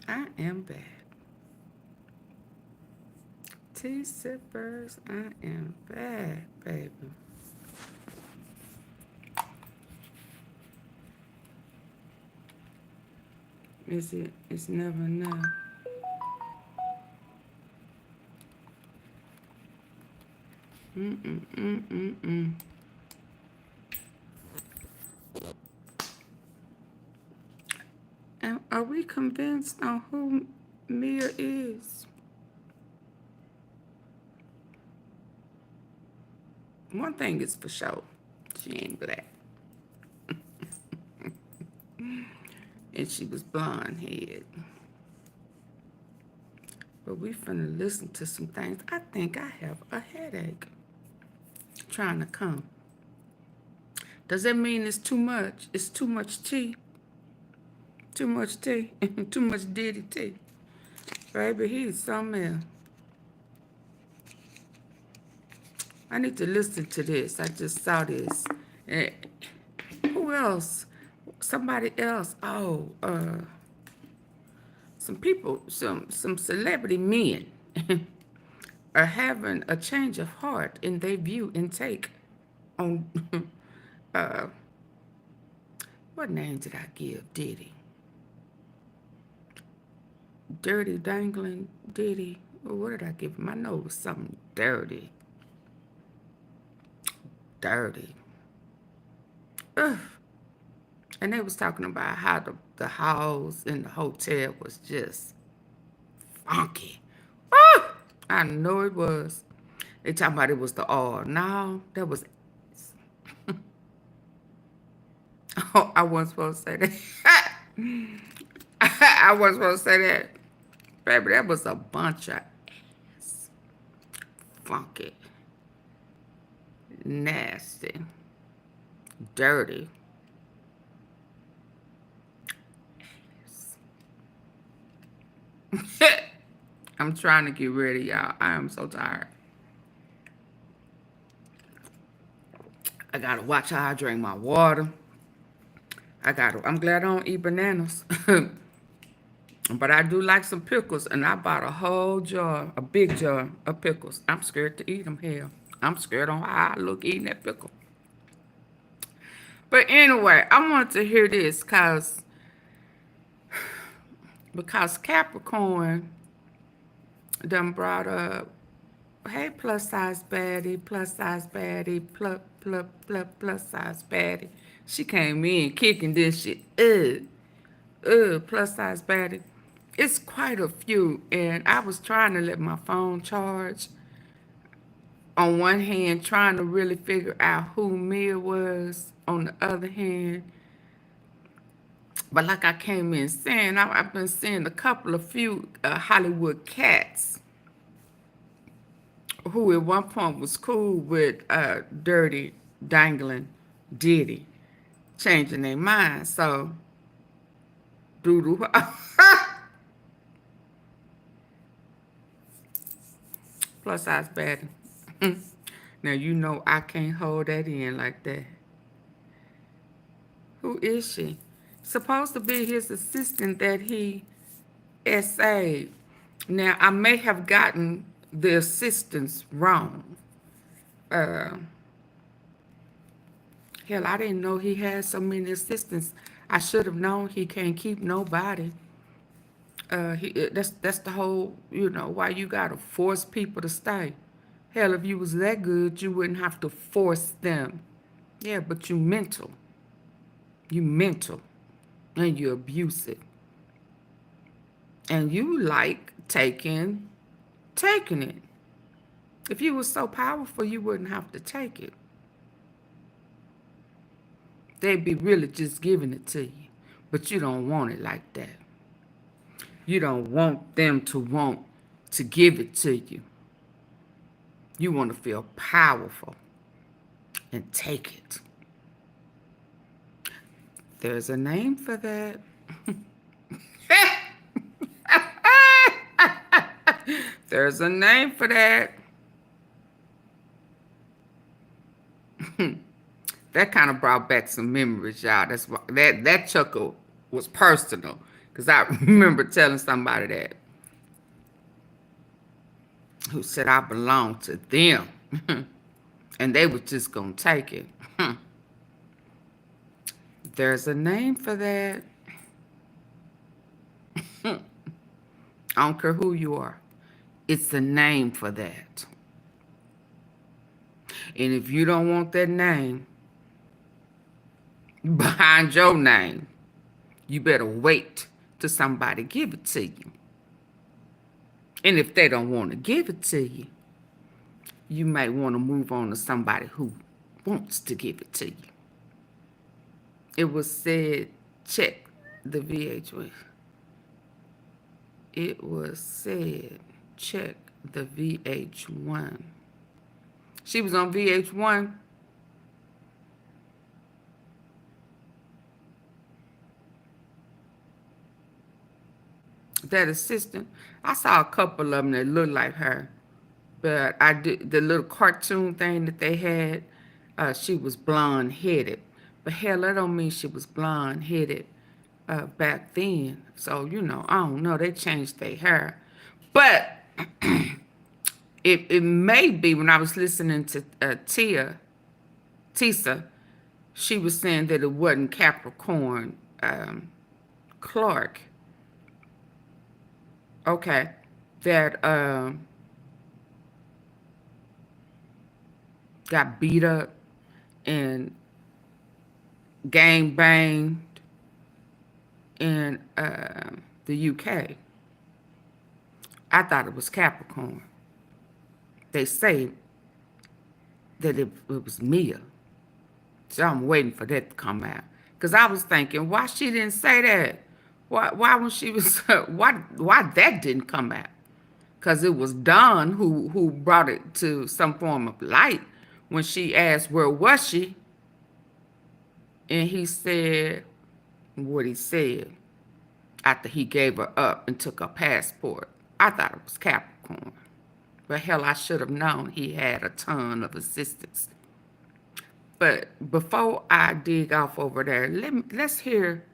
I am back. T-sippers, I am back, baby. It's never enough. Mm-mm-mm-mm-mm. And are we convinced on who Mia is? One thing is for sure. She ain't black. And she was blonde head. But we finna listen to some things. I think I have a headache. Trying to come. Does that mean it's too much? It's too much tea? Too much tea? Too much Diddy tea? Baby, he's something else. I need to listen to this. I just saw this. And who else? Somebody else. Oh, some people, some celebrity men are having a change of heart in their view and take on what name did I give Diddy? Dirty Dangling Diddy. Well, what did I give him? I know it was something dirty. Dirty. Ugh. And they was talking about how the house in the hotel was just funky. Ah! I know it was. They talking about it was the all. No, that was. Oh, I wasn't supposed to say that. I wasn't supposed to say that. Baby, that was a bunch of ass. Funky. Nasty. Dirty. I'm trying to get ready, y'all. I am so tired. I gotta watch how I drink my water. I'm glad I don't eat bananas. But I do like some pickles, and I bought a whole jar, a big jar of pickles. I'm scared to eat them here. I'm scared on how I look eating that pickle. But anyway, I want to hear this because Capricorn done brought up, hey, plus size baddie, plus size baddie, plus size baddie. She came in kicking this shit. Plus size baddie. It's quite a few, and I was trying to let my phone charge. On one hand, trying to really figure out who Mia was. On the other hand, but like I came in saying, I've been seeing a few Hollywood cats who at one point was cool with Dirty Dangling Diddy, changing their mind. So, doodle. Plus size baddie. Now, you know I can't hold that in like that. Who is she? Supposed to be his assistant that he essayed. Now, I may have gotten the assistants wrong. Hell, I didn't know he had so many assistants. I should have known he can't keep nobody. That's the whole, why you gotta force people to stay. Hell, if you was that good, you wouldn't have to force them. Yeah, but you mental. You mental. And you abusive. And you like taking it. If you were so powerful, you wouldn't have to take it. They'd be really just giving it to you. But you don't want it like that. You don't want them to want to give it to you. You want to feel powerful and take it. There's a name for that. There's a name for that. That kind of brought back some memories, y'all. That's why that chuckle was personal. Because I remember telling somebody that who said I belonged to them. And they were just going to take it. There's a name for that. I don't care who you are. It's a name for that. And if you don't want that name behind your name, you better wait till somebody give it to you. And if they don't want to give it to you, you might want to move on to somebody who wants to give it to you. It was said, check the VH1. It was said, check the VH1. She was on VH1. That assistant, I saw a couple of them that looked like her, but I did the little cartoon thing that they had. She was blonde-headed, but hell, that don't mean she was blonde-headed back then. So you know, I don't know. They changed their hair, but it may be when I was listening to Tisa, she was saying that it wasn't Capricorn Clark. Okay, that got beat up and gang banged in the UK. I thought it was Capricorn. They say that it was Mia. So I'm waiting for that to come out. Because I was thinking, why she didn't say that? Why when she was, why that didn't come out? Because it was Don who brought it to some form of light when she asked, where was she? And he said what he said after he gave her up and took her passport. I thought it was Capricorn. But hell, I should have known he had a ton of assistants. But before I dig off over there, let's hear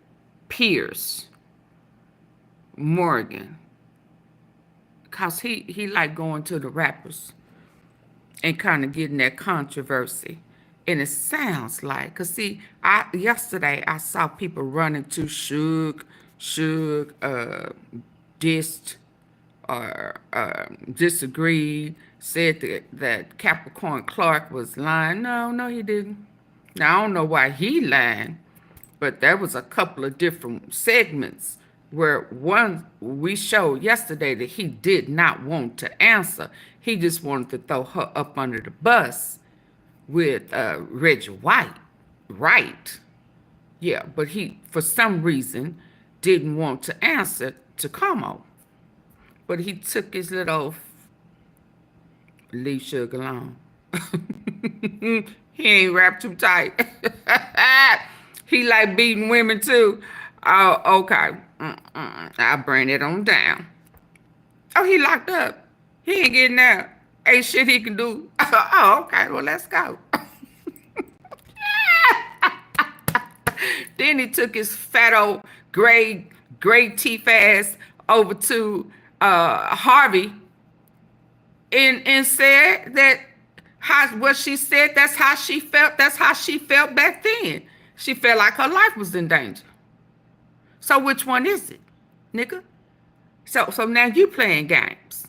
Piers Morgan. Because he like going to the rappers and kind of getting that controversy. And it sounds like, because see, yesterday I saw people running to Suge dissed or disagreed, said that Capricorn Clark was lying. No, he didn't. Now, I don't know why he lied, but there was a couple of different segments where one we showed yesterday that he did not want to answer. He just wanted to throw her up under the bus with Reggie Wright. Yeah, but he, for some reason, didn't want to answer to Como. But he took his little, leave Suge alone. He ain't wrapped too tight. He like beating women too. Oh, okay. I'll bring it on down. Oh, he locked up. He ain't getting out. Ain't shit he can do. Oh, okay. Well, let's go. Then he took his fat old gray teeth ass over to Harvey and said that what she said, that's how she felt. That's how she felt back then. She felt like her life was in danger. So which one is it, nigga? So now you playing games.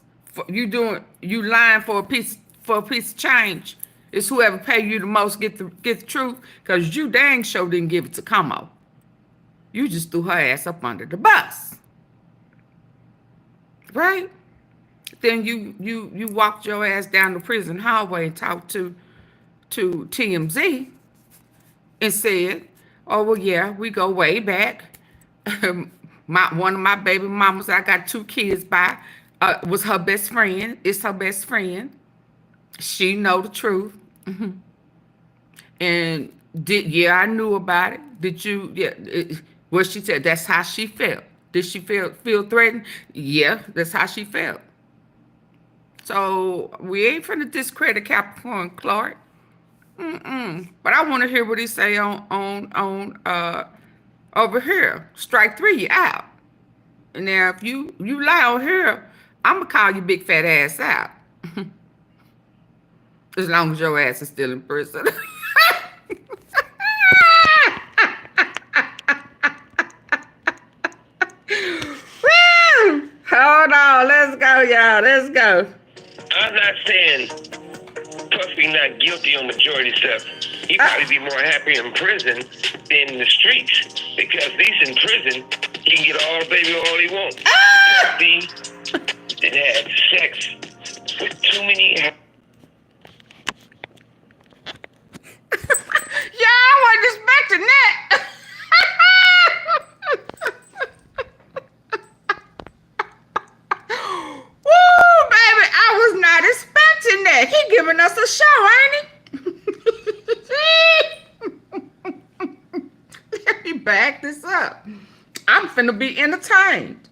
You lying for a piece of change. It's whoever pay you the most get the truth, because you dang sure didn't give it to Como. You just threw her ass up under the bus. Right? Then you walked your ass down the prison hallway and talked to TMZ and said, oh, well, yeah, we go way back. One of my baby mamas I got 2 kids by was her best friend. It's her best friend. She know the truth. And I knew about it. Did you? Yeah. What she said, that's how she felt. Did she feel threatened? Yeah, that's how she felt. So we ain't finna discredit Capricorn Clark. But I want to hear what he say on over here. Strike 3, you out. Now, if you lie on here, I'm gonna call your big fat ass out. As long as your ass is still in prison. Woo! Hold on, let's go, y'all. Let's go. I'm not saying Puffy not guilty on majority stuff. He'd probably be more happy in prison than in the streets. Because he's in prison, he can get all the baby all he wants. Puffy that had sex with too many. Yeah, I wasn't expecting that. Woo, baby, I was not expecting that. He giving us a show, ain't he? Let me back this up. I'm finna be entertained.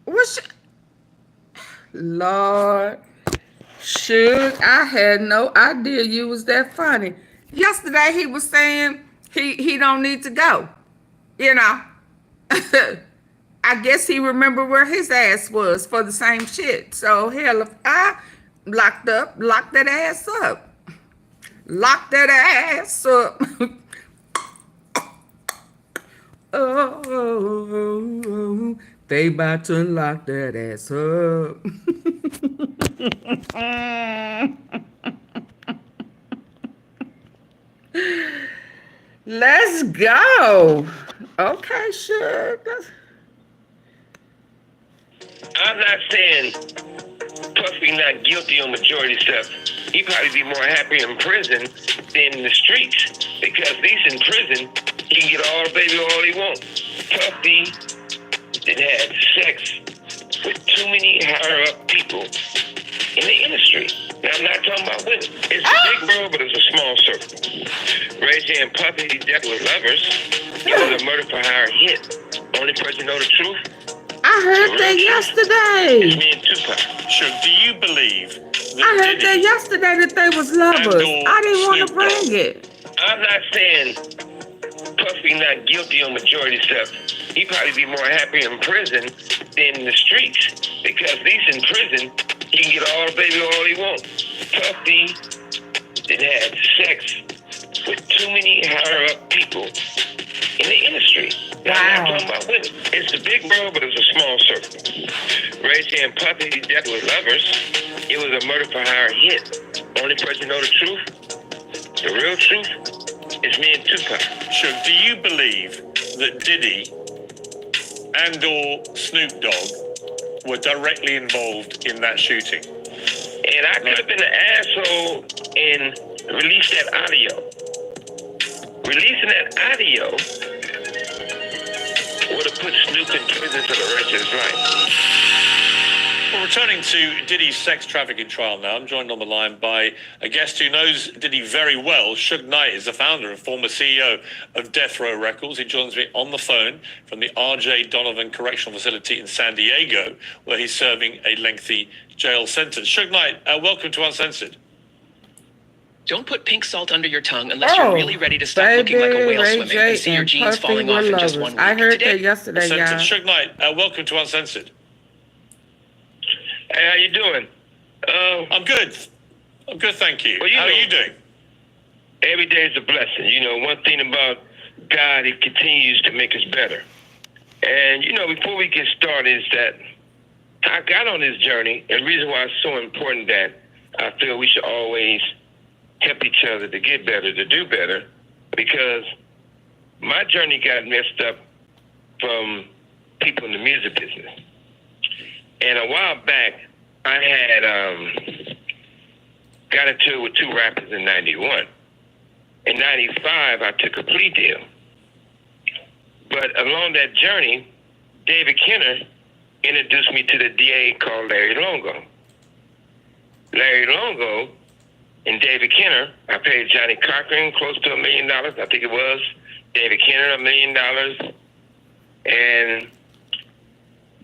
What's Lord, Suge, I had no idea you was that funny. Yesterday he was saying he don't need to go. You know. I guess he remembered where his ass was for the same shit. So hell, if I lock that ass up. Lock that ass up. Oh, they about to lock that ass up. Let's go. Okay, sure. I'm not saying Puffy not guilty on majority stuff. He'd probably be more happy in prison than in the streets. Because he's in prison, he can get all the baby all he wants. Puffy that had sex with too many higher up people in the industry. Now, I'm not talking about women. It's a big world, but it's a small circle. Reggie and Puffy definitely were lovers. It was a murder for hire hit. Only person know the truth. I heard that yesterday. It's me and Tupac. Sure. Do you believe that I heard that yesterday that they was lovers. I didn't want to bring it. I'm not saying Puffy not guilty on majority stuff. He'd probably be more happy in prison than in the streets. Because he's in prison, he can get all the baby all he wants. Puffy that had sex with too many higher up people in the industry. Now, I'm not talking about women. It's a big world, but it's a small circle. Reggie and Puffy definitely were lovers. It was a murder for hire hit. Only person know the truth, the real truth, is me and Tupac. Sure. Do you believe that Diddy and or Snoop Dogg were directly involved in that shooting? And I could have been an asshole and released that audio. Releasing that audio would have put Snoop in prison for the rest of his life. Well, returning to Diddy's sex trafficking trial now, I'm joined on the line by a guest who knows Diddy very well. Suge Knight is the founder and former CEO of Death Row Records. He joins me on the phone from the R.J. Donovan Correctional Facility in San Diego, where he's serving a lengthy jail sentence. Suge Knight, welcome to Uncensored. Don't put pink salt under your tongue unless you're really ready to stop looking like a whale swimming and see your jeans falling off in just 1 week. I heard that yesterday, y'all. Suge Knight, welcome to Uncensored. Hey, how you doing? I'm good. I'm good, thank you. Well, how are you doing? Every day is a blessing. You know, one thing about God, He continues to make us better. And, you know, before we get started is that I got on this journey, and the reason why it's so important that I feel we should always help each other to get better, to do better, because my journey got messed up from people in the music business. And a while back, I had got into it with two rappers in 91. In 95, I took a plea deal. But along that journey, David Kenner introduced me to the DA called Larry Longo. Larry Longo and David Kenner, I paid Johnny Cochran close to $1 million, I think it was. David Kenner $1 million. And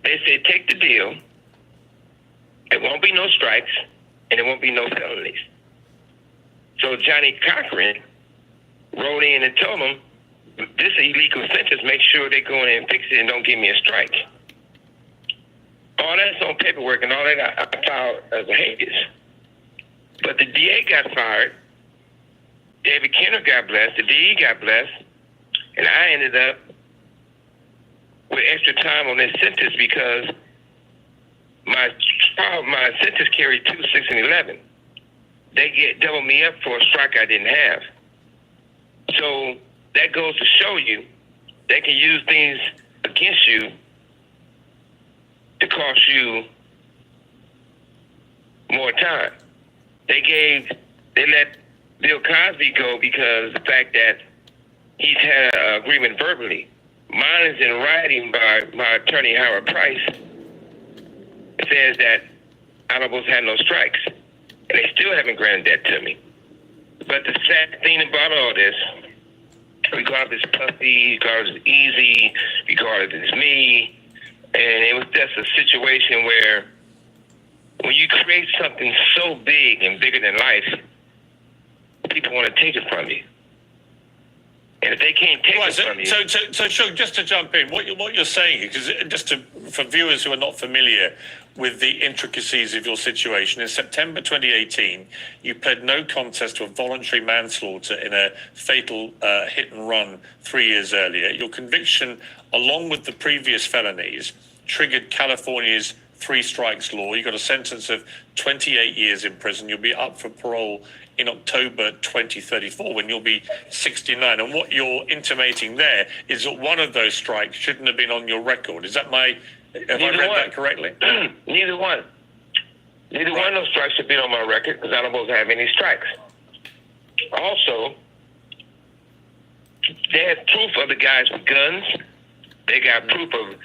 they said, take the deal. There won't be no strikes, and there won't be no felonies. So Johnny Cochran wrote in and told them, this illegal sentence, make sure they go in and fix it and don't give me a strike. all that's on paperwork and all that I filed as a habeas. But the DA got fired. David Kenner got blessed. The DE got blessed. And I ended up with extra time on this sentence because my sentence carried 2, 6, and 11. They doubled me up for a strike I didn't have. So that goes to show you they can use things against you to cost you more time. They let Bill Cosby go because the fact that he's had an agreement verbally. Mine is in writing by my attorney, Howard Price. It says that I don't supposed to have no strikes. And they still haven't granted that to me. But the sad thing about all this, we call it Puffy, we call it Easy, we call it me. And it was just a situation where when you create something so big and bigger than life, people want to take it from you. And if they can't take it from you... So, Suge, just to jump in, what you're saying, because for viewers who are not familiar with the intricacies of your situation, in September 2018, you pled no contest to a voluntary manslaughter in a fatal hit and run 3 years earlier. Your conviction, along with the previous felonies, triggered California's 3 strikes law. You got a sentence of 28 years in prison. You'll be up for parole in October 2034 when you'll be 69. And what you're intimating there is that one of those strikes shouldn't have been on your record. Is that have I read that correctly? Neither one. Neither one of those strikes should be on my record because I don't supposed to have any strikes. Also, they had proof of the guys with guns. They got proof of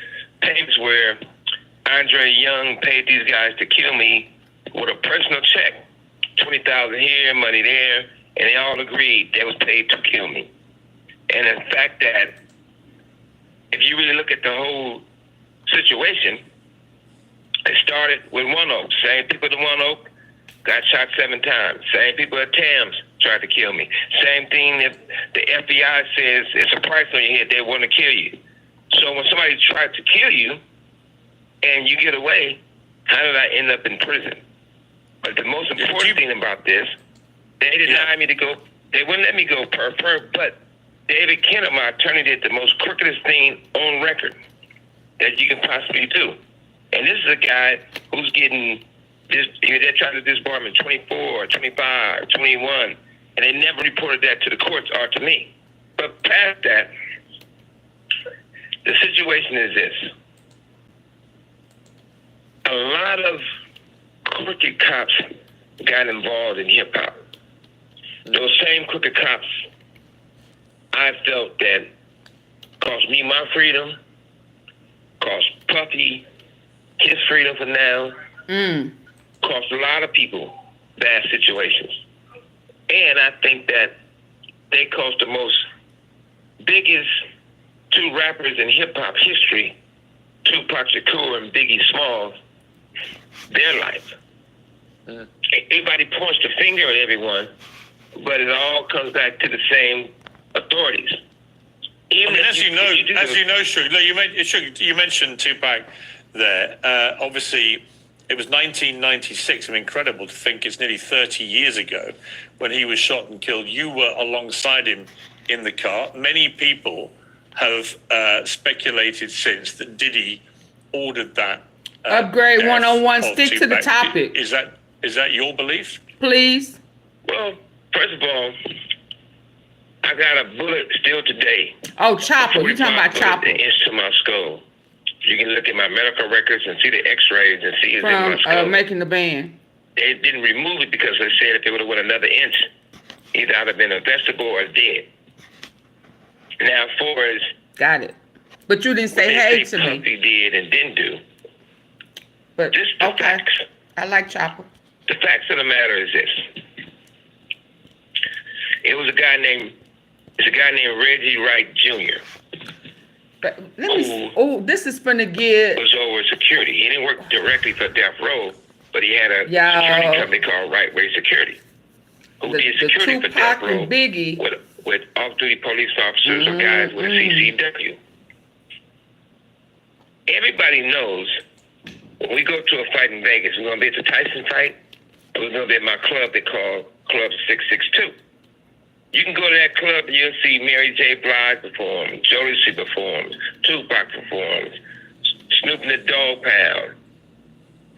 tapes where Andre Young paid these guys to kill me with a personal check. $20,000 here, money there, and they all agreed they was paid to kill me. And the fact that if you really look at the whole situation, it started with One Oak. Same people at One Oak got shot 7 times. Same people at Tams tried to kill me. Same thing if the FBI says it's a price on your head, they want to kill you. So when somebody tried to kill you and you get away, how did I end up in prison? But the most important thing about this, they denied me to go. They wouldn't let me go per, but David Kenner, my attorney, did the most crookedest thing on record that you can possibly do. And this is a guy who's getting this, they're trying to disbar him in 24, 25, 21, and they never reported that to the courts or to me. But past that, the situation is this. A lot of crooked cops got involved in hip-hop. Those same crooked cops, I felt that cost me my freedom, cost Puffy his freedom for now, cost a lot of people bad situations. And I think that they cost the most biggest 2 rappers in hip-hop history, Tupac Shakur and Biggie Smalls, their life. Everybody points the finger at everyone, but it all comes back to the same authorities. Even as you know, Suge, you mentioned Tupac there. Obviously, it was 1996. I mean, incredible to think it's nearly 30 years ago when he was shot and killed. You were alongside him in the car. Many people have speculated since that Diddy ordered that. Upgrade 101, stick to the topic. Is that your belief? Please. Well, first of all, I got a bullet still today. Oh, Chopper. You talking about Chopper? An inch to my skull. You can look at my medical records and see the x-rays and see it's in my skull. From Making the Band. They didn't remove it because they said if it would have went another inch, either I'd have been a vegetable or dead. Now, as far as... Got it. But you didn't say hey to me. Puffy did and didn't do. But, just the facts. I like Chopper. The facts of the matter is this. It was a guy named Reggie Wright Jr. But let me. This is finna get. Was over security. He didn't work directly for Death Row, but he had a security company called Right Way Security, who did security for Death Row and Biggie with off-duty police officers or guys with a CCW. Everybody knows when we go to a fight in Vegas, we're going to be at the Tyson fight, and we're going to be at my club they call Club 662. You can go to that club and you'll see Mary J. Blige perform, Jodeci performs, Tupac performs, Snoop and the Dogg Pound,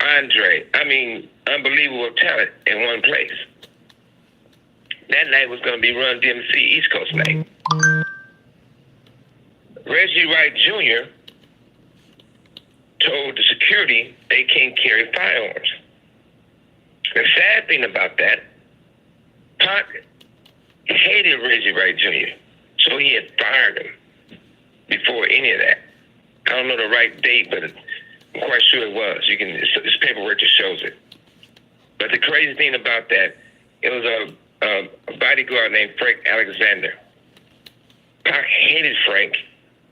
Andre. I mean, unbelievable talent in one place. That night was going to be Run DMC East Coast night. Reggie Wright Jr. told the security they can't carry firearms. The sad thing about that, Pac hated Reggie Wright Jr., so he had fired him before any of that. I don't know the right date, but I'm quite sure it was. This paperwork just shows it. But the crazy thing about that, it was a bodyguard named Frank Alexander. Pac hated Frank.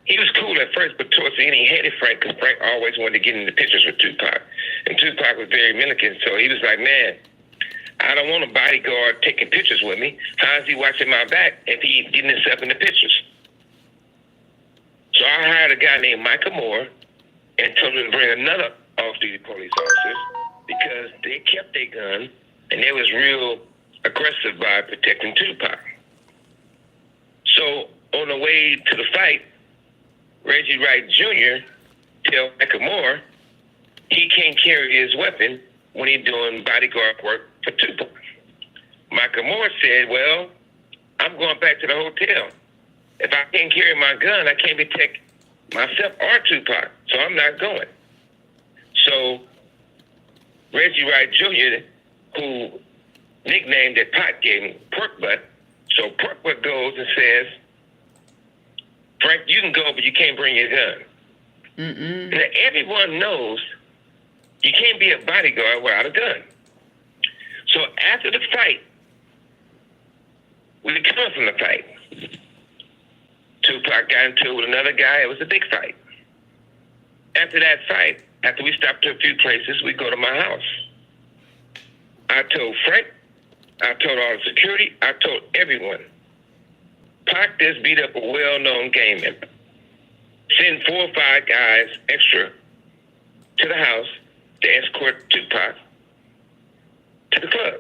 He was cool at first, but towards the end, he hated Frank because Frank always wanted to get into pictures with Tupac. And Tupac was very militant, so he was like, man, I don't want a bodyguard taking pictures with me. How is he watching my back if he's getting himself in the pictures? So I hired a guy named Michael Moore and told him to bring another off-duty police officer because they kept their gun and they was real aggressive by protecting Tupac. So on the way to the fight, Reggie Wright Jr. tell Michael Moore he can't carry his weapon when he's doing bodyguard work for Tupac. Michael Moore said, well, I'm going back to the hotel. If I can't carry my gun, I can't protect myself or Tupac, so I'm not going. So Reggie Wright Jr., who nicknamed that Pac gave him Pork Butt, so Pork Butt goes and says, Frank, you can go, but you can't bring your gun. Now, everyone knows you can't be a bodyguard without a gun. So after the fight, we come from the fight. Tupac got into it with another guy. It was a big fight. After that fight, after we stopped to a few places, we go to my house. I told Frank, I told all the security, I told everyone. Pac just beat up a well-known game member. Send 4 or 5 guys extra to the house to escort Tupac to the club.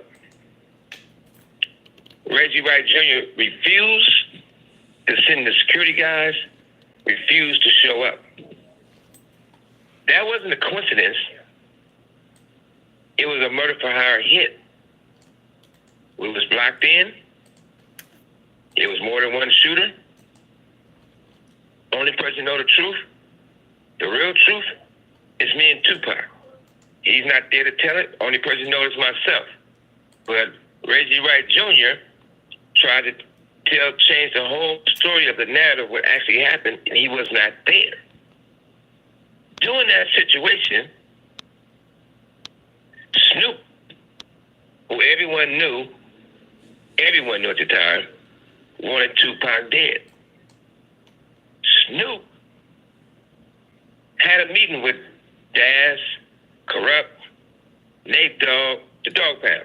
Reggie Wright Jr. refused to send the security guys, refused to show up. That wasn't a coincidence. It was a murder for hire hit. We was blocked in. It was more than one shooter. Only person know the truth, the real truth, is me and Tupac. He's not there to tell it. Only person knows is myself. But Reggie Wright Jr. tried to change the whole story of the narrative, what actually happened, and he was not there. During that situation, Snoop, who everyone knew at the time, wanted Tupac dead. Snoop had a meeting with Daz, Corrupt, Nate Dogg, the Dog Pound.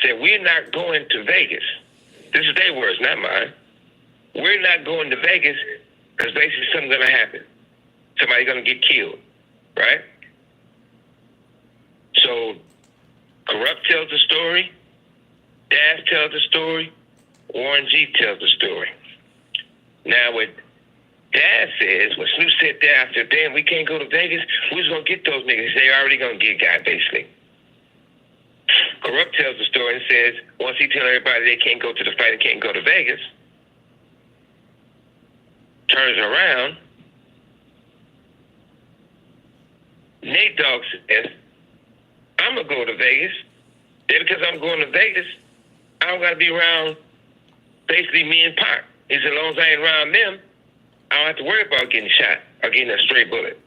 Said, we're not going to Vegas. This is their words, not mine. We're not going to Vegas because basically something's going to happen. Somebody's going to get killed, right? So Corrupt tells the story. Daz tells the story. Warren G tells the story. Now, what Dad says, when Snoop said that, I said, damn, we can't go to Vegas. Who's going to get those niggas? They already going to get guy, basically. Corrupt tells the story and says, once he tells everybody they can't go to the fight and can't go to Vegas, turns around, Nate Dogg says, I'm going to go to Vegas. Then because I'm going to Vegas, I don't got to be around basically me and Pac. He said, as long as I ain't around them, I don't have to worry about getting shot or getting a stray bullet.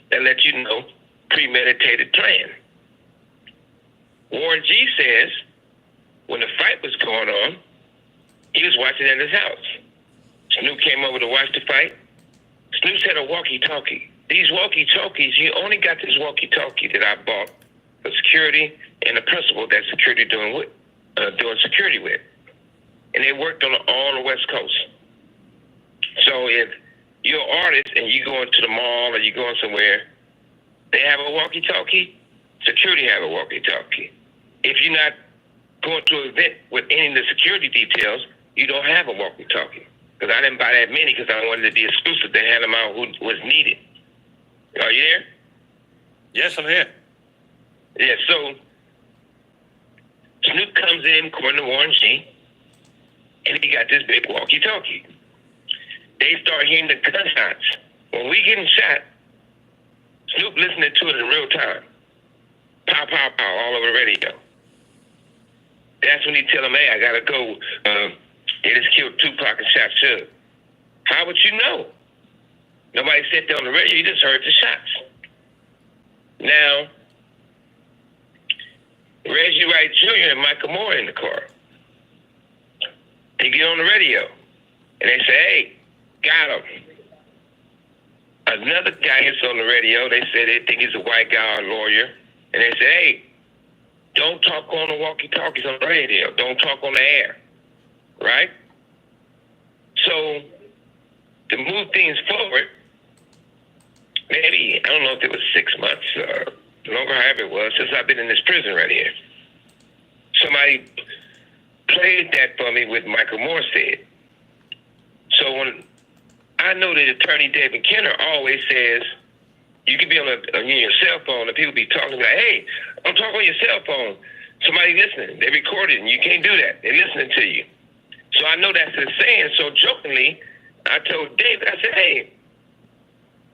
That lets you know, premeditated plan. Warren G says, when the fight was going on, he was watching at his house. Snoop came over to watch the fight. Snoop had a walkie-talkie. These walkie-talkies, you only got this walkie-talkie that I bought for security and the principal that security doing security with. And they worked on all the West Coast. So if you're an artist and you go into the mall or you're going somewhere, they have a walkie-talkie. Security have a walkie-talkie. If you're not going to an event with any of the security details, you don't have a walkie-talkie. Because I didn't buy that many because I wanted to be exclusive to hand them out who was needed. Are you there? Yes, I'm here. Yeah, so Snoop comes in, according to Warren G, and he got this big walkie-talkie. They start hearing the gunshots. When we getting shot, Snoop listening to it in real time. Pow, pow, pow, all over the radio. That's when he tell him, hey, I gotta go. They just killed Tupac and shot Suge. How would you know? Nobody said that on the radio, you just heard the shots. Now, Reggie Wright Jr. and Michael Moore in the car. They get on the radio, and they say, hey, got him. Another guy gets on the radio. They say they think he's a white guy or a lawyer. And they say, hey, don't talk on the walkie-talkies on the radio. Don't talk on the air. Right? So, to move things forward, maybe, I don't know if it was 6 months or longer, however it was, since I've been in this prison right here. Somebody played that for me with Michael Moore said. So when I know that attorney David Kenner always says, you can be on your cell phone and people be talking like, hey, I'm talking on your cell phone. Somebody listening. They record it and you can't do that. They're listening to you. So I know that's his saying. So jokingly, I told David, I said, hey,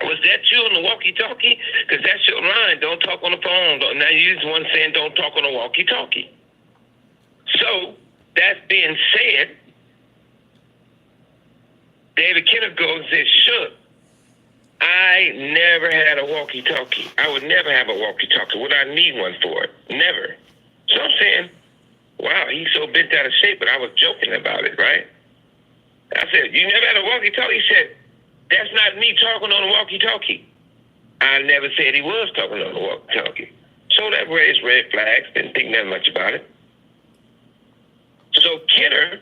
was that you on the walkie-talkie? Because that's your line. Don't talk on the phone. Now you're the one saying don't talk on the walkie-talkie. So that being said, David Kenner goes and says, Suge, I never had a walkie-talkie. I would never have a walkie-talkie. Would I need one for it? Never. So I'm saying, wow, he's so bent out of shape, but I was joking about it, right? I said, you never had a walkie-talkie? He said, that's not me talking on a walkie-talkie. I never said he was talking on a walkie-talkie. So that raised red flags. Didn't think that much about it. So Kenner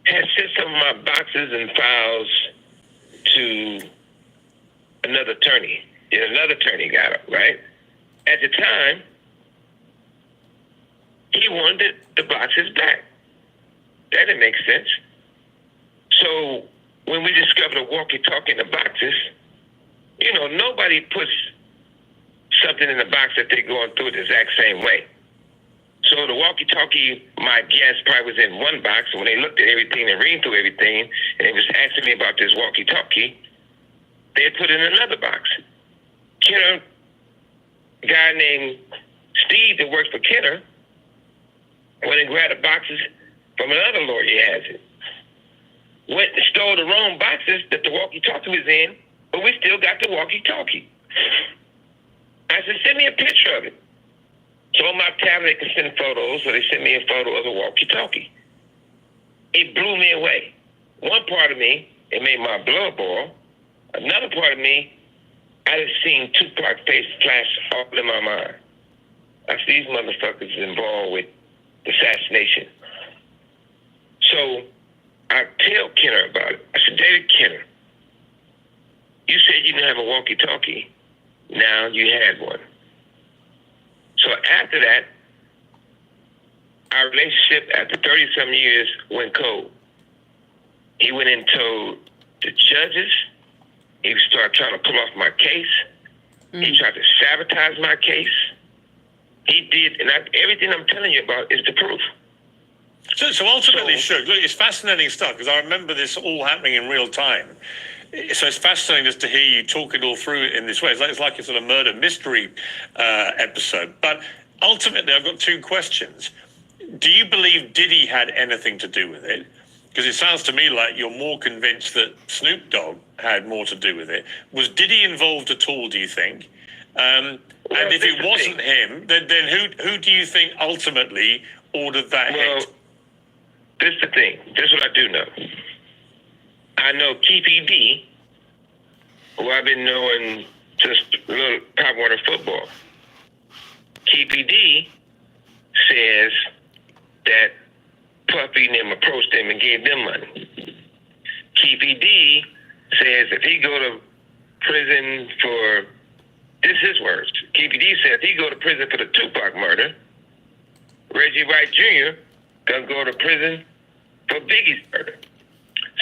had sent some of my boxes and files to another attorney. And another attorney got it, right? At the time, he wanted the boxes back. That didn't make sense. So when we discovered a walkie-talkie in the boxes, you know, nobody puts something in the box that they're going through the exact same way. So the walkie-talkie, my guess, probably was in one box. And when they looked at everything and read through everything, and they was asking me about this walkie-talkie, they put it in another box. Kenner, a guy named Steve that works for Kenner, went and grabbed the boxes from another lawyer he has it. Went and stole the wrong boxes that the walkie-talkie was in, but we still got the walkie-talkie. I said, send me a picture of it. So on my tablet, they can send photos, so they sent me a photo of the walkie-talkie. It blew me away. One part of me, it made my blood boil. Another part of me, I just seen Tupac face flash all in my mind. I said, these motherfuckers involved with the assassination. So I tell Kenner about it. I said, David Kenner, you said you didn't have a walkie-talkie. Now you had one. So after that, our relationship after 30-some years went cold. He went and told the judges. He started trying to pull off my case. He tried to sabotage my case. He did, and everything I'm telling you about is the proof. So ultimately, Suge, look, it's fascinating stuff because I remember this all happening in real time. So it's fascinating just to hear you talk it all through in this way. It's like a sort of murder mystery episode. But ultimately, I've got two questions. Do you believe Diddy had anything to do with it? Because it sounds to me like you're more convinced that Snoop Dogg had more to do with it. Was Diddy involved at all, do you think? And if it wasn't him, then who do you think ultimately ordered that hit? This is the thing. This is what I do know. I know TPD, who I've been knowing since little Pop Warner football. TPD says that Puffy and them approached them and gave them money. TPD says if he go to prison for This is his words. KPD said he go to prison for the Tupac murder. Reggie Wright Jr. gonna go to prison for Biggie's murder.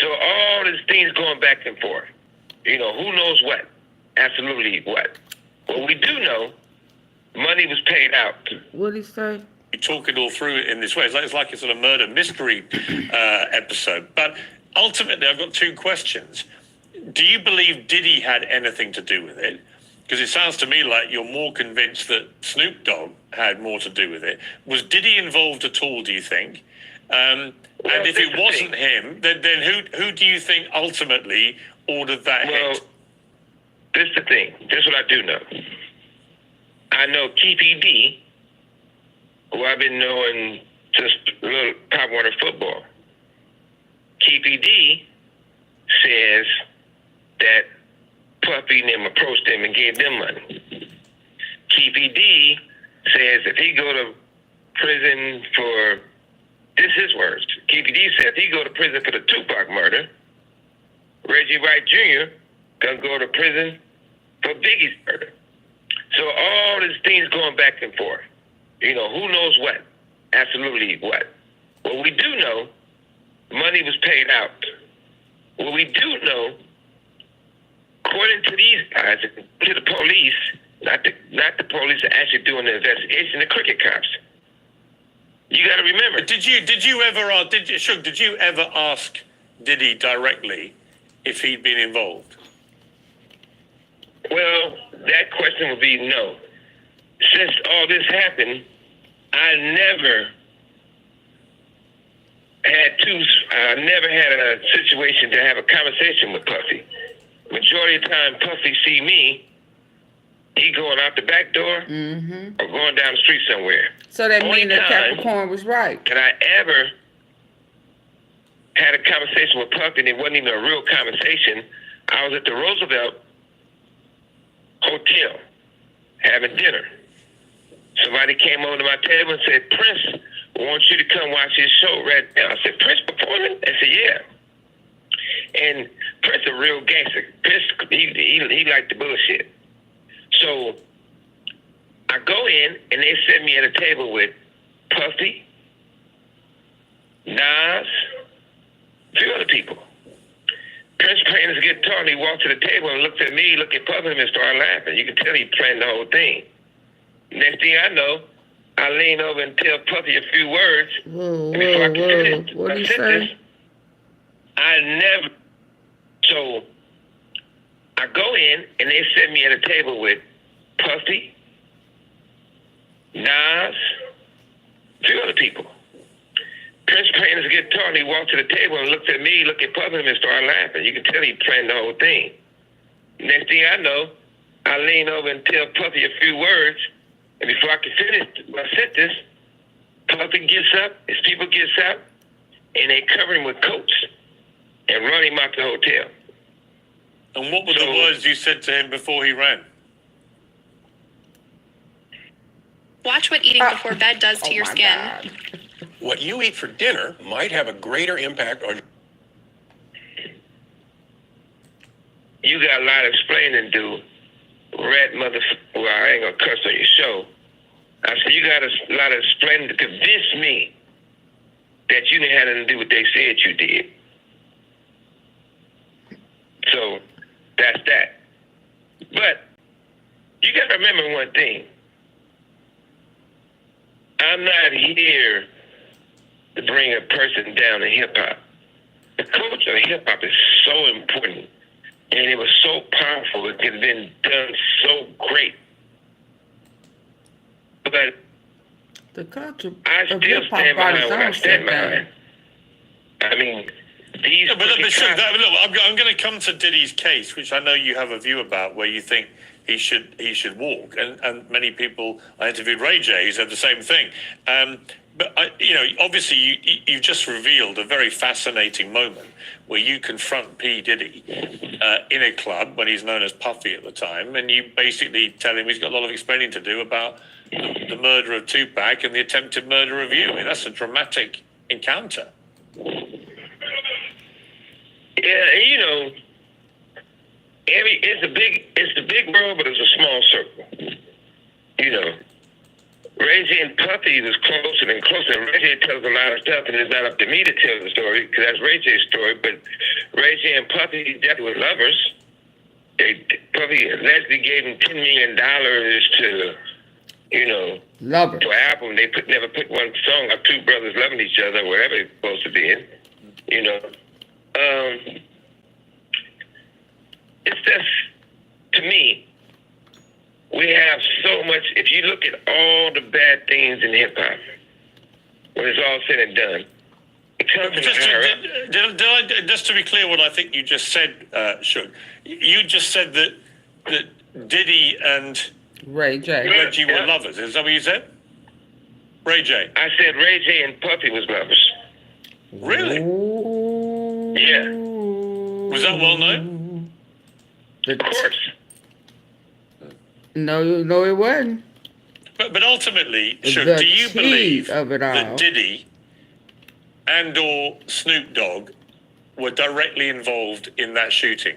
So all these things going back and forth. You know, who knows what? Absolutely what? Well, we do know money was paid out. What'd he say? You talk it all through in this way. It's like a sort of murder mystery episode. But ultimately, I've got two questions. Do you believe Diddy had anything to do with it? Because it sounds to me like you're more convinced that Snoop Dogg had more to do with it. Was Diddy involved at all, do you think? And if it wasn't him, then who do you think ultimately ordered that hit? This is the thing. This is what I do know. I know KPD, who I've been knowing since little Pop Warner football. KPD says that Puffy and them approached them and gave them money. KPD says if he go to prison for, this is his words. KPD said if he go to prison for the Tupac murder, Reggie Wright Jr. gonna go to prison for Biggie's murder. So all these things going back and forth. You know, who knows what? Absolutely what? Well, we do know money was paid out. Well, we do know, according to these guys, to the police, not the police are actually doing the investigation, the cricket cops. You got to remember. Did you ever ask Diddy directly if he'd been involved? Well, that question would be no. Since all this happened, I never had a situation to have a conversation with Puffy. Majority of the time, Puffy see me, he going out the back door or going down the street somewhere. So that means that Capricorn was right. That I ever had a conversation with Puffy, and it wasn't even a real conversation. I was at the Roosevelt Hotel having dinner. Somebody came over to my table and said, Prince wants you to come watch his show right now. I said, Prince performing? I said, yeah. And Prince a real gangster. Prince, he liked the bullshit. So I go in, and they set me at a table with Puffy, Nas, a few other people. Prince playing his guitar, and he walked to the table and looked at me, looked at Puffy, and started laughing. You could tell he planned the whole thing. Next thing I know, I lean over and tell Puffy a few words. And before I could finish what did he say? I never. So I go in, and they set me at a table with Puffy, Nas, a few other people. Prince playing his guitar, and he walked to the table and looked at me, looked at Puffy, and started laughing. You could tell he planned the whole thing. Next thing I know, I lean over and tell Puffy a few words, and before I could finish my sentence, Puffy gets up, his people gets up, and they cover him with coats and run him out the hotel. And what were the words you said to him before he ran? Watch what eating before bed does to your skin. God. What you eat for dinner might have a greater impact on. You got a lot of explaining to do. Rat motherfucker. Well, I ain't gonna cuss on your show. I said, you got a lot of explaining to convince me that you didn't have nothing to do what they said you did. So, that's that. But, you gotta remember one thing. I'm not here to bring a person down in hip-hop. The culture of hip-hop is so important, and it was so powerful. It had been done so great. But The culture I of still hip-hop stand brought behind its what I own stand setback. behind. I mean, these... But I'm going to come to Diddy's case, which I know you have a view about, where you think he should walk, and many people. I interviewed Ray J, who said the same thing. But obviously, you've just revealed a very fascinating moment where you confront P. Diddy in a club when he's known as Puffy at the time, and you basically tell him he's got a lot of explaining to do about the murder of Tupac and the attempted murder of you. I mean, that's a dramatic encounter. Yeah, it's a big world, but it's a small circle. You know, Ray J and Puffy was closer and closer. Ray J tells a lot of stuff, and it's not up to me to tell the story because that's Ray J's story. But Ray J and Puffy definitely were lovers. Puffy allegedly gave him $10 million to, you know, Lover. to an album. They never put one song of two brothers loving each other, whatever it's supposed to be in. You know, it's just, to me, we have so much. If you look at all the bad things in hip hop, when it's all said and done, it comes from just to be clear, what I think you just said, Suge, you just said that Diddy and Ray J. Reggie were lovers. Is that what you said? Ray J. I said Ray J and Puffy was lovers. Really? Ooh. Yeah. Was that well known? Of course. No, it wasn't. But ultimately, The Suge, do you key believe of it all. that Diddy and or Snoop Dogg were directly involved in that shooting?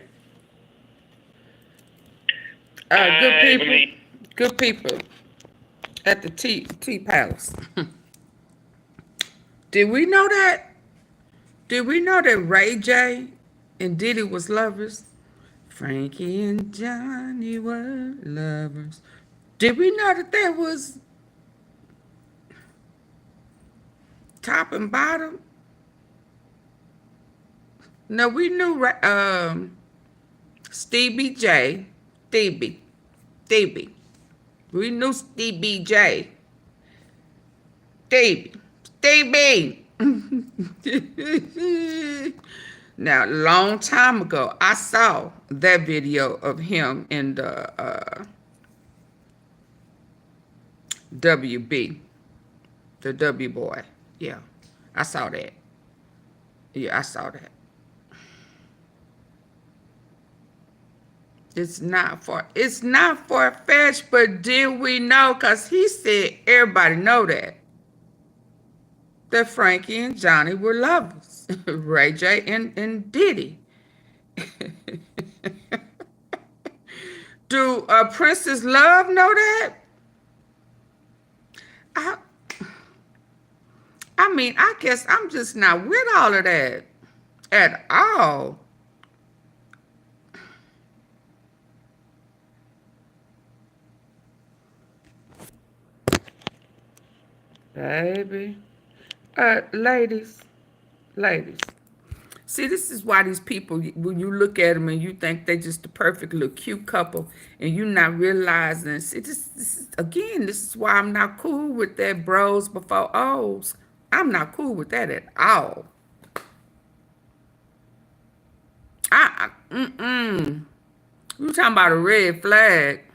Good people at the T Palace. Did we know that? Did we know that Ray J and Diddy was lovers? Frankie and Johnny were lovers. Did we know that there was top and bottom? No, we knew Stevie J. Stevie. We knew Stevie J. Stevie. Now, a long time ago, I saw that video of him in the WB, the W boy. Yeah, I saw that. Yeah, I saw that. It's not far-fetched, but did we know? Because he said everybody know that Frankie and Johnny were lovers. Ray J and Diddy. Do Princess Love know that? I mean, I guess I'm just not with all of that at all. Baby. Ladies. See, this is why these people, when you look at them and you think they just the perfect little cute couple and you not realizing, see, this is why I'm not cool with that bros before O's. I'm not cool with that at all. You talking about a red flag.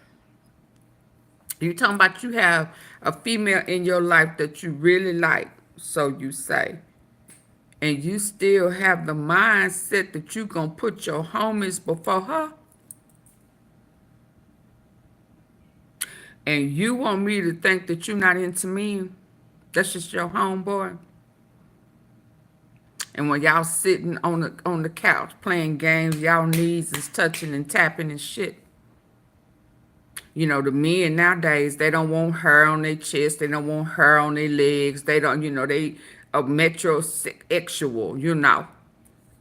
You talking about you have a female in your life that you really like, so you say. And you still have the mindset that you gonna put your homies before her? And you want me to think that you're not into me? That's just your homeboy? And when y'all sitting on the couch playing games, y'all knees is touching and tapping and shit. You know, the men nowadays, they don't want hair on their chest. They don't want hair on their legs. They don't, you know, they are metrosexual, you know.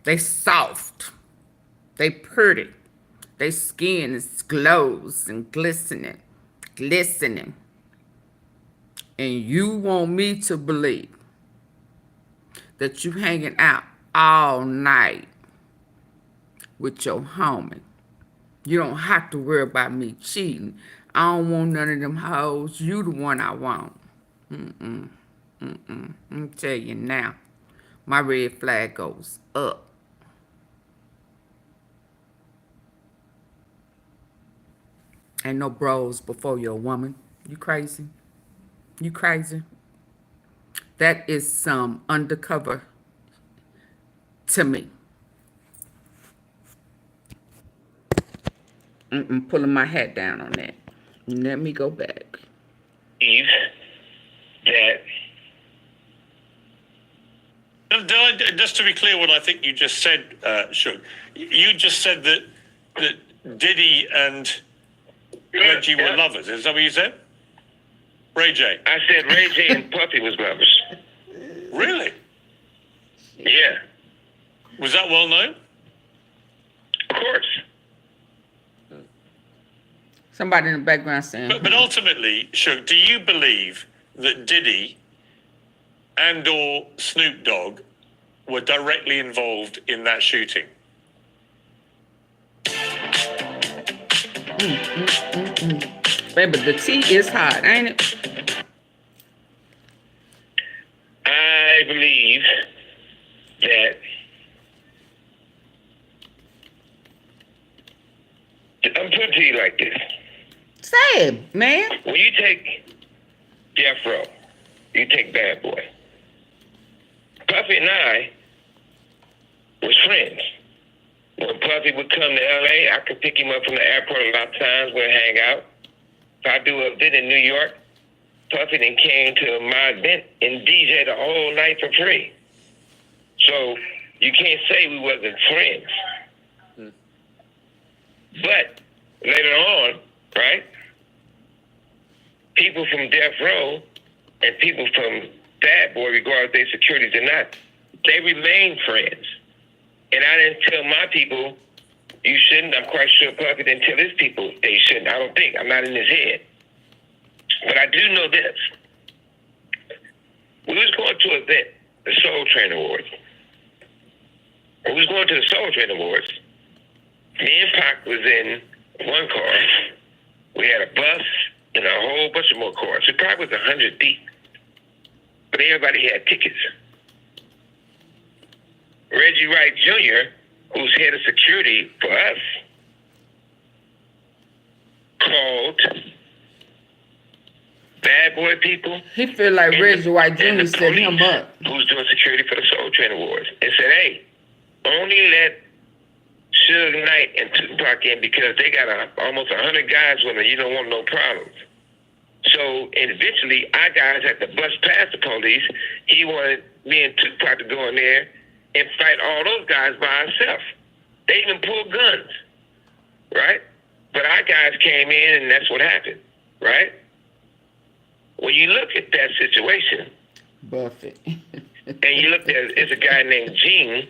They soft. They pretty. Their skin is glows and glistening. And you want me to believe that you hanging out all night with your homie. You don't have to worry about me cheating. I don't want none of them hoes. You the one I want. Let me tell you now. My red flag goes up. Ain't no bros before your woman. You crazy? You crazy? That is some undercover to me. Pulling my hat down on that. Let me go back. Just to be clear, what I think you just said, Suge, you just said that Diddy and Reggie were lovers. Is that what you said? Ray J. I said Ray J and Puffy was lovers. Really? Yeah, Was that well known? of course. Somebody in the background saying. But ultimately, Suge, do you believe that Diddy and or Snoop Dogg were directly involved in that shooting? Baby, the tea is hot, ain't it? I believe that I'm putting it to you like this. Say it, man. When you take Death Row, you take Bad Boy. Puffy and I was friends. When Puffy would come to LA, I could pick him up from the airport a lot of times. We'd hang out. If I do an event in New York, Puffy then came to my event and DJ'd the whole night for free. So you can't say we wasn't friends. But later on, right, people from Death Row and people from Bad Boy, regardless of their securities or not, they remained friends. And I didn't tell my people, you shouldn't. I'm quite sure Puffy didn't tell his people they shouldn't. I don't think. I'm not in his head. But I do know this. We was going to an event, the Soul Train Awards. When we was going to the Soul Train Awards, me and Pac was in one car. We had a bus and a whole bunch of more cars. It probably was 100 deep. But everybody had tickets. Reggie Wright Jr., who's head of security for us, called Bad Boy people. He feel like Reggie White Jr. set him up. Who's doing security for the Soul Train Awards, and said, hey, only let Suge Knight and Tupac in because they got almost 100 guys with them. You don't want no problems. So, and eventually, our guys had to bust past the police. He wanted me and Tupac to go in there and fight all those guys by ourselves. They even pulled guns, right? But our guys came in, and that's what happened, right? When you look at that situation, Buffett. and you look at it's a guy named Gene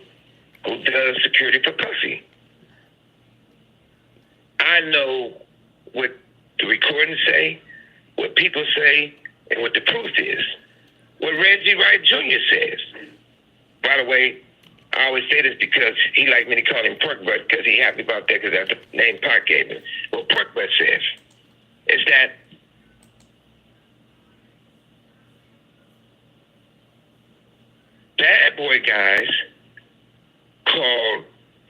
who does security for Puffy. I know what the recordings say, what people say, and what the proof is. What Reggie Wright Jr. says. By the way, I always say this because he liked me to call him Pork Butt because he happy about that because that's the name Pac gave him. What Pork Butt says is that Bad Boy guys called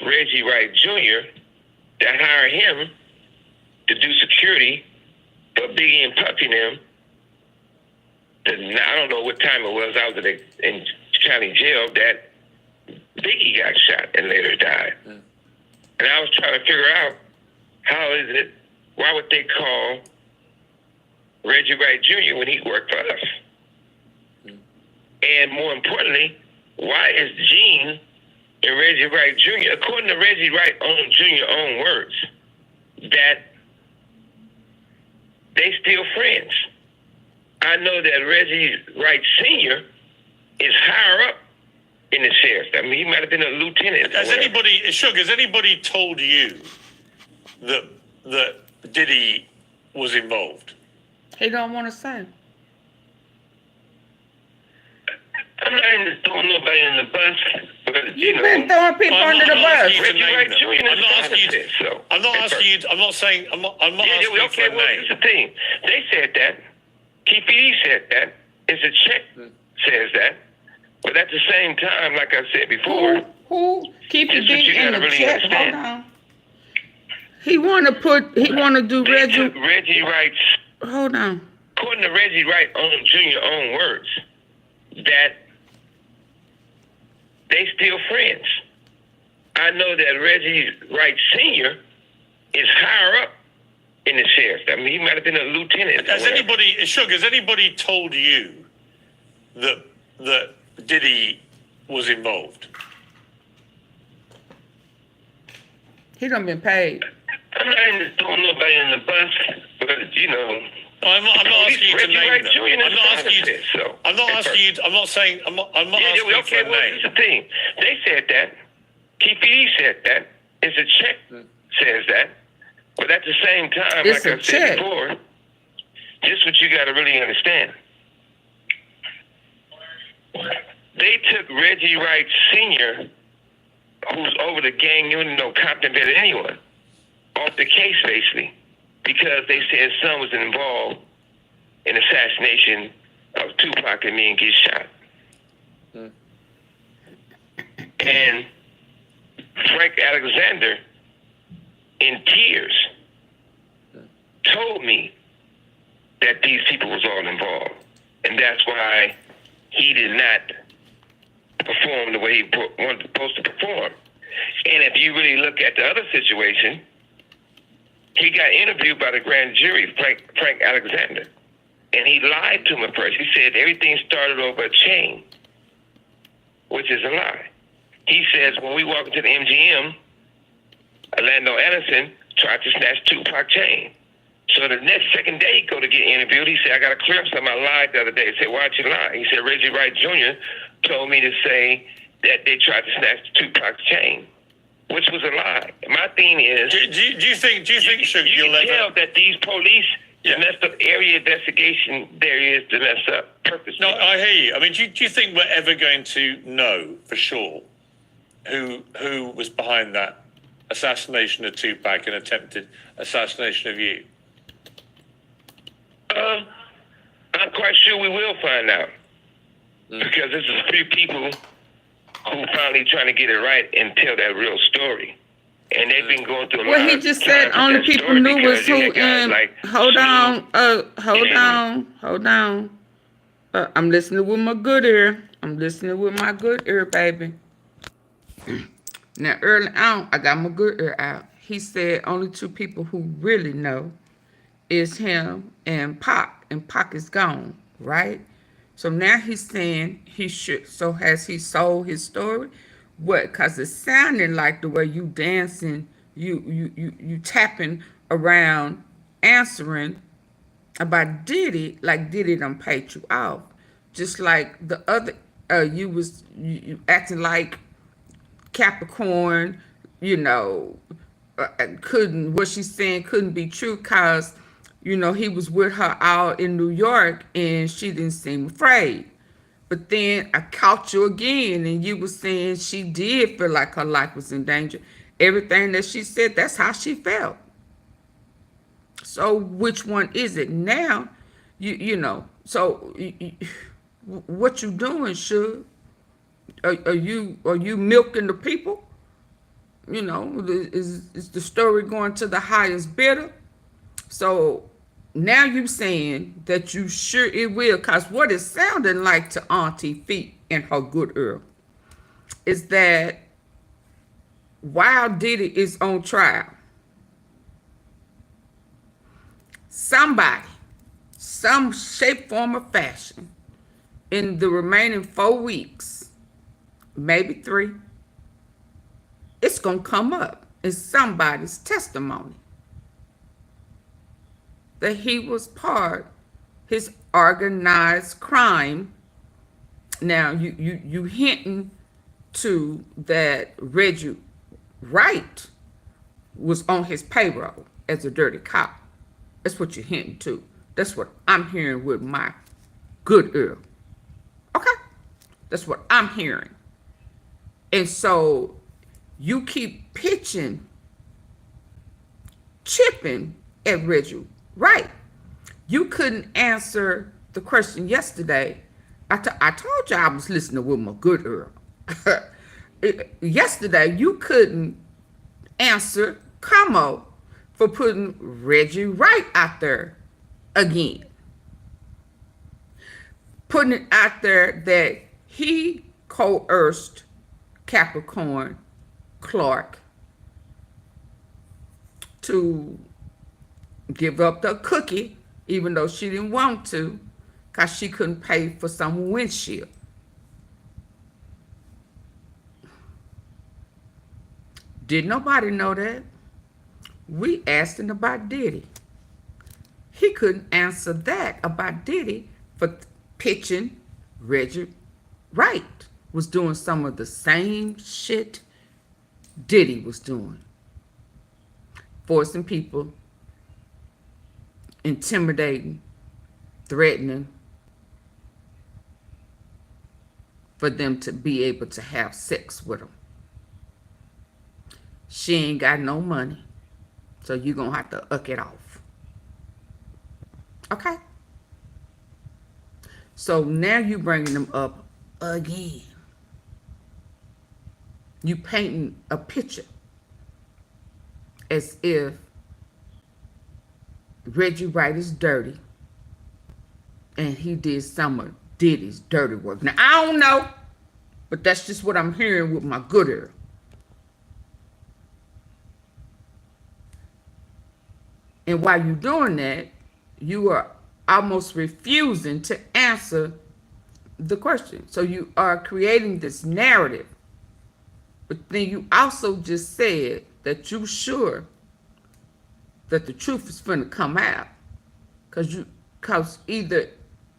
Reggie Wright Jr. to hire him to do security for Biggie and Puffy and them. I don't know what time it was. I was in county jail that Biggie got shot and later died. And I was trying to figure out how is it, why would they call Reggie Wright Jr. when he worked for us? And more importantly, why is Gene and Reggie Wright Jr., according to Reggie Wright Jr. own words, that they still friends? I know that Reggie Wright Sr. is higher up in the sheriff. I mean, he might have been a lieutenant. Has anybody told you that Diddy was involved? He don't want to say. I'm not even throwing nobody in the bus. But, You've been throwing people under the bus. Reggie Wright Jr. I'm not asking you to. So. I'm not asking you. I'm not saying. I'm not asking you for a Well, name. here's the thing. They said that. KPD said that. It's a check says that. But at the same time, like I said before, Who? Keep This it is what you in gotta the really chat. understand. Hold on. He want to do they Reggie. took Reggie Wright's, Hold on. according to Reggie Wright Jr. own words, that they still friends. I know that Reggie Wright Sr. is higher up in the sheriff. I mean, he might have been a lieutenant. Has anybody told you that Diddy was involved? He done been paid. I'm not in throwing nobody in the bus, but you know. I'm not asking you to name them. I'm not asking you. I'm not asking you. I'm not saying. I'm not asking you for a name. Here's the thing. They said that. TPD said that. It's a check says that. But at the same time, it's like I said before, this is what you got to really understand. They took Reggie Wright Sr., who's over the gang unit, no Compton better than anyone, off the case basically, because they said his son was involved in assassination of Tupac and me and get shot. And Frank Alexander, in tears, told me that these people was all involved. And that's why he did not perform the way he was supposed to perform. And if you really look at the other situation, he got interviewed by the grand jury, Frank Alexander. And he lied to him at first. He said everything started over a chain, which is a lie. He says when we walked into the MGM, Orlando Anderson tried to snatch Tupac chain. So the second day he go to get interviewed, he said, I got to clear up something. I lied the other day. I said, why'd you lie? He said, Reggie Wright Jr. told me to say that they tried to snatch Tupac's chain, which was a lie. My thing is, do you think you can tell that these police, the messed up area investigation there is to mess up purposely. No, I hear you. I mean, do you think we're ever going to know for sure who was behind that assassination of Tupac and attempted assassination of you? I'm quite sure we will find out. Because there's a few people who finally trying to get it right and tell that real story. And they've been going through a lot of Well, he just said only people knew was who. Hold on. I'm listening with my good ear. Baby. Now, early on, I got my good ear out. He said only two people who really know is him and Pac, and Pac is gone, right? So now he's saying he should. So has he sold his story? What? Because it's sounding like the way you dancing, you tapping around, answering about Diddy, like Diddy done paid you off. Just like the other, you acting like Capricorn, what she's saying couldn't be true because, he was with her out in New York and she didn't seem afraid. But then I caught you again and you were saying she did feel like her life was in danger. Everything that she said, that's how she felt. So which one is it? Now, what you doing, Suge? Are you milking the people? Is the story going to the highest bidder? So now you saying that you sure it will, because what it's sounding like to AunTeaFee and her good earl is that while Diddy is on trial, somebody, some shape, form, or fashion, in the remaining 4 weeks, maybe 3, it's going to come up in somebody's testimony that he was part his organized crime. Now you hinting to that Reggie Wright was on his payroll as a dirty cop. That's what you're hinting to. That's what I'm hearing with my good ear. Okay? That's what I'm hearing. And so you keep chipping at Reggie Wright. You couldn't answer the question yesterday. I told you I was listening with my good ear. Yesterday, you couldn't answer Como for putting Reggie Wright out there again. Putting it out there that he coerced Capricorn Clark to give up the cookie, even though she didn't want to, because she couldn't pay for some windshield. Did nobody know that? We asked him about Diddy. He couldn't answer that about Diddy for pitching Reggie Wright was doing some of the same shit Diddy was doing. Forcing people, intimidating, threatening for them to be able to have sex with him. She ain't got no money, so you gonna have to uck it off. Okay? So now you bringing them up again. You painting a picture as if Reggie Wright is dirty and he did some of Diddy's dirty work. Now, I don't know, but that's just what I'm hearing with my good ear. And while you're doing that, you are almost refusing to answer the question. So you are creating this narrative. But then you also just said that you're sure that the truth is going to come out. Because either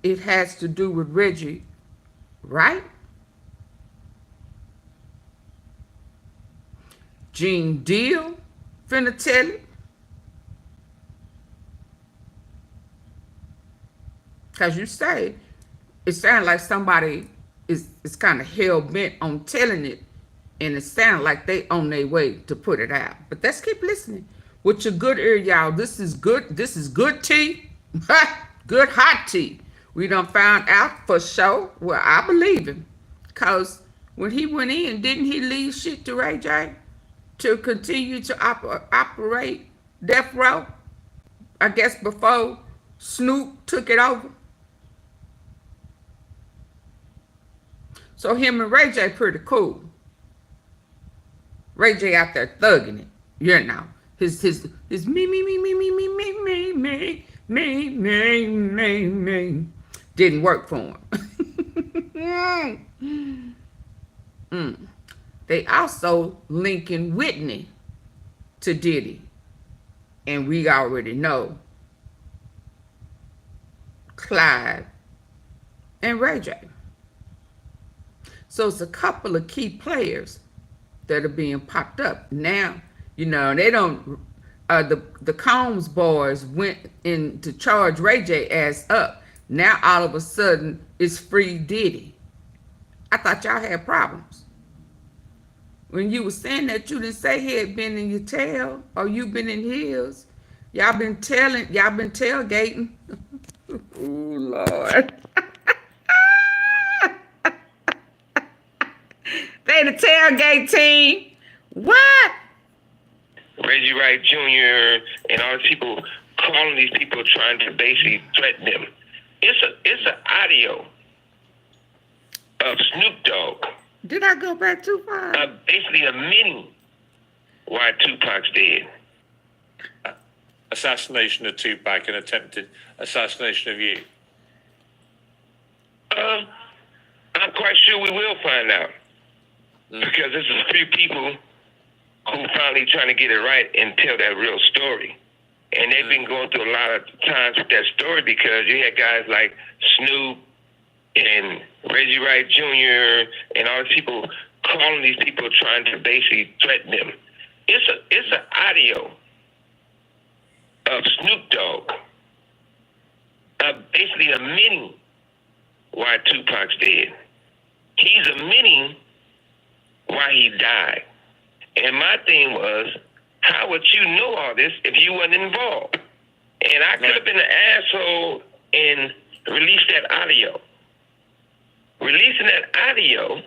it has to do with Reggie, right? Gene Deal finna tell it. Because you say, it sounds like somebody is kind of hell-bent on telling it, and it sounds like they on their way to put it out. But let's keep listening. With your good ear, y'all, this is good tea. Good hot tea. We done found out for sure. Well, I believe him. Because when he went in, didn't he leave shit to Ray J to continue to operate Death Row? I guess before Snoop took it over. So him and Ray J pretty cool. Ray J out there thugging it, you know. His me didn't work for him. They also linking Whitney to Diddy, and we already know Clyde and Ray J. So it's a couple of key players that are being popped up. Now, you know, they don't, the Combs boys went in to charge Ray J ass up. Now, all of a sudden, it's free Diddy. I thought y'all had problems. When you were saying that, you didn't say he had been in your tail or you been in his. Y'all been tailgating. Oh, Lord. They the tailgate team. What? Reggie Wright Jr. and all these people calling these people trying to basically threaten them. It's an audio of Snoop Dogg. Did I go back too far? Basically admitting why Tupac's dead. Assassination of Tupac and attempted assassination of you. I'm quite sure we will find out. Because there's a few people who finally trying to get it right and tell that real story. And they've been going through a lot of times with that story because you had guys like Snoop and Reggie Wright Jr. and all these people calling these people trying to basically threaten them. It's an audio of Snoop Dogg basically admitting why Tupac's dead. He's admitting why he died. And my thing was, how would you know all this if you wasn't involved? And I could have been an asshole and released that audio. Releasing that audio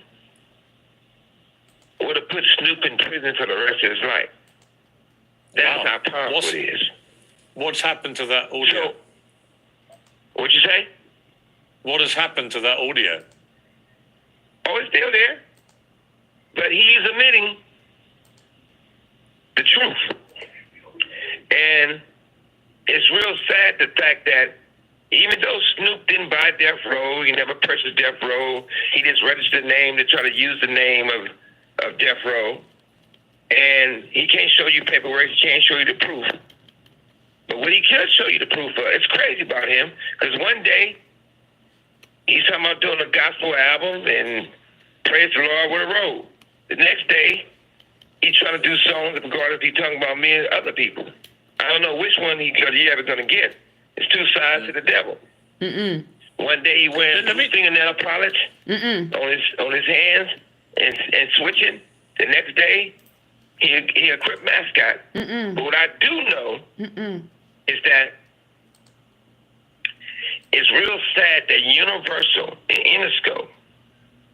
would have put Snoop in prison for the rest of his life. That's how powerful it is. What's happened to that audio? So, what'd you say? What has happened to that audio? Oh, it's still there. But he's admitting the truth. And it's real sad the fact that even though Snoop didn't buy Death Row, he never purchased Death Row, he just registered the name to try to use the name of Death Row. And he can't show you paperwork. He can't show you the proof. But what he can show you the proof of, it's crazy about him. Because one day, he's talking about doing a gospel album and praise the Lord with a robe. The next day, he's trying to do songs regardless he's talking about me and other people. I don't know which one he ever going to get. It's two sides to the devil. One day he wearing fingernail polish on his hands and switching. The next day, he a Crip mascot. But what I do know is that it's real sad that Universal and Interscope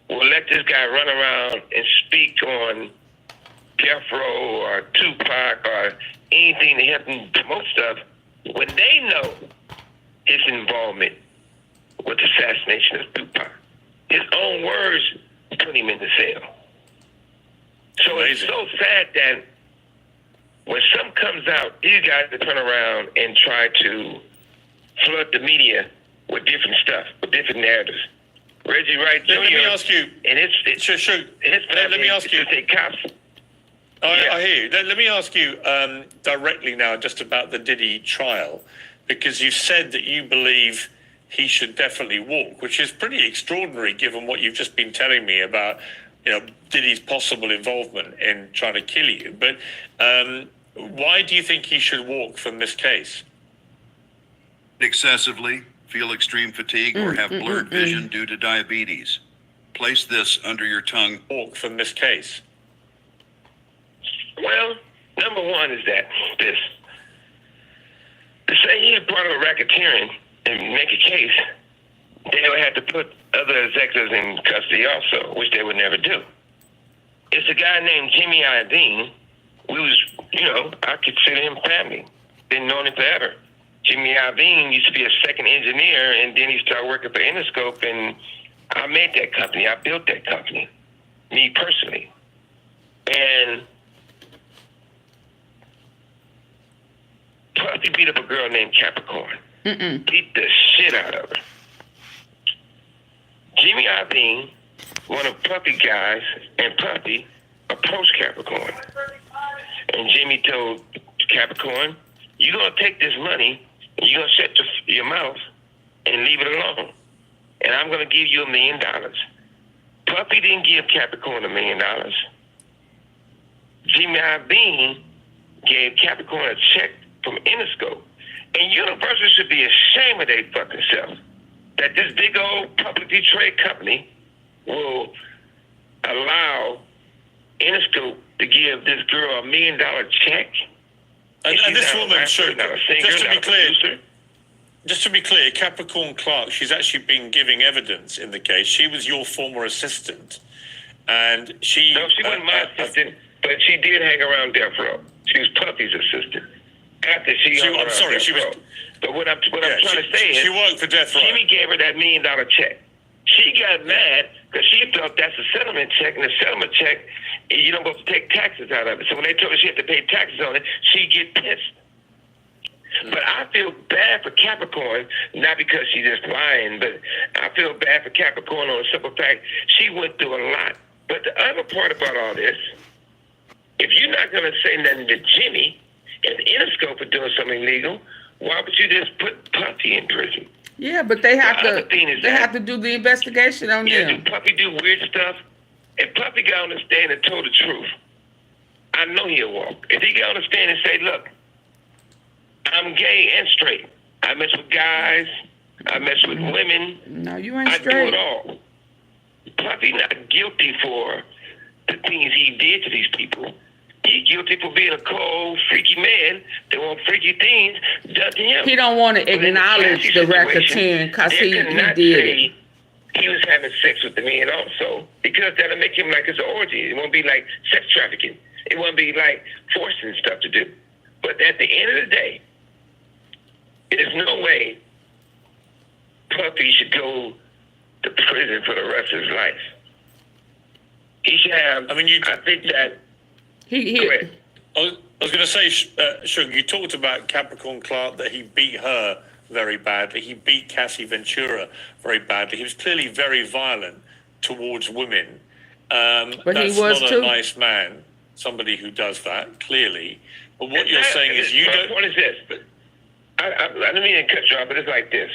will let this guy run around and speak on Death Row or Tupac or anything to help him promote stuff when they know his involvement with the assassination of Tupac. His own words put him in the cell. So it's so sad that when something comes out, these guys turn around and try to flood the media with different stuff, with different narratives. Reggie Wright Jr. Let me ask you. And his let me ask you. Cops. I hear you. Let me ask you directly now just about the Diddy trial, because you said that you believe he should definitely walk, which is pretty extraordinary given what you've just been telling me about, Diddy's possible involvement in trying to kill you. But why do you think he should walk from this case? Excessively, feel extreme fatigue, or have blurred vision due to diabetes. Place this under your tongue. Walk from this case. Well, number one is that this. To say he had brought a racketeering and make a case, they would have to put other executives in custody also, which they would never do. It's a guy named Jimmy Iovine. I consider him family. Been known him forever. Jimmy Iovine used to be a second engineer, and then he started working for Interscope, and I made that company. I built that company, me personally. And Puffy beat up a girl named Capricorn. Beat the shit out of her. Jimmy Iovine, one of Puffy guys, and Puffy approached Capricorn. And Jimmy told Capricorn, you're going to take this money, and you're going to shut your mouth and leave it alone. And I'm going to give you $1 million. Puffy didn't give Capricorn $1 million. Jimmy Iovine gave Capricorn a check from Interscope. And Universal should be ashamed of their fucking self that this big old publicly traded company will allow Interscope to give this girl $1 million check. And this woman, rapper, not a singer, just to be clear, Capricorn Clark, she's actually been giving evidence in the case. She was your former assistant, and she... No, she wasn't my assistant, but she did hang around Death Row. She was Puffy's assistant. After she hung around Death Row. But what I'm trying to say is... She worked for Death Row. Jimmy gave her that $1 million check. She got mad because she felt that's a settlement check, and the settlement check, you don't have to take taxes out of it. So when they told her she had to pay taxes on it, she get pissed. But I feel bad for Capricorn, not because she's just lying, but I feel bad for Capricorn on the simple fact she went through a lot. But the other part about all this, if you're not going to say nothing to Jimmy and Interscope for doing something illegal, why would you just put Puffy in prison? Yeah, but they have to do the investigation on them. Do Puffy do weird stuff? If Puffy got on the stand and told the truth, I know he'll walk. If he got on the stand and say, look, I'm gay and straight. I mess with guys. I mess with women. No, you ain't I straight. do it all. Puffy not guilty for the things he did to these people. He's guilty for being a cold, freaky man that want freaky things done to him. He don't want to acknowledge the racketeering because he did it. He was having sex with the men also, because that'll make him like it's an orgy. It won't be like sex trafficking. It won't be like forcing stuff to do. But at the end of the day, there's no way Puffy should go to prison for the rest of his life. He should have. I think that. I was going to say, Suge, you talked about Capricorn Clark, that he beat her very badly. He beat Cassie Ventura very badly. He was clearly very violent towards women. But that's he was not too. A nice man. somebody who does that, clearly. But what you're saying is you don't... What is this? I don't mean to cut you off, but it's like this.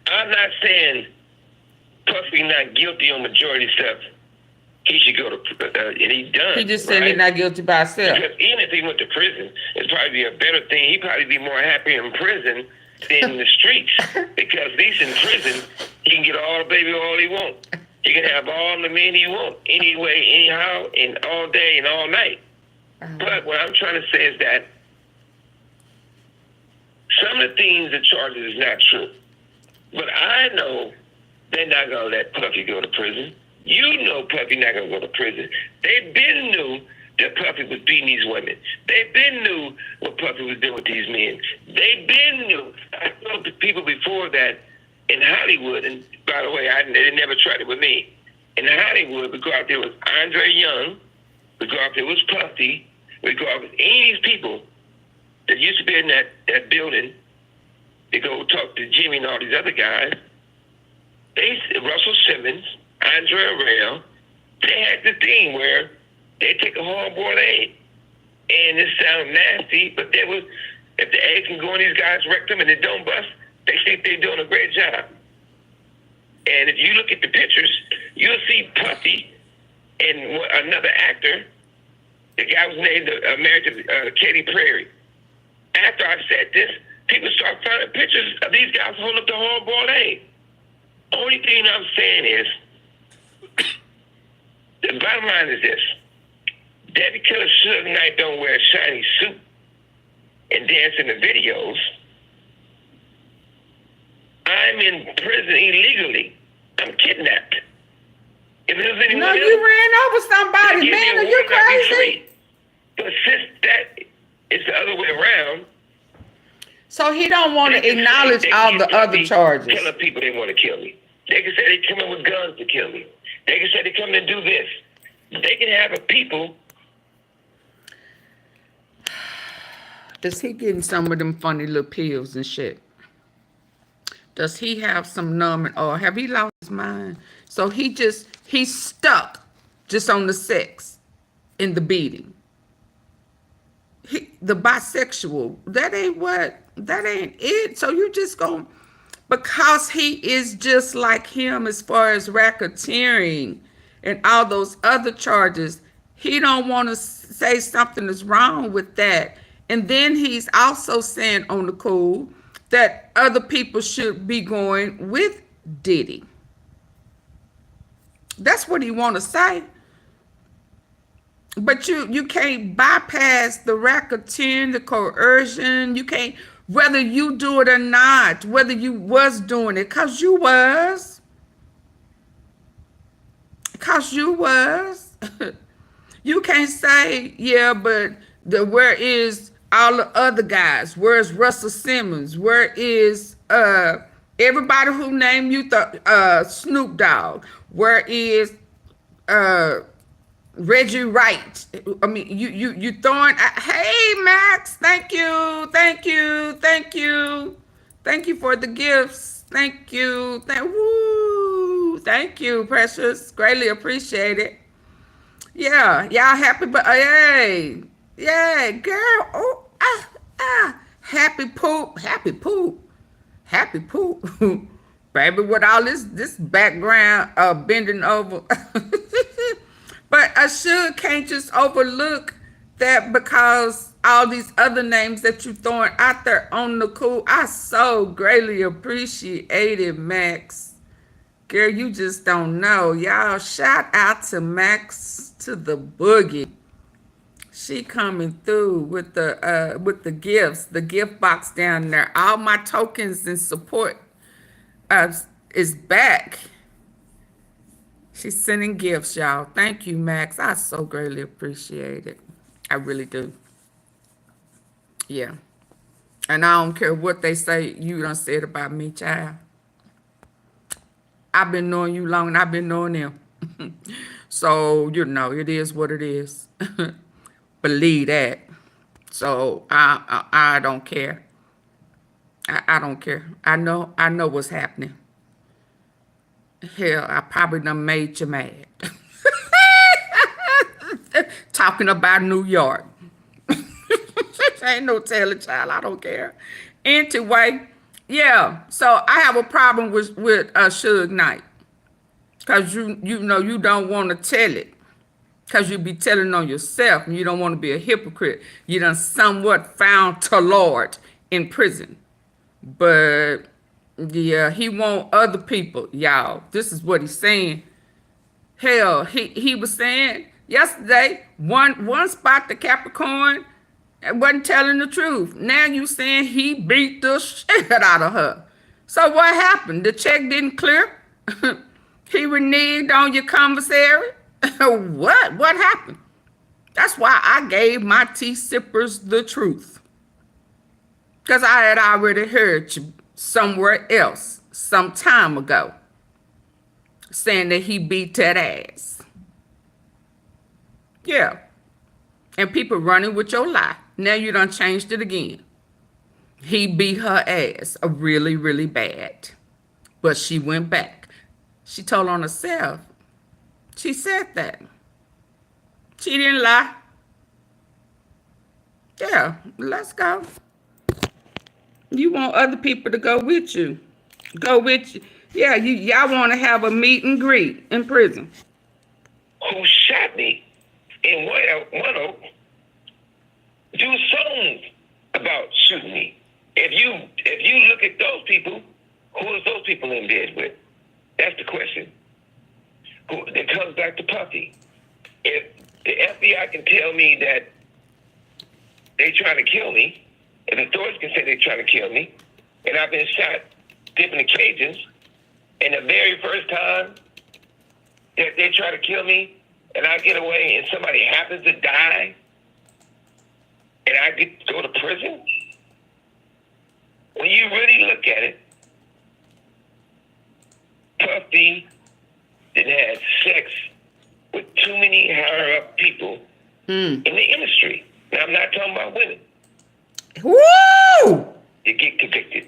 I'm not saying Puffy not guilty on majority stuff. He should go to, and he's done. He just said he's not guilty by himself. Because even if he went to prison, it'd probably be a better thing. He'd probably be more happy in prison than in the streets. Because at least in prison, he can get all the baby all he wants. He can have all the men he wants, anyway, anyhow, and all day and all night. But what I'm trying to say is that some of the things the charges is not true. But I know they're not going to let Puffy go to prison. You know Puffy not going to go to prison. They been knew that Puffy was beating these women. They been knew what Puffy was doing with these men. They been knew. I told the people before that in Hollywood, and by the way, they never tried it with me. In Hollywood, we go out there with Andre Young. We go out there with Puffy. We go out with any of these people that used to be in that building. They go talk to Jimmy and all these other guys. Russell Simmons, Andre Arell, they had the thing where they take a hard-boiled egg. And it sounds nasty, but if the egg can go in these guys' rectum and it don't bust, they think they're doing a great job. And if you look at the pictures, you'll see Puffy and another actor. The guy was named married to Katy Perry. After I said this, people start finding pictures of these guys holding up the hard-boiled egg. Only thing I'm saying is, the bottom line is this. That because Suge Knight don't wear a shiny suit and dance in the videos, I'm in prison illegally. I'm kidnapped. If there's anyone else, you ran over somebody, man. Are you crazy? But since that is the other way around, so he don't want to acknowledge all the other charges. Telling people they want to kill me. They can say they come in with guns to kill me. They can say they come in and do this. They can have a people. Is he getting some of them funny little pills and shit? Does he have some numbing, or have he lost his mind? So he's stuck just on the sex in the beating. The bisexual, that ain't it. So you just go, because he is just like him as far as racketeering and all those other charges, he don't want to say something is wrong with that. And then he's also saying on the cool that other people should be going with Diddy. That's what he want to say. But you can't bypass the racketeering, the coercion. You can't, whether you do it or not, whether you was doing it, because you was. Because you was. You can't say, yeah, but where is all the other guys? Where's Russell Simmons? Where is everybody who named you Snoop Dogg? Where is Reggie Wright? I mean, you throwing, hey Max, thank you for the gifts. Thank you, thank you, precious, greatly appreciate it. Yeah, y'all happy, but hey, yeah, girl, oh, happy poop, baby, with all this background bending over. But I sure can't just overlook that, because all these other names that you throwing out there on the cool, I so greatly appreciate it, Max. Girl, you just don't know. Y'all, shout out to Max, to the boogie. She coming through with the gifts, the gift box down there. All my tokens and support is back. She's sending gifts, y'all. Thank you, Max. I so greatly appreciate it. I really do. Yeah. And I don't care what they say, you done said about me, child. I've been knowing you long, and I've been knowing them. So, you know, it is what it is. Believe that. So, I don't care. I don't care. I know what's happening. Hell, I probably done made you mad. talking about New York. Ain't no telling, child. I don't care. Anyway, yeah. So I have a problem with Suge Knight, cause you know you don't want to tell it, cause you be telling on yourself, and you don't want to be a hypocrite. You done somewhat found to Lord in prison, but yeah, he want other people, y'all. This is what he's saying. Hell, he was saying yesterday one spot the Capricorn wasn't telling the truth. Now you saying he beat the shit out of her. So what happened? The check didn't clear? He reneged on your commissary? What happened? That's why I gave my tea sippers the truth. Because I had already heard you somewhere else some time ago saying that he beat that ass. Yeah. And people running with your lie. Now you done changed it again. He beat her ass really, really bad. But she went back. She told on herself. She said that. She didn't lie. Yeah, let's go. You want other people to go with you. Go with you. Yeah, y'all want to have a meet and greet in prison. Who shot me in One Oak do songs about shooting me. If you look at those people, who is those people in bed with? That's the question. It comes back to Puffy. If the FBI can tell me that they trying to kill me, if the authorities can say they trying to kill me, and I've been shot different occasions, and the very first time that they try to kill me, and I get away, and somebody happens to die, and I get to go to prison? When you really look at it, Puffy done had sex with too many higher-up people in the industry. Now, I'm not talking about women. Woo! You get convicted.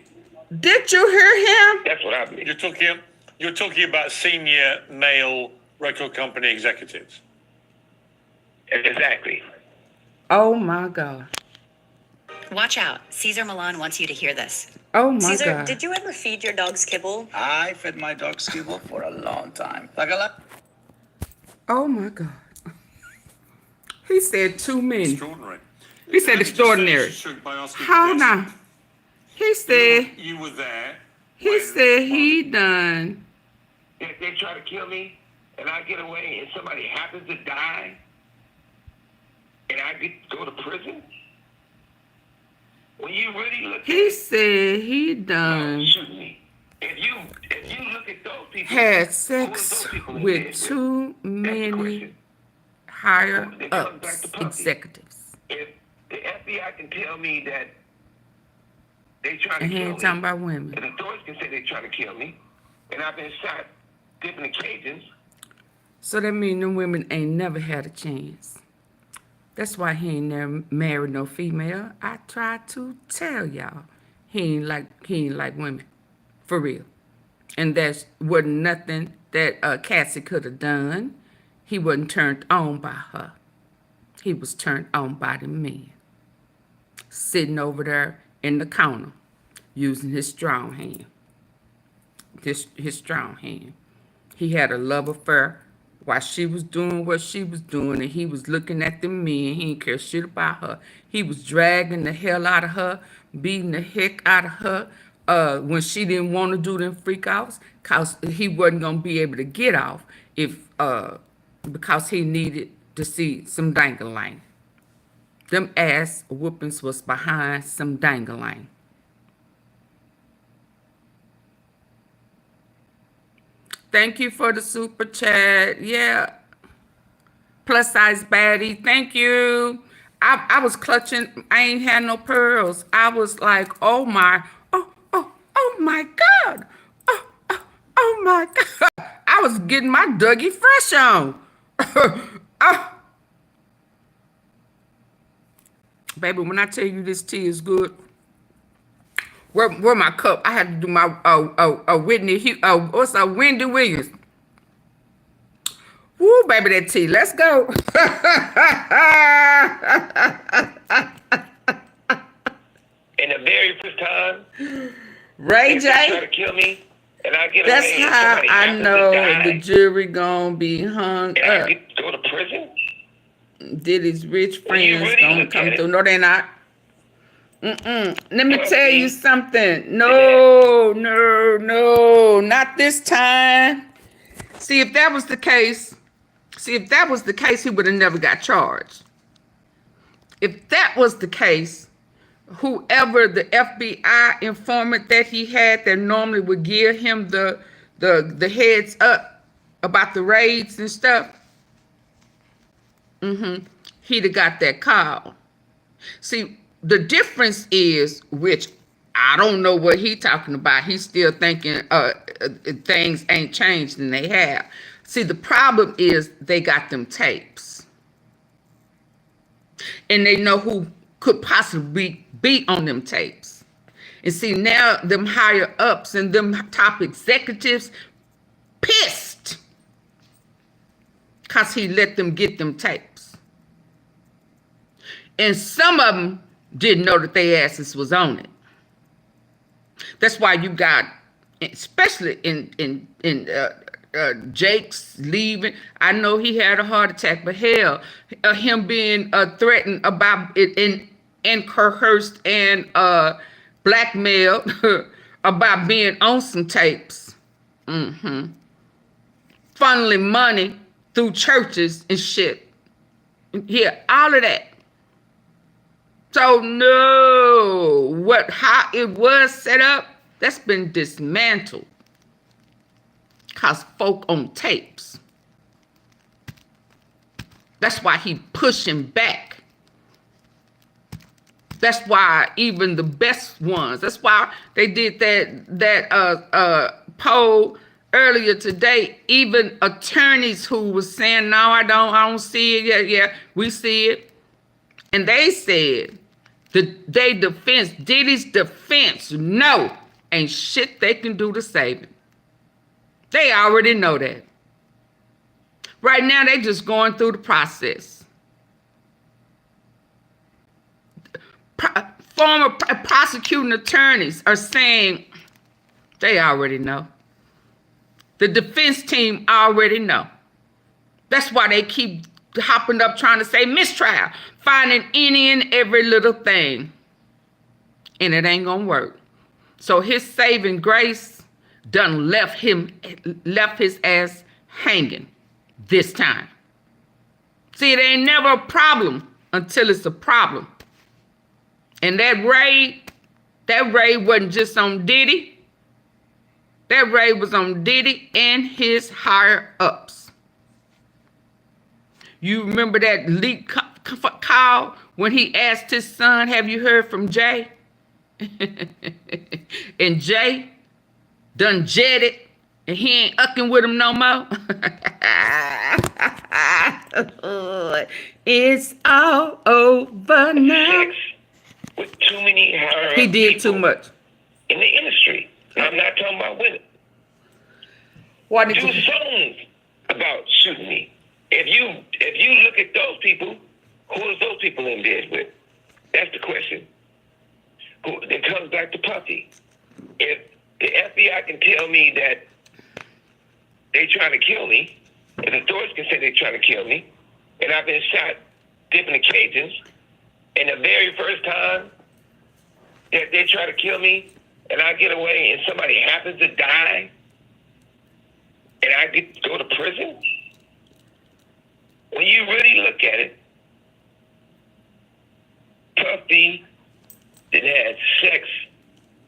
Did you hear him? That's what I believe. You're talking about senior male record company executives. Exactly. Oh my God. Watch out. Caesar Milan wants you to hear this. Oh my Caesar, God. did you ever feed your dogs kibble? I fed my dogs kibble for a long time. Oh my God. He said too many. Extraordinary. He said extraordinary. Hold on. He said You were there. he said he done. If they try to kill me, and I get away, and somebody happens to die, and I get to go to prison? When you really look at He it, said he done shoot me. If you look at those people, had who is sex those people in with bed too That's the many question. higher It comes back ups to Puffy. executives. If the FBI can tell me that they trying to And he kill ain't me, talking about women. and the authorities can say they trying to kill me, and I've been shot different occasions, So that means them women ain't never had a chance. That's why he ain't never married no female. I tried to tell y'all. He ain't like women. For real. And that wasn't nothing that Cassie could have done. He wasn't turned on by her. He was turned on by the men. Sitting over there in the counter, using his strong hand. His strong hand. He had a love affair while she was doing what she was doing, and he was looking at the men. He didn't care shit about her. He was dragging the hell out of her, beating the heck out of her when she didn't want to do them freak offs, because he wasn't going to be able to get off because he needed to see some dangling. Them ass whoopings was behind some dangling. Thank you for the super chat. Yeah. Plus size baddie. Thank you. I was clutching. I ain't had no pearls. I was like, oh my God. Oh my God. I was getting my Dougie Fresh on. Baby, when I tell you this tea is good, where my cup? I had to do my Wendy Williams. Woo, baby, that tea. Let's go. And the very first time, Ray if they try J. to kill me, and I get That's away, and how somebody I happens to know die, the jury gonna be hung and I up. get to go to prison. Diddy's rich When you friends really gonna look come at it- through. No, they're not. Let me tell you something. No, not this time. See, if that was the case, he would have never got charged. If that was the case, whoever the FBI informant that he had that normally would give him the heads up about the raids and stuff, he'd have got that call. See, the difference is, which I don't know what he talking about. He's still thinking things ain't changed and they have. See, the problem is they got them tapes. And they know who could possibly be on them tapes. And see, now them higher ups and them top executives pissed because he let them get them tapes. And some of them didn't know that their asses was on it. That's why you got, especially in Jake's leaving. I know he had a heart attack, but hell, him being threatened about it and coerced and blackmailed about being on some tapes. Funneling money through churches and shit. Yeah, all of that. So no, how it was set up, that's been dismantled. Cause folk on tapes. That's why he pushing back. That's why even the best ones, that's why they did that poll earlier today. Even attorneys who was saying, no, I don't see it. Yeah, we see it. And they said Diddy's defense, no, ain't shit they can do to save him. They already know that. Right now, they just going through the process. Former prosecuting attorneys are saying they already know. The defense team already know. That's why they keep hopping up trying to say mistrial, finding any and every little thing. And it ain't gonna work. So his saving grace done left his ass hanging this time. See, it ain't never a problem until it's a problem. And that raid wasn't just on Diddy. That raid was on Diddy and his higher ups. You remember that leak call when he asked his son, have you heard from Jay? And Jay done jetted and he ain't ucking with him no more. It's all over now. Sex with too many higher He did people too much. in the industry. I'm not talking about women. Why did Do you? songs about shooting me. If you look at those people, who is those people in bed with? That's the question. It comes back to Puffy. If the FBI can tell me that they trying to kill me, and the authorities can say they trying to kill me, and I've been shot different occasions, and the very first time that they try to kill me, and I get away, and somebody happens to die, and I get to go to prison. When you really look at it, Puffy that had sex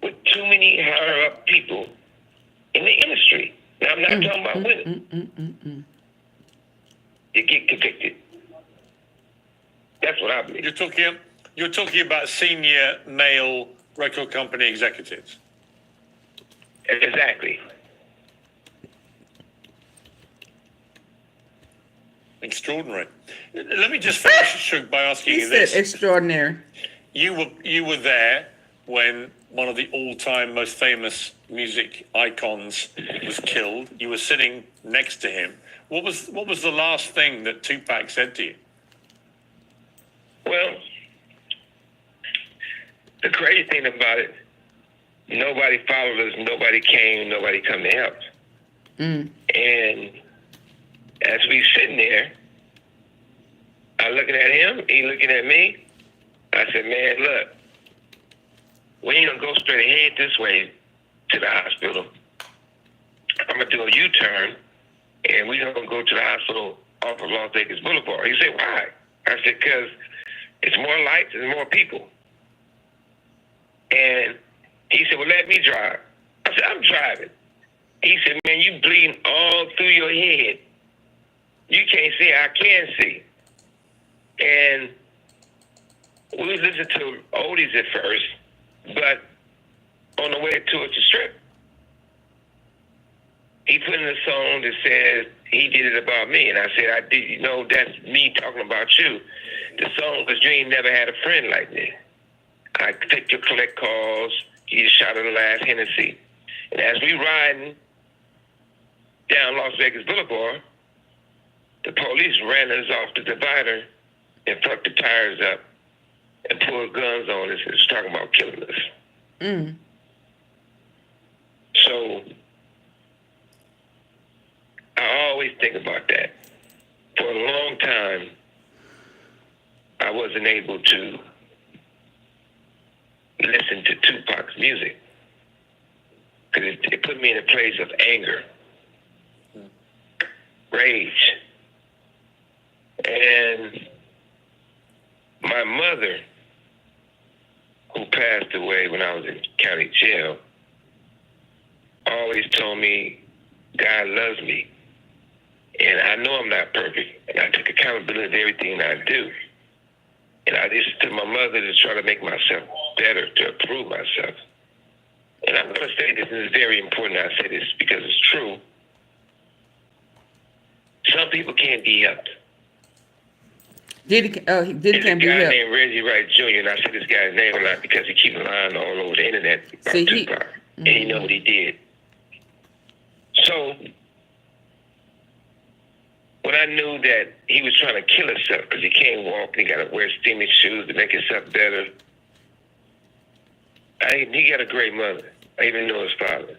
with too many higher up people in the industry. Now, I'm not talking about women. You get convicted. That's what I believe. You're talking about senior male record company executives. Exactly. Extraordinary. Let me just finish, Suge, by asking He you said this. extraordinary. You were there when one of the all-time most famous music icons was killed. You were sitting next to him. What was the last thing that Tupac said to you? Well, the crazy thing about it, nobody followed us, nobody came, nobody come to help. And as we sitting there, I looking at him, he looking at me. I said, man, look, we ain't gonna go straight ahead this way to the hospital. I'm gonna do a U-turn, and we're gonna go to the hospital off of Las Vegas Boulevard. He said, why? I said, because it's more lights and more people. And he said, well, let me drive. I said, I'm driving. He said, man, you bleeding all through your head. You can't see, I can see. And we was listening to oldies at first, but on the way towards the strip, he put in a song that says he did it about me. And I said, I did, you know, that's me talking about you. The song was you ain't never had a friend like me. I take your collect calls, you shot at the last Hennessy. And as we riding down Las Vegas Boulevard, the police ran us off the divider and fucked the tires up and pulled guns on us and was talking about killing us. So I always think about that. For a long time, I wasn't able to listen to Tupac's music because it put me in a place of anger, rage. And my mother, who passed away when I was in county jail, always told me God loves me. And I know I'm not perfect, and I took accountability of everything I do. And I listened to my mother to try to make myself better, to improve myself. And I'm going to say this, and it's very important I say this because it's true. Some people can't be helped. Diddy can't be helped. There's a guy named Reggie Wright Jr., and I say this guy's name a lot because he keeps lying all over the internet about Tupac, and he know what he did. So when I knew that he was trying to kill himself because he can't walk and he got to wear steamy shoes to make himself better, he got a great mother. I even know his father.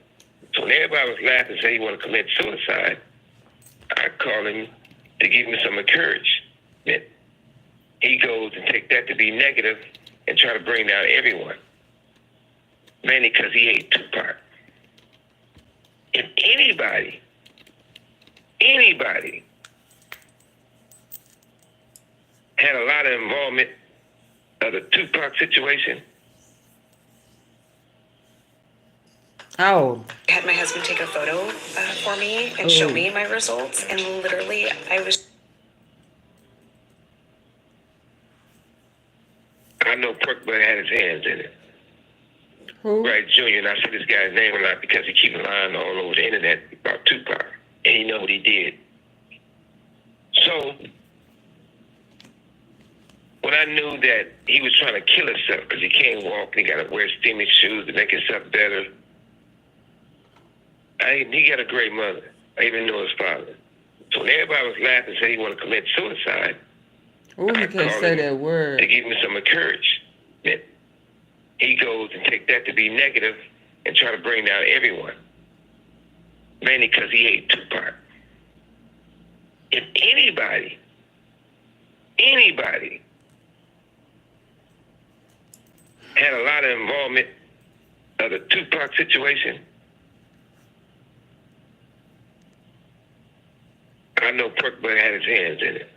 So when everybody was laughing and saying he wanted to commit suicide, I called him to give me some encouragement. He goes and take that to be negative and try to bring down everyone, mainly because he hates Tupac. If anybody had a lot of involvement of the Tupac situation. Oh. I had my husband take a photo for me and show me my results, and literally I know Perkbud had his hands in it. Who? Right, Jr., and I say this guy's name a lot because he keeps lying all over the internet about Tupac, and he know what he did. So when I knew that he was trying to kill himself because he can't walk and he got to wear steamy shoes to make himself better, he got a great mother. I even know his father. So when everybody was laughing and said he wanted to commit suicide, Oh, you can't say that word. to give me some encouragement. He goes and take that to be negative and try to bring down everyone, mainly because he hates Tupac. If anybody had a lot of involvement of the Tupac situation, I know Perkbud had his hands in it.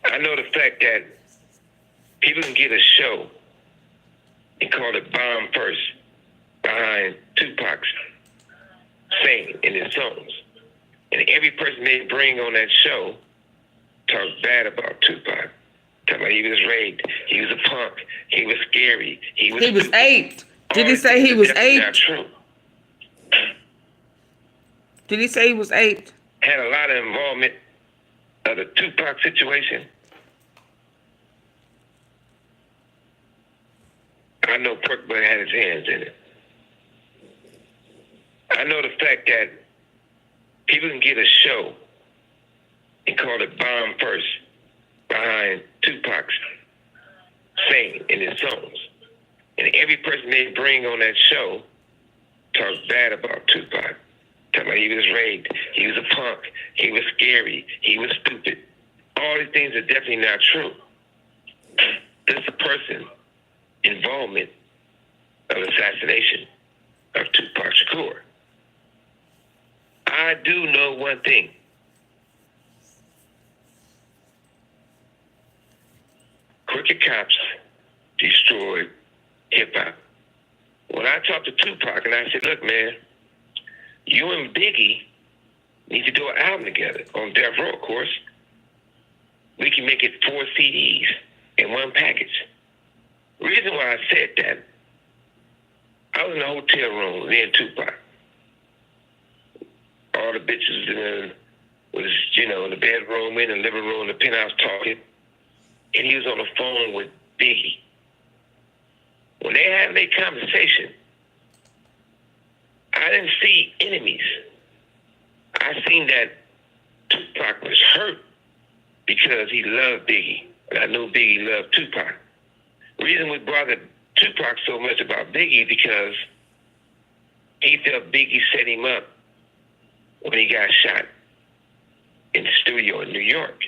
I know the fact that people can get a show and call it Bomb First behind Tupac's saying in his songs. And every person they bring on that show talks bad about Tupac. Talking about he was raped, he was a punk, he was scary, he was aped. Did he say he was aped? Not true. Did he say he was aped? Had a lot of involvement of the Tupac situation. I know Perkman had his hands in it. I know the fact that people can get a show and call it Bomb First behind Tupac's saying in his songs. And every person they bring on that show talks bad about Tupac. Talking about he was raped, he was a punk, he was scary, he was stupid. All these things are definitely not true. There's a person involvement of assassination of Tupac Shakur. I do know one thing. Crooked cops destroyed hip-hop. When I talked to Tupac and I said, look, man, you and Biggie need to do an album together on Death Row, of course. We can make it 4 CDs in one package. The reason why I said that, I was in a hotel room, me and Tupac. All the bitches was, in the bedroom, in the living room, the penthouse talking. And he was on the phone with Biggie. When they had their conversation, I didn't see enemies. I seen that Tupac was hurt because he loved Biggie. And I knew Biggie loved Tupac. The reason we bothered Tupac so much about Biggie because he felt Biggie set him up when he got shot in the studio in New York.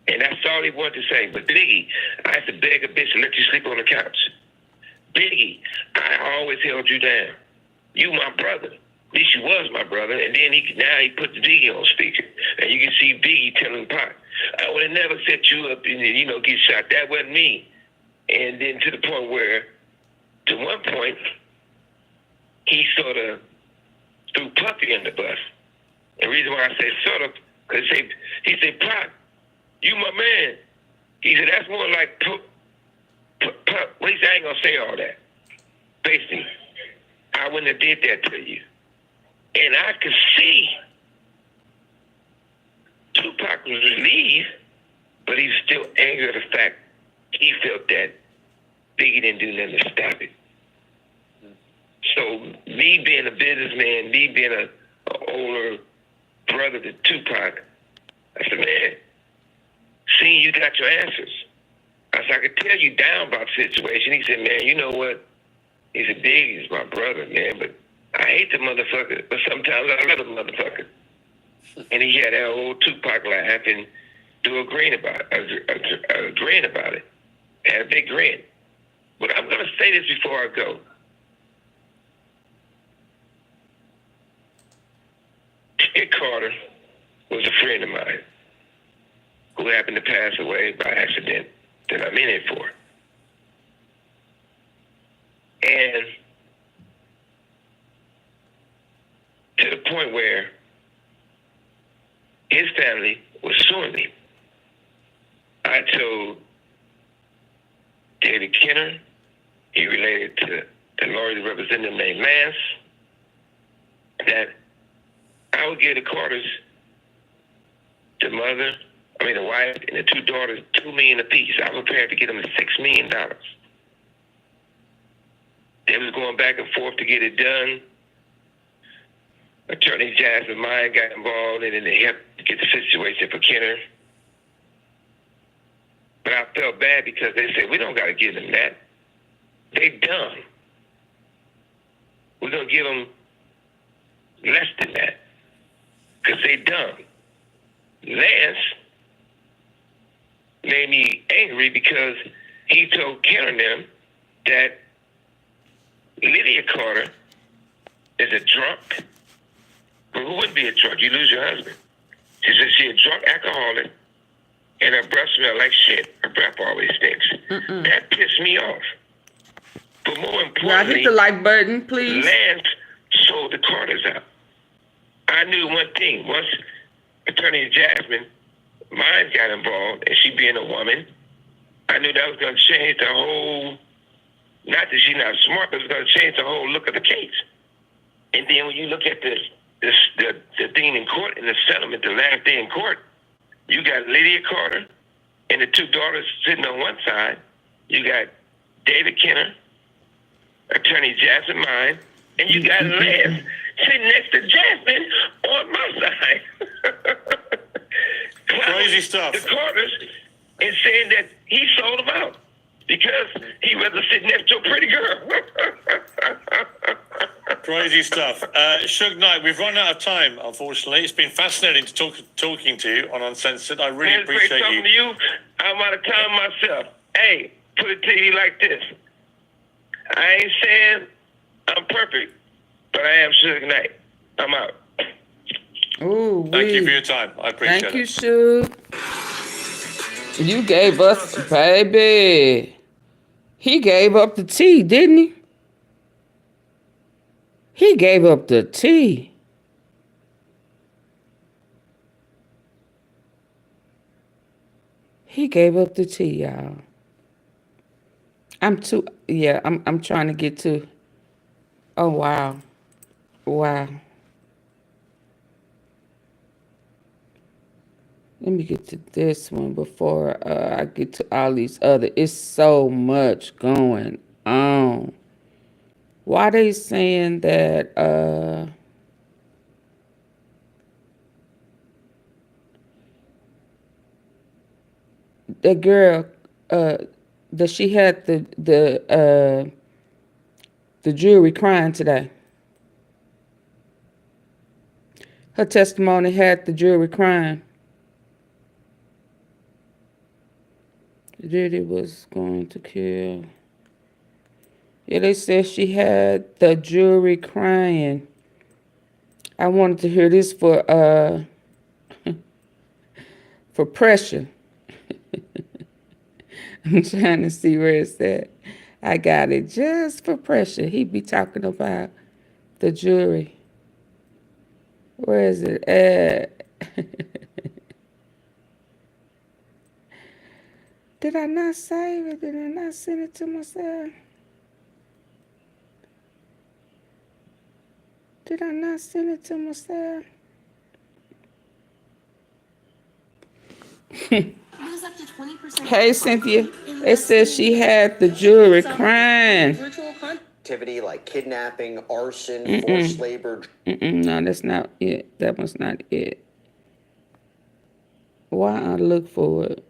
And that's all he wanted to say. But Biggie, I had to beg a bitch to let you sleep on the couch. Biggie, I always held you down. You my brother. At least you was my brother. And then now he put the Biggie on speaker. And you can see Biggie telling Pac, I would have never set you up and, get shot. That wasn't me. And then to the point where, to one point, he sort of threw Puffy in the bus. And the reason why I say sort of, because he said, Pac, you my man. He said, that's more like Puff. At least I ain't going to say all that. Basically, I wouldn't have did that to you. And I could see Tupac was relieved, but he was still angry at the fact he felt that Biggie didn't do nothing to stop it. So me being a businessman, me being an older brother to Tupac, I said, man, seeing you got your answers. I said, I could tell you down about the situation. He said, man, you know what? He said, Biggie's my brother, man, but I hate the motherfucker, but sometimes I love the motherfucker. And he had that old Tupac laugh and do a grin about it. Had a big grin. But I'm going to say this before I go. Ted Carter was a friend of mine who happened to pass away by accident that I'm in it for. And to the point where his family was suing me. I told David Kenner, he related to the lawyer representative named Lance, that I would give the Carters, the wife and the 2 daughters, $2 million apiece. I was prepared to get them $6 million. They was going back and forth to get it done. Attorney Jasmine Mine got involved and then they helped get the situation for Kenner. But I felt bad because they said, we don't got to give them that. They dumb. We're going to give them less than that because they dumb. Lance made me angry because he told Karen them that Lydia Carter is a drunk. Well, who wouldn't be a drunk? You lose your husband. She said she's a drunk alcoholic and her breath smells like shit. Her breath always stinks. That pissed me off. But more importantly, now hit the like button, please. Lance sold the Carters out. I knew one thing. Once Attorney Jasmine Mines got involved, and she being a woman, I knew that was going to change the whole, not that she's not smart, but it was going to change the whole look of the case. And then when you look at the thing in court, in the settlement, the last day in court, you got Lydia Carter and the 2 daughters sitting on one side. You got David Kenner Attorney Jasmine mine, and you got Lance sitting next to Jasmine on my side. Crazy stuff. The Carters and saying that he sold them out because he rather sit next to a pretty girl. Crazy stuff. Suge Knight, we've run out of time, unfortunately. It's been fascinating to talking to you on Uncensored. I really It's great appreciate talking to you. I'm out of time myself. Hey, put it to you like this. I ain't saying I'm perfect, but I am Suge Knight. I'm out. Ooh, Thank you for your time. I appreciate Thank you, it. Suge. You gave us, baby. He gave up the tea, didn't he? He gave up the tea. He gave up the tea, y'all. I'm trying to get to. Oh, wow. Wow. Let me get to this one before I get to all these other. It's so much going on. Why they saying that the girl that she had the jury crying today? Her testimony had the jury crying. Diddy was going to kill. Yeah, they said she had the jury crying. I wanted to hear this for pressure. I'm trying to see where it's at. I got it just for pressure. He be talking about the jury. Where is it at? Did I not save it? Did I not send it to myself? Did I not send it to myself? Hey, Cynthia. It says she had the jury crying. Activity like kidnapping, arson, forced labor. No, that's not it. That one's not it. Why I look for it?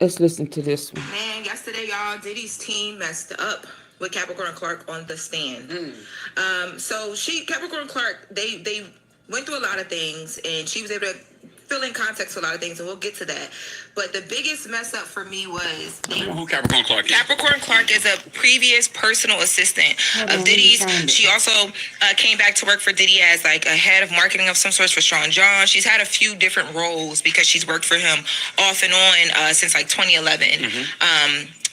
Let's listen to this one. Man, yesterday, y'all, Diddy's team messed up with Capricorn Clark on the stand. So Capricorn Clark, they went through a lot of things, and she was able to fill in context for a lot of things, and we'll get to that. But the biggest mess up for me was Who Capricorn Clark is? Capricorn Clark is a previous personal assistant of Diddy's. She also came back to work for Diddy as like a head of marketing of some sorts for Sean John. She's had a few different roles because she's worked for him off and on since like 2011.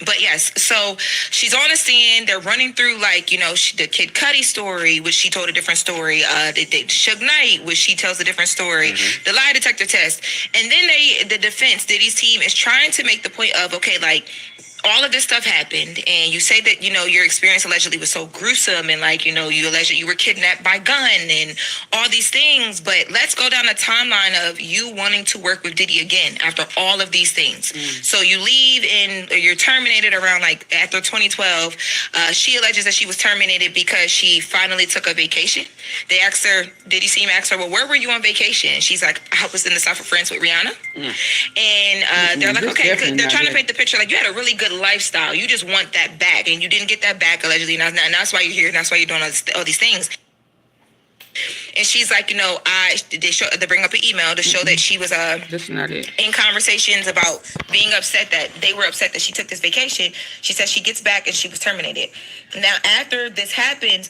But yes, so she's on the stand. They're running through like, the Kid Cudi story, which she told a different story. The Suge Knight, which she tells a different story. The lie detector test. And then the defense, Diddy's team is trying to make the point of, okay, like, all of this stuff happened, and you say that, your experience allegedly was so gruesome, and like, you alleged you were kidnapped by gun and all these things, but let's go down the timeline of you wanting to work with Diddy again after all of these things. So you leave and you're terminated around like after 2012. She alleges that she was terminated because she finally took a vacation. They asked her, Diddy's team asked her, well, where were you on vacation? She's like, I was in the south of France with Rihanna. And they're like, okay, they're trying to paint the picture like you had a really good lifestyle. You just want that back, and you didn't get that back allegedly. And that's why you're here. And that's why you're doing all these things. And she's like, they bring up an email to show that she was That's not it. in conversations about being upset that they were upset that she took this vacation. She says she gets back and she was terminated. Now, after this happens,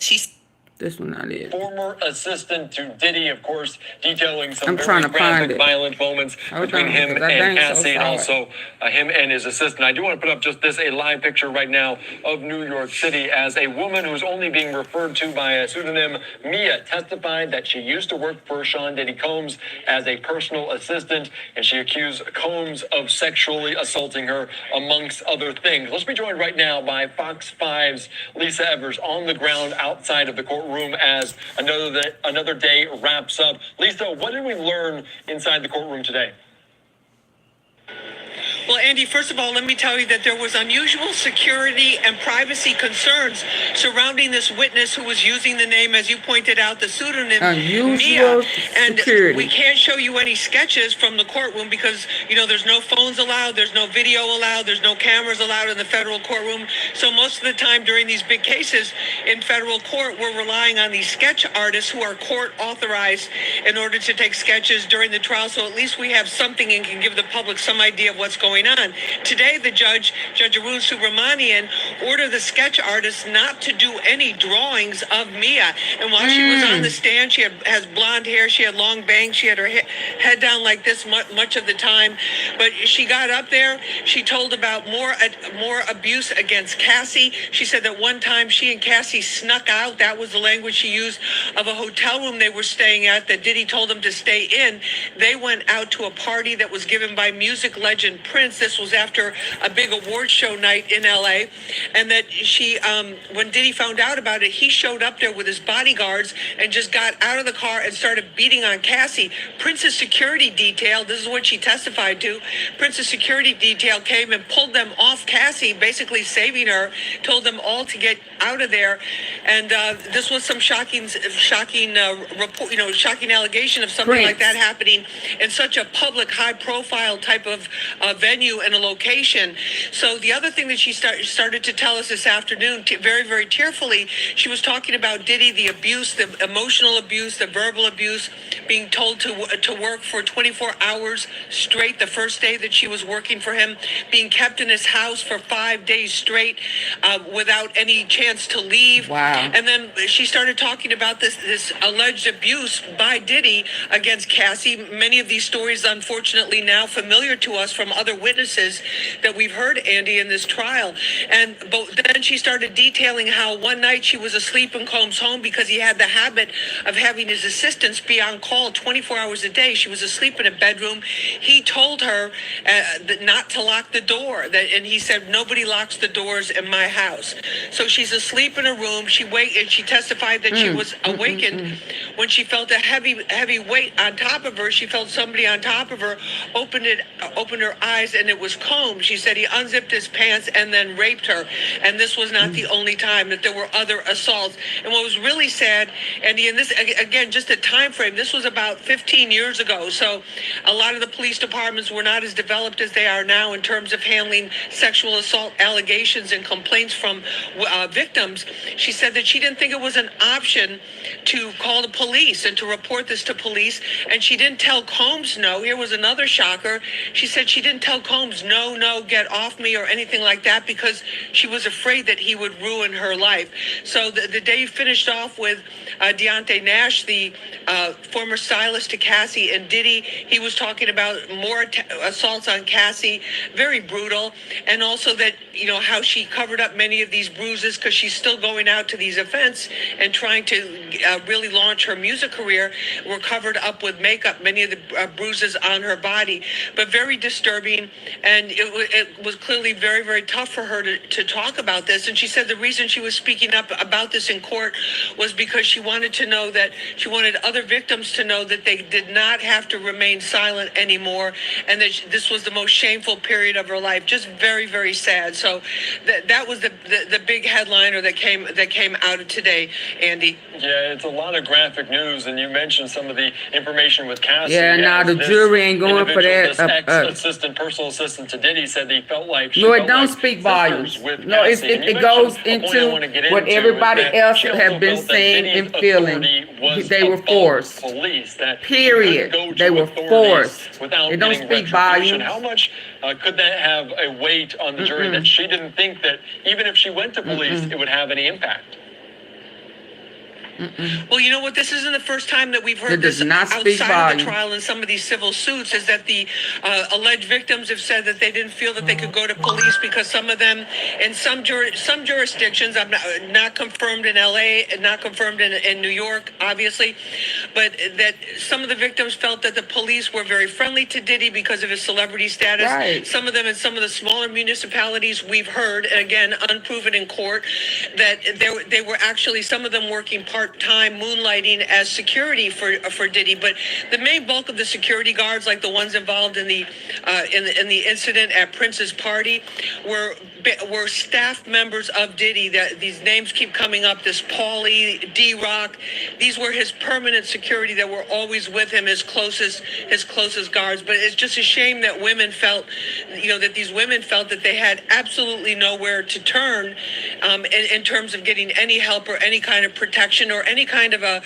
This one not it. Former assistant to Diddy, of course, detailing some trying very to find graphic, it. violent moments between him and Cassie, and also him and his assistant. I do want to put up just a live picture right now of New York City as a woman who's only being referred to by a pseudonym, Mia, testified that she used to work for Sean Diddy Combs as a personal assistant, and she accused Combs of sexually assaulting her, amongst other things. Let's be joined right now by Fox 5's Lisa Evers on the ground outside of the courtroom as another day wraps up. Lisa, what did we learn inside the courtroom today? Well, Andy, first of all, let me tell you that there was unusual security and privacy concerns surrounding this witness who was using the name, as you pointed out, the pseudonym Mia. And we can't show you any sketches from the courtroom because, you know, there's no phones allowed, there's no video allowed, there's no cameras allowed in the federal courtroom. So most of the time during these big cases in federal court, we're relying on these sketch artists who are court authorized in order to take sketches during the trial. So at least we have something and can give the public some idea of what's going on. Today, the Judge Arun Subramanian, ordered the sketch artist not to do any drawings of Mia. And while she was on the stand, she has blonde hair, she had long bangs, she had her head down like this much of the time. But she got up there, she told about more abuse against Cassie. She said that one time she and Cassie snuck out, that was the language she used, of a hotel room they were staying at that Diddy told them to stay in. They went out to a party that was given by music legend Prince. This was after a big award show night in LA. And that she, when Diddy found out about it, he showed up there with his bodyguards and just got out of the car and started beating on Cassie. Prince's security detail, this is what she testified to, Prince's security detail came and pulled them off Cassie, basically saving her, told them all to get out of there. And this was some shocking report, you know, shocking allegation of something like that happening in such a public, high-profile type of venue and a location. So the other thing that she started to tell us this afternoon, very, very tearfully, she was talking about Diddy, the abuse, the emotional abuse, the verbal abuse, being told to work for 24 hours straight the first day that she was working for him, being kept in his house for 5 days straight without any chance to leave. Wow. And then she started talking about this alleged abuse by Diddy against Cassie. Many of these stories, unfortunately, now familiar to us from other witnesses that we've heard, Andy, in this trial. And then she started detailing how one night she was asleep in Combs' home because he had the habit of having his assistants be on call 24 hours a day. She was asleep in a bedroom. He told her not to lock the door, and he said, nobody locks the doors in my house. So she's asleep in a room. And she testified that she was awakened when she felt a heavy weight on top of her. She felt somebody on top of her, opened her eyes, and it was Combs. She said he unzipped his pants and then raped her. And this was not the only time, that there were other assaults. And what was really sad, Andy, and this, again, just a time frame, this was about 15 years ago. So a lot of the police departments were not as developed as they are now in terms of handling sexual assault allegations and complaints from victims. She said that she didn't think it was an option to call the police and to report this to police. And she didn't tell Combs no. Here was another shocker. She said she didn't tell Combs no, get off me or anything like that because she was afraid that he would ruin her life. So the day finished off with Deontay Nash, the former stylist to Cassie and Diddy. He was talking about more assaults on Cassie, very brutal, and also that, you know, how she covered up many of these bruises because she's still going out to these events and trying to really launch her music career, were covered up with makeup, many of the bruises on her body, but very disturbing. And it was clearly very, very tough for her to talk about this. And she said the reason she was speaking up about this in court was because she wanted to know that she wanted other victims to know that they did not have to remain silent anymore, and that this was the most shameful period of her life. Just very, very sad. So that was the big headliner that came out of today, Andy. Yeah, it's a lot of graphic news, and you mentioned some of the information with Cassie. Yeah, now the jury ain't going for that. This personal assistant to Diddy said he felt like no, it don't speak volumes. No, it goes into what everybody else have been saying and feeling. They were forced. Period. They were forced. It don't speak volumes. How much could that have a weight on the jury that she didn't think that even if she went to police, it would have any impact? Well, you know what? This isn't the first time that we've heard this outside of the trial in some of these civil suits, is that the alleged victims have said that they didn't feel that they could go to police because some of them, in some jurisdictions, I'm not confirmed in LA and not confirmed in New York, obviously, but that some of the victims felt that the police were very friendly to Diddy because of his celebrity status. Right. Some of them in some of the smaller municipalities, we've heard, and again, unproven in court, that they were actually, some of them working part part-time moonlighting as security for Diddy. But the main bulk of the security guards, like the ones involved in the incident at Prince's party, were staff members of Diddy. That these names keep coming up. This Paulie, D-Rock, these were his permanent security that were always with him, his closest guards. But it's just a shame that women felt, that these women felt that they had absolutely nowhere to turn in terms of getting any help or any kind of protection or any kind of a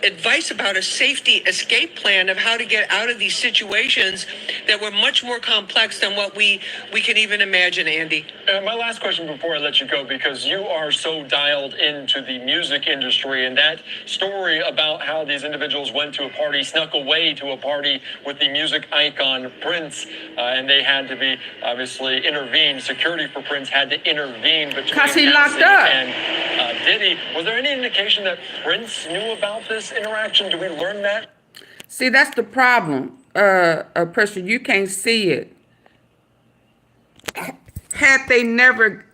advice about a safety escape plan of how to get out of these situations that were much more complex than what we can even imagine, Andy. My last question before I let you go, because you are so dialed into the music industry, and that story about how these individuals went to a party, snuck away to a party with the music icon Prince, and they had to be obviously intervened. Security for Prince had to intervene between he locked up. and Diddy. Was there any indication that Prince knew about this interaction? Do we learn that? See, that's the problem, Pressure. You can't see it. Had they never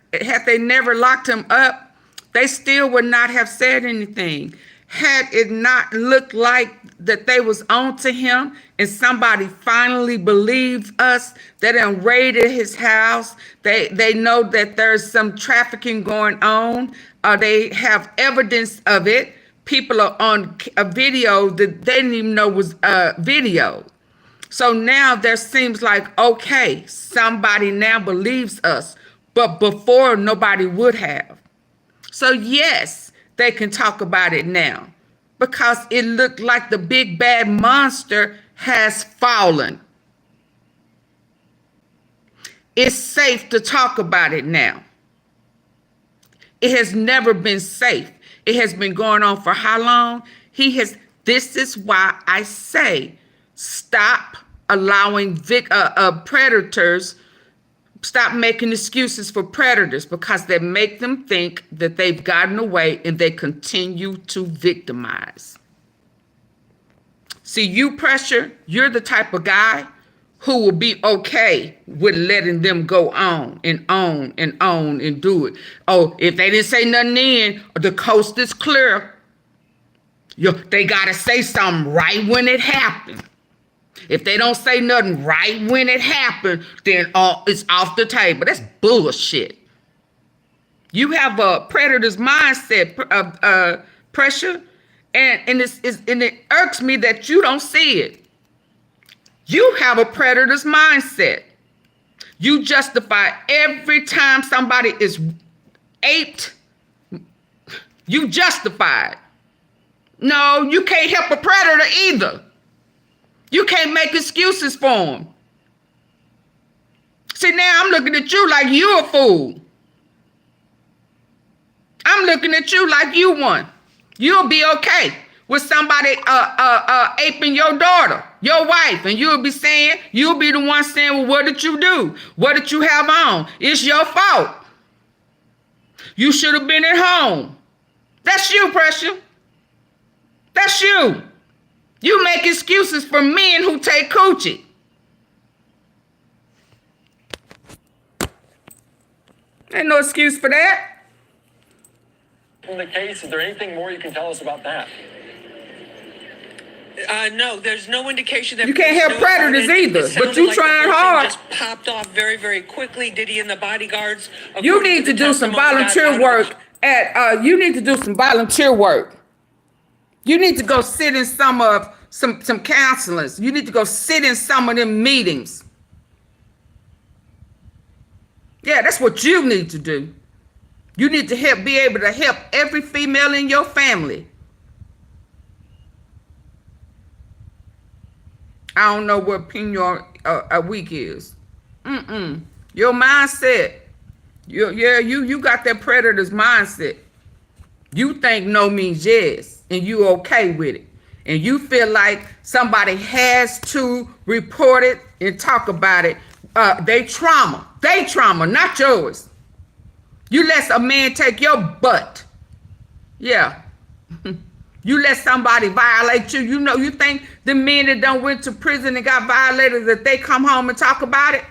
locked him up, they still would not have said anything. Had it not looked like that they was on to him and somebody finally believed us, they done raided his house, they know that there's some trafficking going on, they have evidence of it. People are on a video that they didn't even know was video. So now there seems like, okay, somebody now believes us, but before nobody would have. So yes, they can talk about it now because it looked like the big bad monster has fallen. It's safe to talk about it now. It has never been safe. It has been going on for how long? This is why I say, stop allowing predators, stop making excuses for predators, because they make them think that they've gotten away and they continue to victimize. See, you, Pressure, you're the type of guy who will be okay with letting them go on and on and on and do it. Oh, if they didn't say nothing in, the coast is clear. They got to say something right when it happened. If they don't say nothing right when it happened, then it's off the table. That's bullshit. You have a predator's mindset, Pressure, and it irks me that you don't see it. You have a predator's mindset. You justify every time somebody is aped, you justify it. No, you can't help a predator either. You can't make excuses for him. See, now I'm looking at you like you're a fool. I'm looking at you like you won. You'll be okay with somebody aping your daughter, your wife, and you'll be the one saying, well, what did you do? What did you have on? It's your fault. You should have been at home. That's you, Pressure. That's you. You make excuses for men who take coochie. Ain't no excuse for that. In the case, is there anything more you can tell us about that? No, there's no indication that you can't help predators either, but you trying hard. Just popped off very, very quickly. Diddy and the bodyguards. You need to do some volunteer work you need to do some volunteer work. You need to go sit in some counselors. You need to go sit in some of them meetings. Yeah, that's what you need to do. You need to be able to help every female in your family. I don't know what opinion a week is. Your mindset. You got that predator's mindset. You think no means yes, and you okay with it. And you feel like somebody has to report it and talk about it. They trauma, not yours. You let a man take your butt. Yeah. You let somebody violate you. You think the men that done went to prison and got violated, that they come home and talk about it?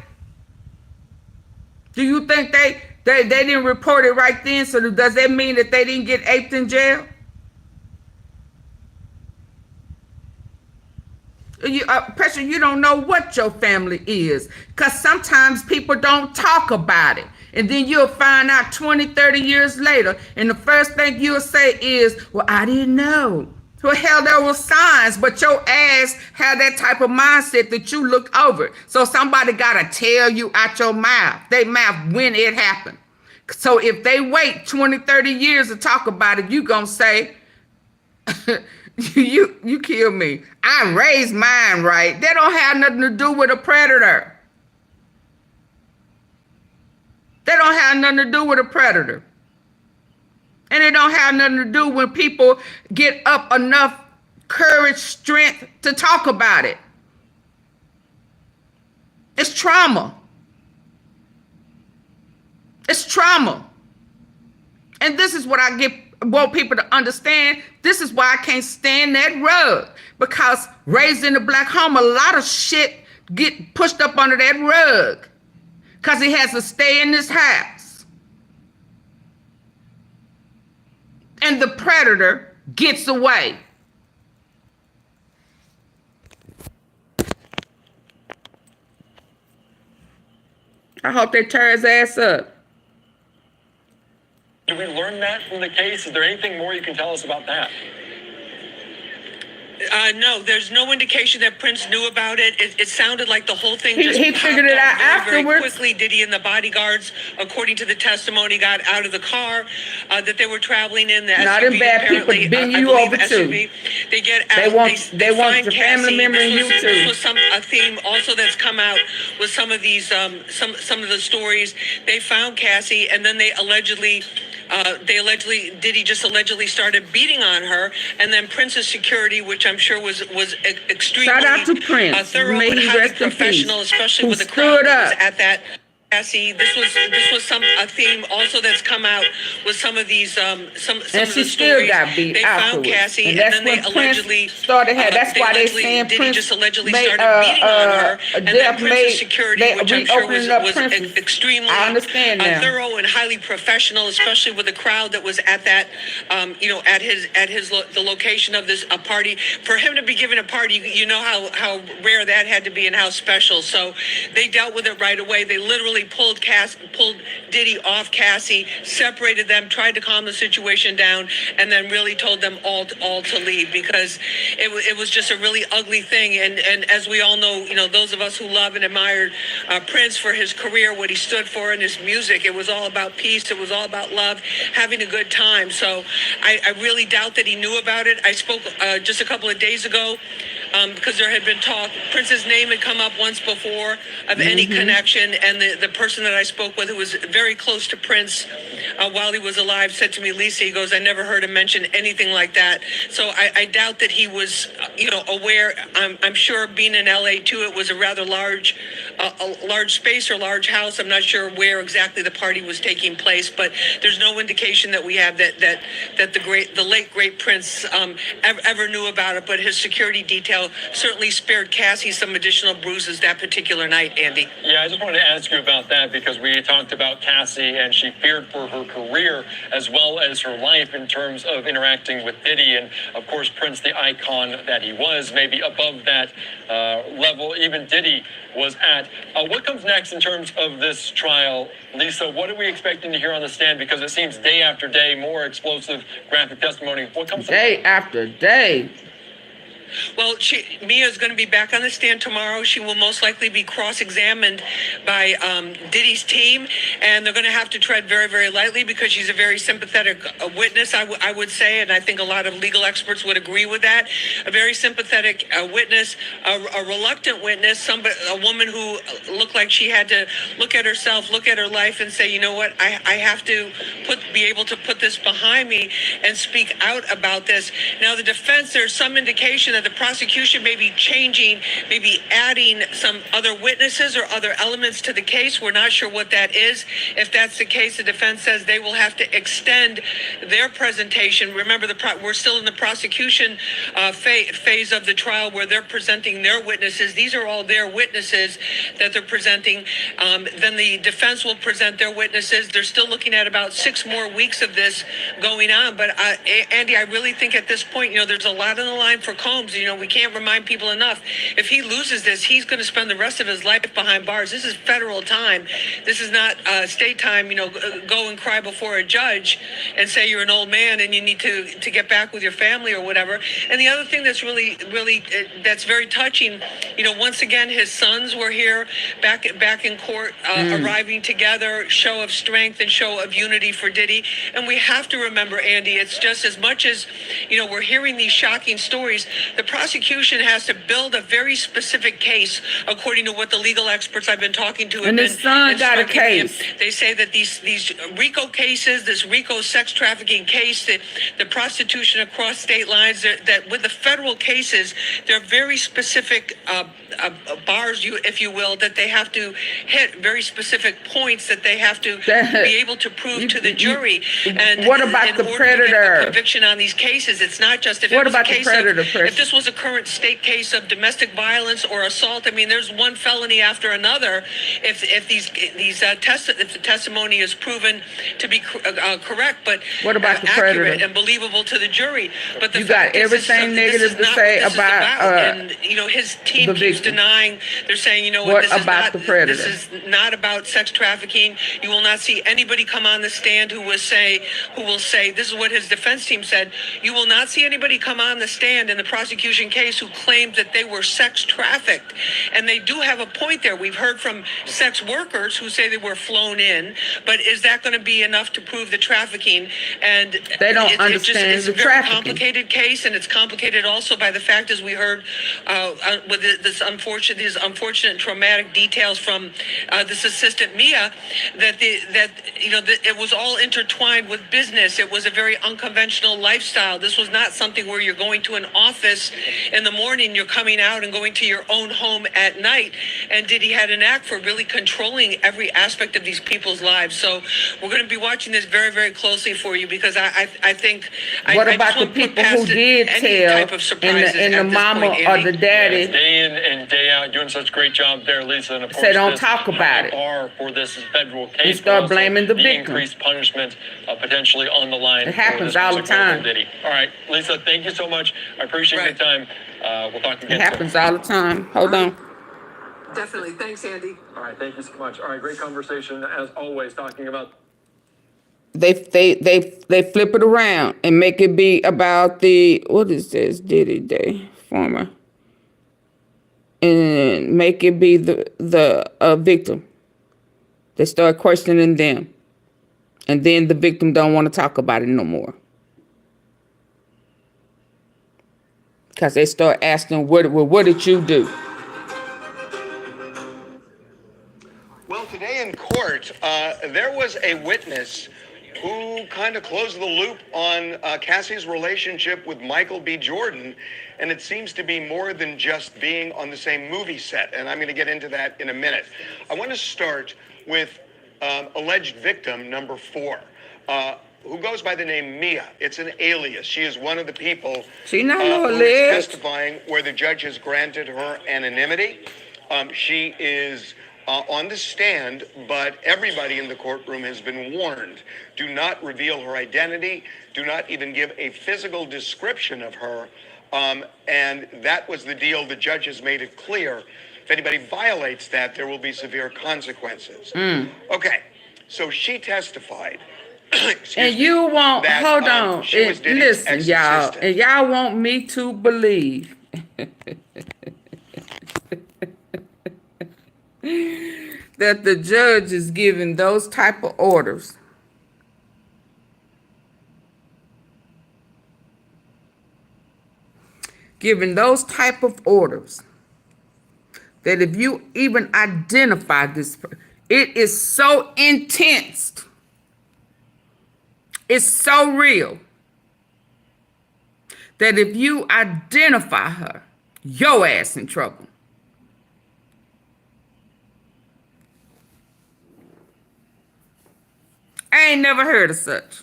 Do you think they didn't report it right then? So does that mean that they didn't get aped in jail? Pressure, you don't know what your family is. Because sometimes people don't talk about it. And then you'll find out 20, 30 years later. And the first thing you'll say is, well, I didn't know. Well, hell, there were signs, but your ass had that type of mindset that you looked over. So somebody got to tell you out your mouth, they mouth, when it happened. So if they wait 20, 30 years to talk about it, you going to say, you kill me. I raised mine right. They don't have nothing to do with a predator. They don't have nothing to do with a predator. And it don't have nothing to do when people get up enough courage, strength to talk about it. It's trauma. It's trauma. And this is what I want people to understand. This is why I can't stand that rug. Because raised in a black home, a lot of shit get pushed up under that rug. Because he has to stay in this house. And the predator gets away. I hope they tear his ass up. Do we learn that from the case? Is there anything more you can tell us about that? No, there's no indication that Prince knew about it. It sounded like the whole thing just he figured it out very afterwards. Quickly, Diddy and the bodyguards, according to the testimony, got out of the car that they were traveling in. The Not SUV, in bad people bend you over too. They get out. They want the family member and you too. This was a theme also that's come out with some of these some of the stories. They found Cassie, and then they allegedly Diddy just allegedly started beating on her, and then Prince's security, which I'm sure was extremely shout out to Prince, thorough and highly professional, especially with the crowd that was at that. Cassie, this was a theme also that's come out with some of these some and of she the still stories. got beat they found afterwards. Cassie, and that's then they when allegedly Prince started. That's why they saying Diddy Prince just allegedly made, started beating on her, and then Prince's security, which I'm sure was extremely thorough and highly professional, especially with the crowd that was at that at the location of this party. For him to be given a party, you know how rare that had to be and how special. So they dealt with it right away. They literally pulled Diddy off Cassie, separated them, tried to calm the situation down, and then really told them all to leave, because it was just a really ugly thing. And as we all know, those of us who love and admired Prince for his career, what he stood for in his music, it was all about peace. It was all about love, having a good time. So I really doubt that he knew about it. I spoke just a couple of days ago because there had been talk. Prince's name had come up once before of any connection, and the person that I spoke with, who was very close to Prince while he was alive, said to me, Lisa, he goes, I never heard him mention anything like that. So I doubt that he was, aware. I'm sure being in LA too, it was a rather large space or large house. I'm not sure where exactly the party was taking place, but there's no indication that we have that the late great Prince ever knew about it. But his security detail certainly spared Cassie some additional bruises that particular night, Andy. Yeah, I just wanted to ask you about that, because we talked about Cassie, and she feared for her career as well as her life in terms of interacting with Diddy, and of course Prince, the icon that he was, maybe above that level even Diddy was at. What comes next in terms of this trial, Lisa? What are we expecting to hear on the stand? Because it seems day after day, more explosive, graphic testimony. What comes day after day? Well, Mia is going to be back on the stand tomorrow. She will most likely be cross-examined by Diddy's team, and they're going to have to tread very, very lightly, because she's a very sympathetic witness, I would say, and I think a lot of legal experts would agree with that. A very sympathetic witness, a reluctant witness, a woman who looked like she had to look at herself, look at her life, and say, you know what, I have to be able to put this behind me and speak out about this. Now, the defense, there's some indication that the prosecution may be changing, maybe adding some other witnesses or other elements to the case. We're not sure what that is. If that's the case, the defense says they will have to extend their presentation. Remember, we're still in the prosecution phase of the trial, where they're presenting their witnesses. These are all their witnesses that they're presenting. Then the defense will present their witnesses. They're still looking at about 6 more weeks of this going on. But Andy, I really think at this point, there's a lot on the line for Combs. times. You know, we can't remind people enough. If he loses this, he's going to spend the rest of his life behind bars. This is federal time. This is not state time. You know, go and cry before a judge and say you're an old man and you need to get back with your family or whatever. And the other thing that's really that's very touching, you know, once again his sons were here back in court, arriving together, show of strength and show of unity for Diddy. And we have to remember, Andy, it's just as much as, you know, we're hearing these shocking stories, the prosecution has to build a very specific case according to what the legal experts I've been talking to and his son got a case. They say that these RICO cases, this RICO sex trafficking case, the prostitution across state lines, that with the federal cases, there are very specific bars, if you will, that they have to hit, very specific points that they have to be able to prove to the jury. And what about the predator conviction on these cases? It's not just if what it was about a case the predator? if this was a current state case of domestic violence or assault. I mean, there's one felony after another. If the testimony is proven to be correct, but what about the accurate predator and believable to the jury. But the you got everything negative to say about and you know his team keeps denying. They're saying, you know what, this about the predator? This is not about sex trafficking. You will not see anybody come on the stand who will say this is what his defense team said. You will not see anybody come on the stand in the prosecution case who claimed that they were sex trafficked. And they do have a point there. We've heard from sex workers who say they were flown in, but is that going to be enough to prove the trafficking? And they don't understand it's the a very trafficking. Complicated case, and it's complicated also by the fact, as we heard, with these unfortunate traumatic details from this assistant Mia, that it was all intertwined with business. It was a very unconventional lifestyle. This was not something where you're going to an office in the morning, you're coming out and going to your own home at night. And Diddy had an act for really controlling every aspect of these people's lives. So we're going to be watching this very, very closely for you, because I think what about the people who did tell and the mama or the daddy? Yes, day in and day out, doing such a great job there, Lisa. And of course, say don't talk about it. For this federal case, you start blaming the victim. Increased punishment potentially on the line. It happens all the time. Diddy. All right, Lisa, thank you so much. I appreciate your time. We'll talk again. It happens all the time. Hold on. Definitely. Thanks, Andy. All right, thank you so much. All right, great conversation as always, talking about. They flip it around and make it be about what is this Diddy Day former, and make it be the victim. They start questioning them, and then the victim don't want to talk about it no more, because they start asking, what did you do? Well, today in court, there was a witness who kind of closed the loop on Cassie's relationship with Michael B. Jordan, and it seems to be more than just being on the same movie set, and I'm going to get into that in a minute. I want to start with alleged victim number 4, who goes by the name Mia. It's an alias. She is one of the people who is testifying where the judge has granted her anonymity. She is on the stand, but everybody in the courtroom has been warned. Do not reveal her identity. Do not even give a physical description of her. And that was the deal. The judge has made it clear. If anybody violates that, there will be severe consequences. Okay, so she testified. And you want, hold on, listen, y'all, and y'all want me to believe that the judge is giving those type of orders. Giving those type of orders. That if you even identify this, it is so intense. It's so real. That if you identify her, your ass in trouble. I ain't never heard of such.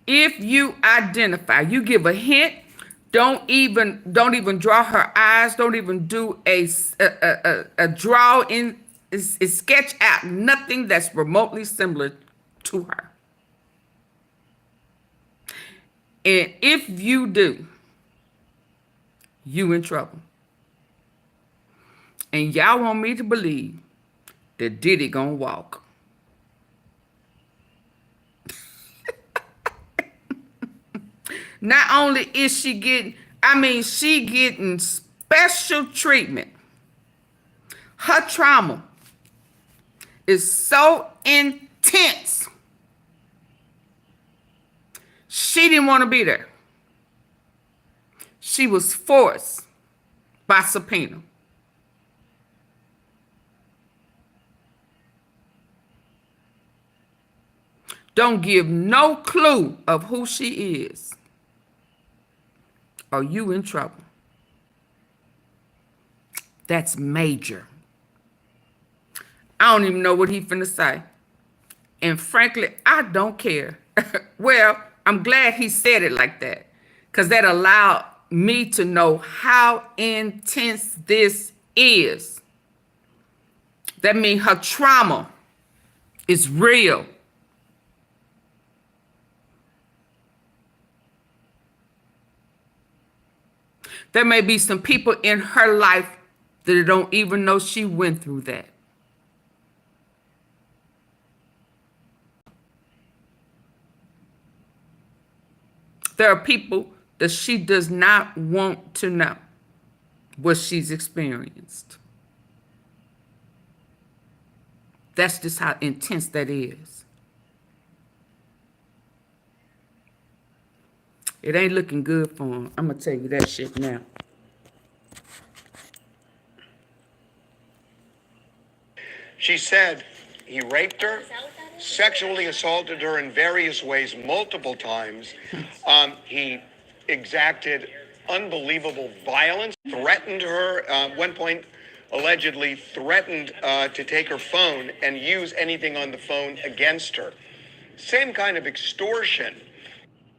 If you identify, you give a hint, don't even draw her eyes, don't even do a draw in, sketch out nothing that's remotely similar to her. And if you do, you in trouble. And y'all want me to believe that Diddy gonna walk. Not only is she getting, she getting special treatment. Her trauma is so intense. She didn't want to be there. She was forced by subpoena. Don't give no clue of who she is, or you in trouble. That's major. I don't even know what he finna say. And frankly, I don't care. Well, I'm glad he said it like that, because that allowed me to know how intense this is. That means her trauma is real. There may be some people in her life that don't even know she went through that. There are people that she does not want to know what she's experienced. That's just how intense that is. It ain't looking good for him. I'm going to tell you that shit now. She said he raped her, sexually assaulted her in various ways multiple times. He exacted unbelievable violence, threatened her, at one point allegedly threatened to take her phone and use anything on the phone against her. Same kind of extortion.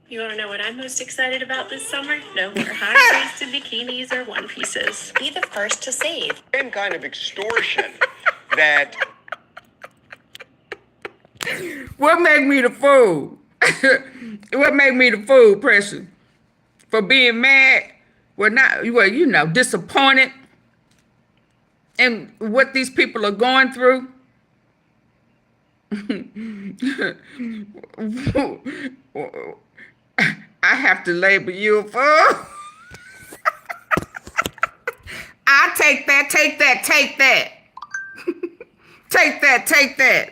You want to know what I'm most excited about this summer? No more high-waisted bikinis or one-pieces. Be the first to save. Same kind of extortion that... What make me the fool? What make me the fool, Pressure? For being mad? Well, disappointed in what these people are going through? I have to label you a fool. I take that, take that, take that. Take that, take that.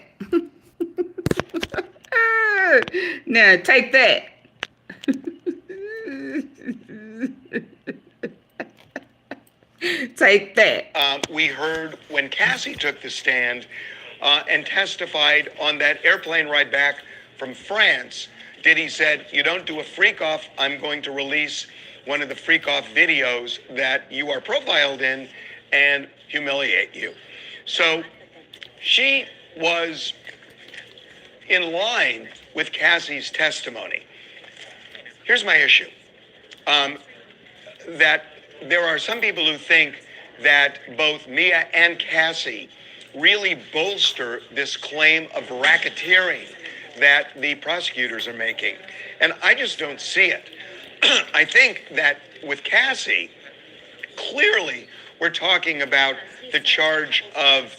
Now, take that. Take that. We heard when Cassie took the stand and testified on that airplane ride back from France, Diddy said, you don't do a freak off, I'm going to release one of the freak off videos that you are profiled in and humiliate you. So she was in line with Cassie's testimony. Here's my issue. That there are some people who think that both Mia and Cassie really bolster this claim of racketeering that the prosecutors are making. And I just don't see it. I think that with Cassie, clearly we're talking about the charge of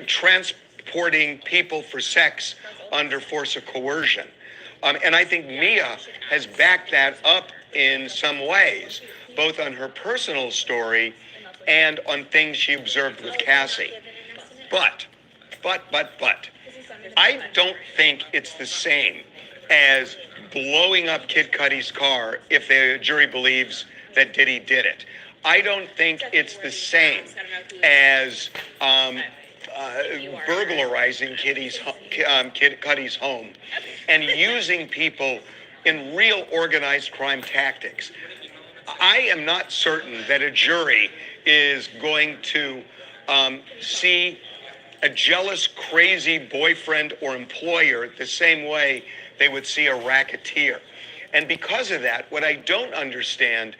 transporting people for sex under force of coercion. And I think Mia has backed that up in some ways, both on her personal story and on things she observed with Cassie. But, I don't think it's the same as blowing up Kid Cudi's car if the jury believes that Diddy did it. I don't think it's the same as burglarizing Kid Cudi's home and using people in real organized crime tactics. I am not certain that a jury is going to see a jealous, crazy boyfriend or employer the same way they would see a racketeer. And because of that, what I don't understand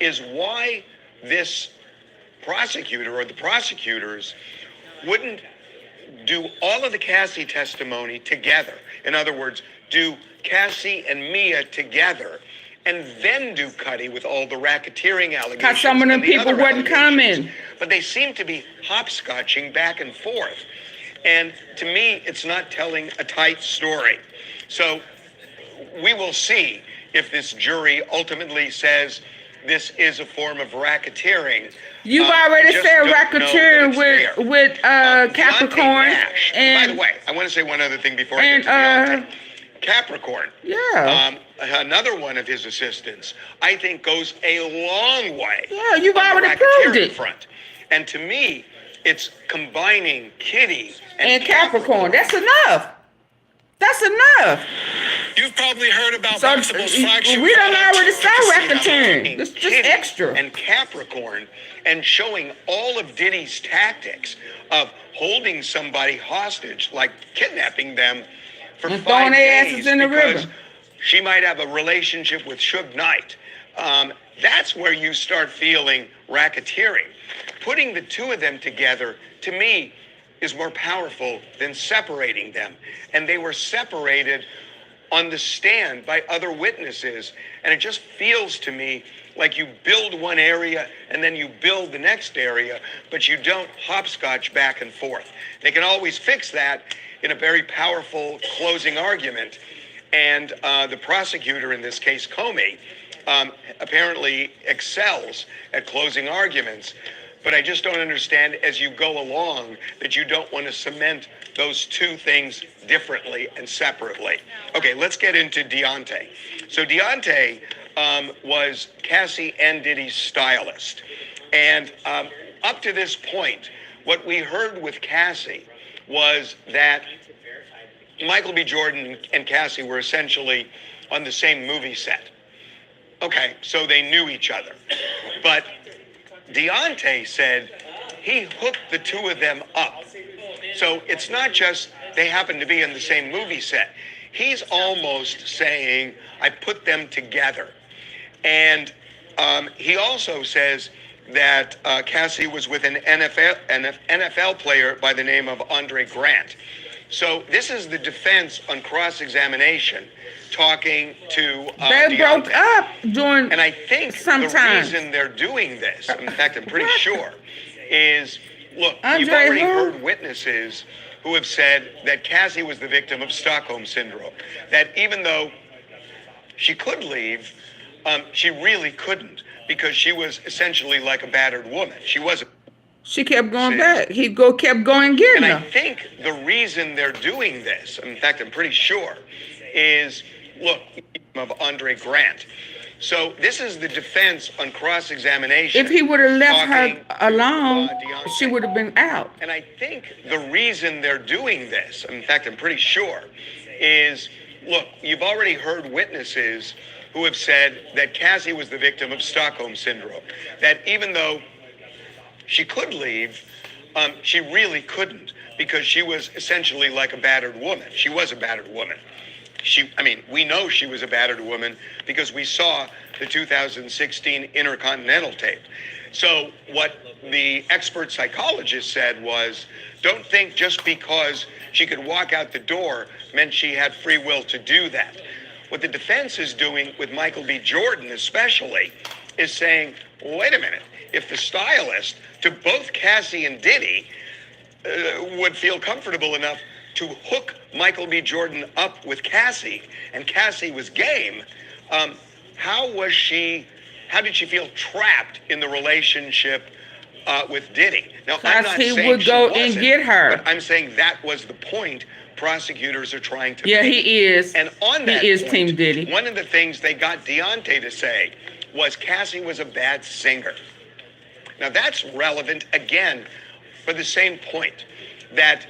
is why this prosecutor or the prosecutors wouldn't do all of the Cassie testimony together. In other words, do Cassie and Mia together and then do Cuddy with all the racketeering allegations. Because some of them and the people other wasn't allegations. coming. But they seem to be hopscotching back and forth. And to me, it's not telling a tight story. So we will see if this jury ultimately says this is a form of racketeering. You've already just said don't know racketeering that it's with Capricorn. By the way, I want to say one other thing before I get to Deontay. Capricorn. Yeah. Another one of his assistants, I think, goes a long way. Yeah, you've on the already proved racketeering it. front. And to me, it's combining Kitty And Capricorn. That's enough. That's enough. You've probably heard about So Maximum's flagship. we done already saw Casino. racketeering. It's just Kitty extra. And Capricorn, and showing all of Diddy's tactics of holding somebody hostage, like kidnapping them for And 5 throwing their days asses in the because river. she might have a relationship with Suge Knight. That's where you start feeling racketeering. Putting the two of them together, to me, is more powerful than separating them. And they were separated on the stand by other witnesses. And it just feels to me like you build one area and then you build the next area, but you don't hopscotch back and forth. They can always fix that in a very powerful closing argument. And the prosecutor in this case, Comey, apparently excels at closing arguments. But I just don't understand as you go along that you don't want to cement those two things differently and separately. Okay, let's get into Deontay. So Deontay was Cassie and Diddy's stylist. And up to this point, what we heard with Cassie was that Michael B. Jordan and Cassie were essentially on the same movie set. Okay, so they knew each other. But Deontay said he hooked the two of them up. So it's not just they happen to be in the same movie set. He's almost saying, I put them together. And he also says that Cassie was with an NFL player by the name of Andre Grant. So this is the defense on cross-examination talking to they broke up during and I think sometimes. the reason they're doing this, in fact, I'm pretty sure, is, look, Andre you've already who? heard witnesses who have said that Cassie was the victim of Stockholm Syndrome, that even though she could leave, she really couldn't because she was essentially like a battered woman. She wasn't. She kept going back. He kept going getting And her. I think the reason they're doing this, in fact, I'm pretty sure, is, look, of Andre Grant. So this is the defense on cross-examination. If he would have left her talking alone, to, Deontay. she would have been out. And I think the reason they're doing this, in fact, I'm pretty sure, is, look, you've already heard witnesses who have said that Cassie was the victim of Stockholm Syndrome, that even though she could leave, she really couldn't because she was essentially like a battered woman. She was a battered woman. We know she was a battered woman because we saw the 2016 Intercontinental tape. So what the expert psychologist said was, don't think just because she could walk out the door meant she had free will to do that. What the defense is doing with Michael B. Jordan especially is saying, wait a minute, if the stylist to both Cassie and Diddy would feel comfortable enough to hook Michael B. Jordan up with Cassie, and Cassie was game, how did she feel trapped in the relationship with Diddy? Now, I'm not he saying would she go wasn't, and get her. but I'm saying that was the point prosecutors are trying to Yeah, make. he is. And on that he is point, Team Diddy. one of the things they got Deontay to say was Cassie was a bad singer. Now that's relevant again for the same point that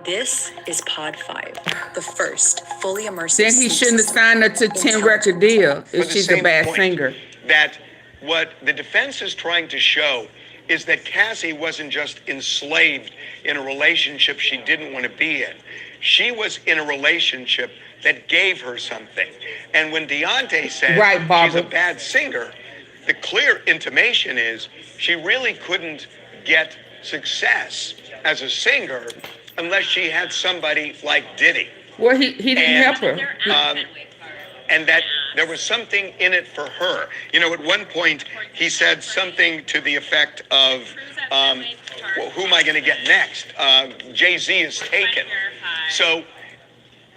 This is Pod 5, the first fully immersive. Then he shouldn't have signed her to 10 record deal for if the she's a same bad point, singer. that what the defense is trying to show is that Cassie wasn't just enslaved in a relationship she didn't want to be in. She was in a relationship that gave her something. And when Deontay said Right, she's Barbara. a bad singer, the clear intimation is she really couldn't get success as a singer unless she had somebody like Diddy. Well, he didn't help her. And that there was something in it for her. You know, at one point, he said something to the effect of, well, who am I going to get next? Jay-Z is taken. So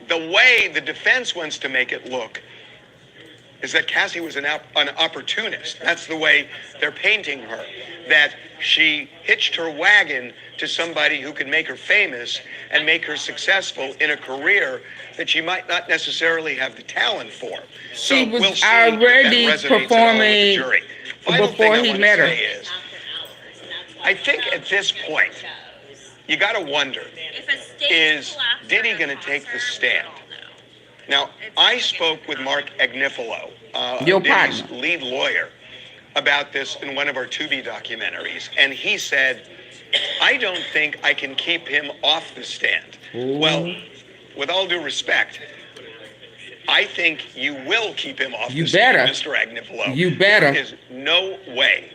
the way the defense wants to make it look is that Cassie was an opportunist. That's the way they're painting her. That she hitched her wagon to somebody who could make her famous and make her successful in a career that she might not necessarily have the talent for. She was we'll see already if that resonates at all with the performing jury. Final before thing I he wanna met her. say is, I think at this point, you got to wonder, is Diddy going to take the stand? Now, I spoke with Mark Agnifilo, Diddy's lead lawyer, about this in one of our Tubi documentaries, and he said, I don't think I can keep him off the stand. Ooh. Well, with all due respect, I think you will keep him off the stand, Mr. Agnifilo. You better. There is no way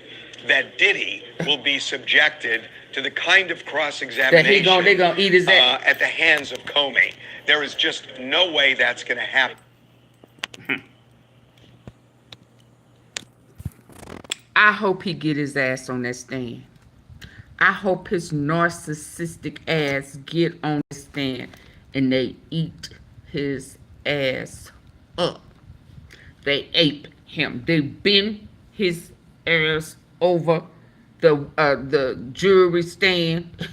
that Diddy will be subjected to the kind of cross-examination they gonna eat his ass. at the hands of Comey. There is just no way that's going to happen. I hope he get his ass on that stand. I hope his narcissistic ass get on the stand and they eat his ass up. They ape him. They bend his ass over the jury stand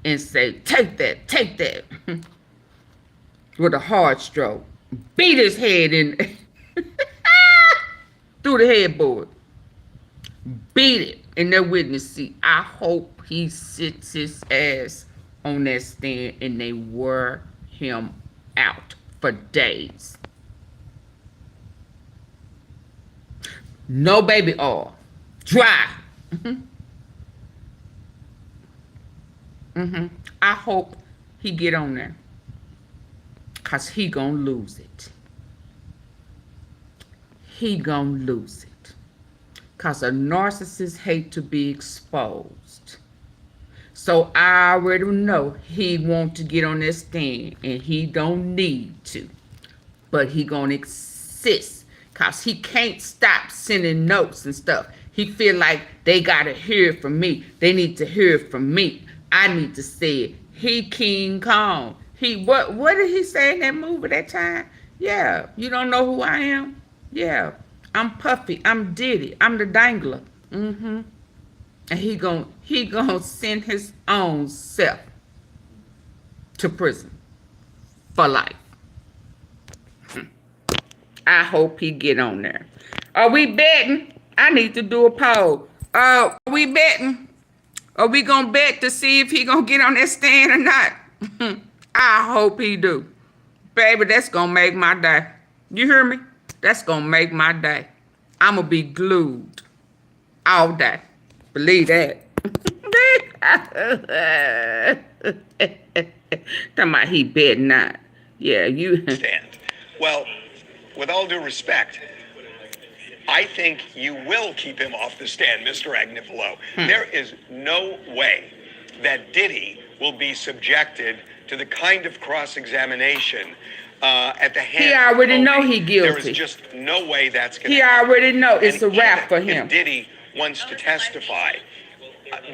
and say, take that, with a hard stroke. Beat his head in through the headboard. Beat it in their witness seat. I hope he sits his ass on that stand and they wear him out for days. No baby oil. Dry. I hope he get on there. Because he gonna lose it. He gonna lose it. Because a narcissist hate to be exposed. So I already know he want to get on that stand and he don't need to. But he gonna insist. Because he can't stop sending notes and stuff. He feel like they gotta hear it from me. They need to hear it from me. I need to say it. He King Kong. He what did he say in that movie that time? Yeah, you don't know who I am? Yeah, I'm Puffy. I'm Diddy. I'm the dangler. And he gonna send his own self to prison for life. I hope he get on there. Are we betting? I need to do a poll. Are we betting? Are we gonna bet to see if he gonna get on that stand or not? I hope he do. Baby, that's gonna make my day. You hear me? That's gonna make my day. I'm gonna be glued all day. Believe that. Talking about he bet not. Yeah, you stand. Well, with all due respect, I think you will keep him off the stand, Mr. Agnifilo. There is no way that Diddy will be subjected to the kind of cross-examination at the hands. He already of know he guilty. There is just no way that's going to He happen. already know it's And a wrap for even him. If Diddy wants to testify,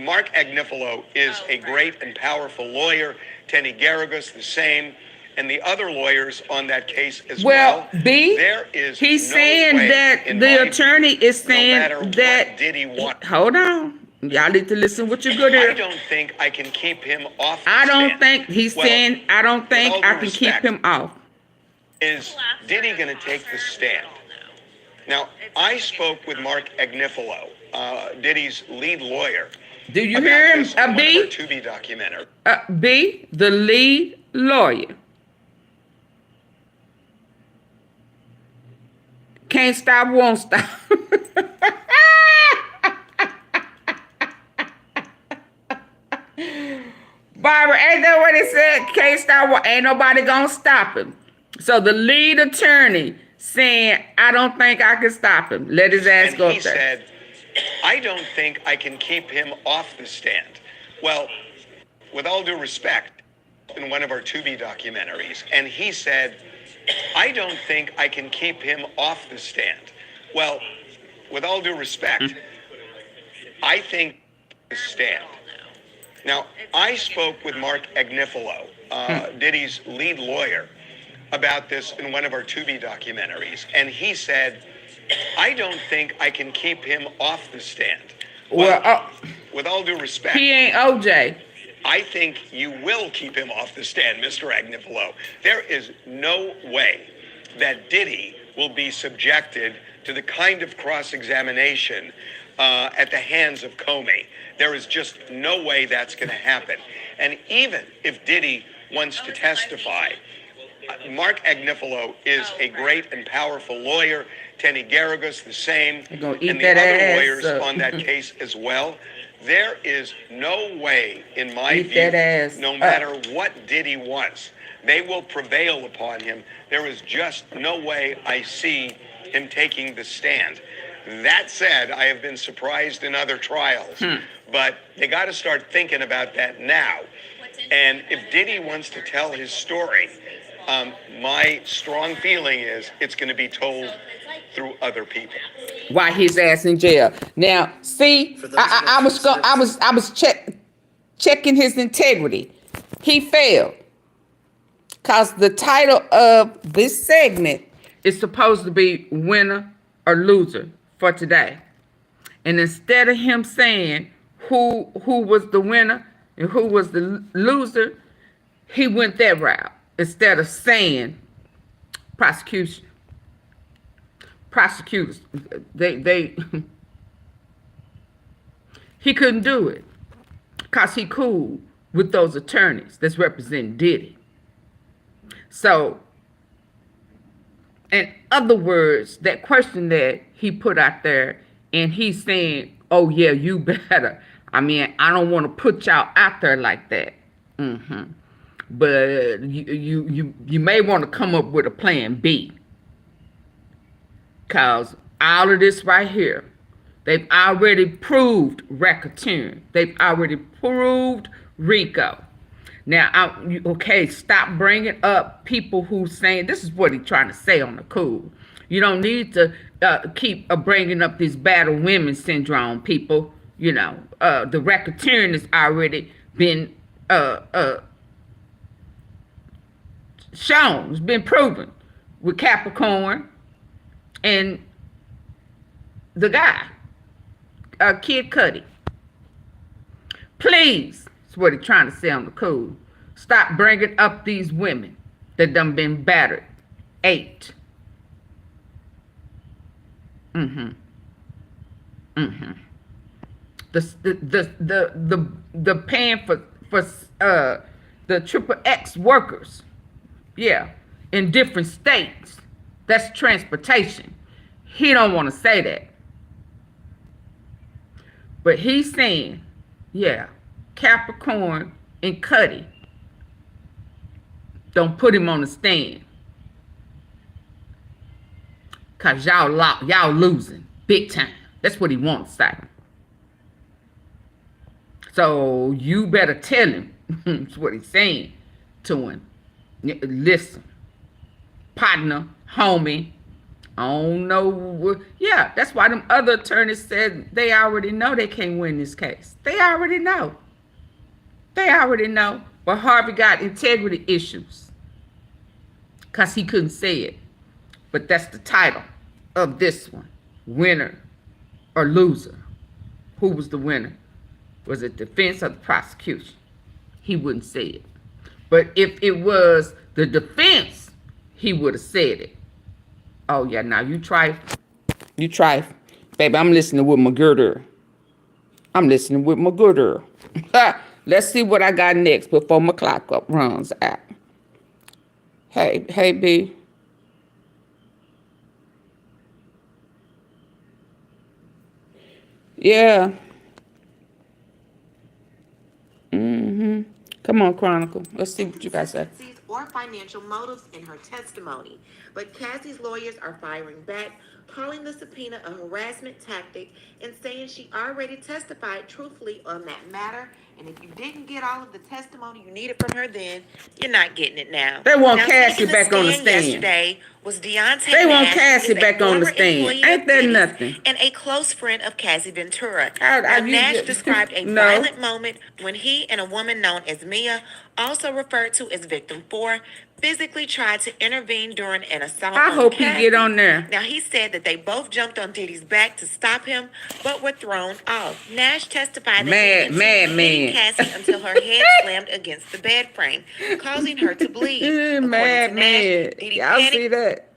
Mark Agnifilo is a great and powerful lawyer. Tenny Garrigus, the same. And the other lawyers on that case as well. Well, B, there is he's no saying way that in the my attorney is saying matter what that. Diddy want. Hold on. Y'all need to listen what you good I here. don't think I can keep him off the I don't stand. think he's Well, saying I don't think with all I due can keep respect, him off. Is Diddy going to take the stand? Now, I spoke with Mark Agnifilo, Diddy's lead lawyer. Do you about hear him, this in one of B? our Tubi documentary. B, the lead lawyer. Can't stop, won't stop. Barbara, ain't that what it said? Can't stop, ain't nobody gonna stop him. So the lead attorney saying, I don't think I can stop him. Let his ass And go he up there. said, I don't think I can keep him off the stand. Well, with all due respect, in one of our Tubi documentaries, and he said, I don't think I can keep him off the stand. Well, with all due respect, I think the stand. Now, I spoke with Mark Agnifilo, Diddy's lead lawyer, about this in one of our Tubi documentaries, and he said, I don't think I can keep him off the stand. Well, with all due respect, he ain't OJ. I think you will keep him off the stand, Mr. Agnifilo. There is no way that Diddy will be subjected to the kind of cross-examination at the hands of Comey. There is just no way that's going to happen. And even if Diddy wants to testify, Mark Agnifilo is a great and powerful lawyer. Tenny Garagos, the same. And the other lawyers on that case as well. There is no way, in my view, no matter what Diddy wants, they will prevail upon him. There is just no way I see him taking the stand. That said, I have been surprised in other trials, but they got to start thinking about that now. And if Diddy wants to tell his story, my strong feeling is it's going to be told through other people. Why his ass in jail? Now, see, I was checking his integrity. He failed, cause the title of this segment is supposed to be winner or loser for today, and instead of him saying who was the winner and who was the loser, he went that route instead of saying prosecutors, they he couldn't do it because he cool with those attorneys that's representing Diddy. So, in other words, that question that he put out there, and he's saying, oh yeah, you better. I mean, I don't want to put y'all out there like that. But you may want to come up with a plan B. Because all of this right here, they've already proved racketeering. They've already proved RICO. Now, okay, stop bringing up people who saying, this is what he's trying to say on the cool. You don't need to keep bringing up this battered women syndrome, people. You know, the racketeering has already been shown. It's been proven with Capricorn and the guy, Kid Cudi. Please, that's what he's trying to say on the cool. Stop bringing up these women that done been battered. 8. The paying for the XXX workers, yeah, in different states. That's transportation. He don't want to say that, but he's saying, yeah, Capricorn and Cudi. Don't put him on the stand, cause y'all losing big time. That's what he wants to say. So you better tell him. That's what he's saying to him. Listen, partner, homie. I don't know. Yeah, that's why them other attorneys said they already know they can't win this case. They already know. They already know. But Harvey got integrity issues because he couldn't say it. But that's the title of this one. Winner or loser. Who was the winner? Was it defense or the prosecution? He wouldn't say it. But if it was the defense, he would have said it. Oh, yeah, now you try. You try. Baby, I'm listening with my girder. I'm listening with my girder. Let's see what I got next before my clock up runs out. Hey, B. Yeah. Come on, Chronicle. Let's see what you guys say. Or financial motives in her testimony, but Cassie's lawyers are firing back, calling the subpoena a harassment tactic and saying she already testified truthfully on that matter And if you didn't get all of the testimony you needed from her then, you're not getting it now. They want Now, Cassie taking back on the stand stand. Yesterday was Deontay They want Nash, Cassie who is a back on the former stand. employee Ain't of that Diddy's nothing? and a close friend of Cassie Ventura. How Now, you Nash just- described a No. violent moment when he and a woman known as Mia, also referred to as Victim 4, physically tried to intervene during an assault I on hope he Cassie. get on there. Now, he said that they both jumped on Diddy's back to stop him, but were thrown off. Nash testified that he Mad hitting man. Cassie until her head slammed against the bed frame, causing her to bleed. According Mad to Nash, man. Diddy Y'all panicked see that?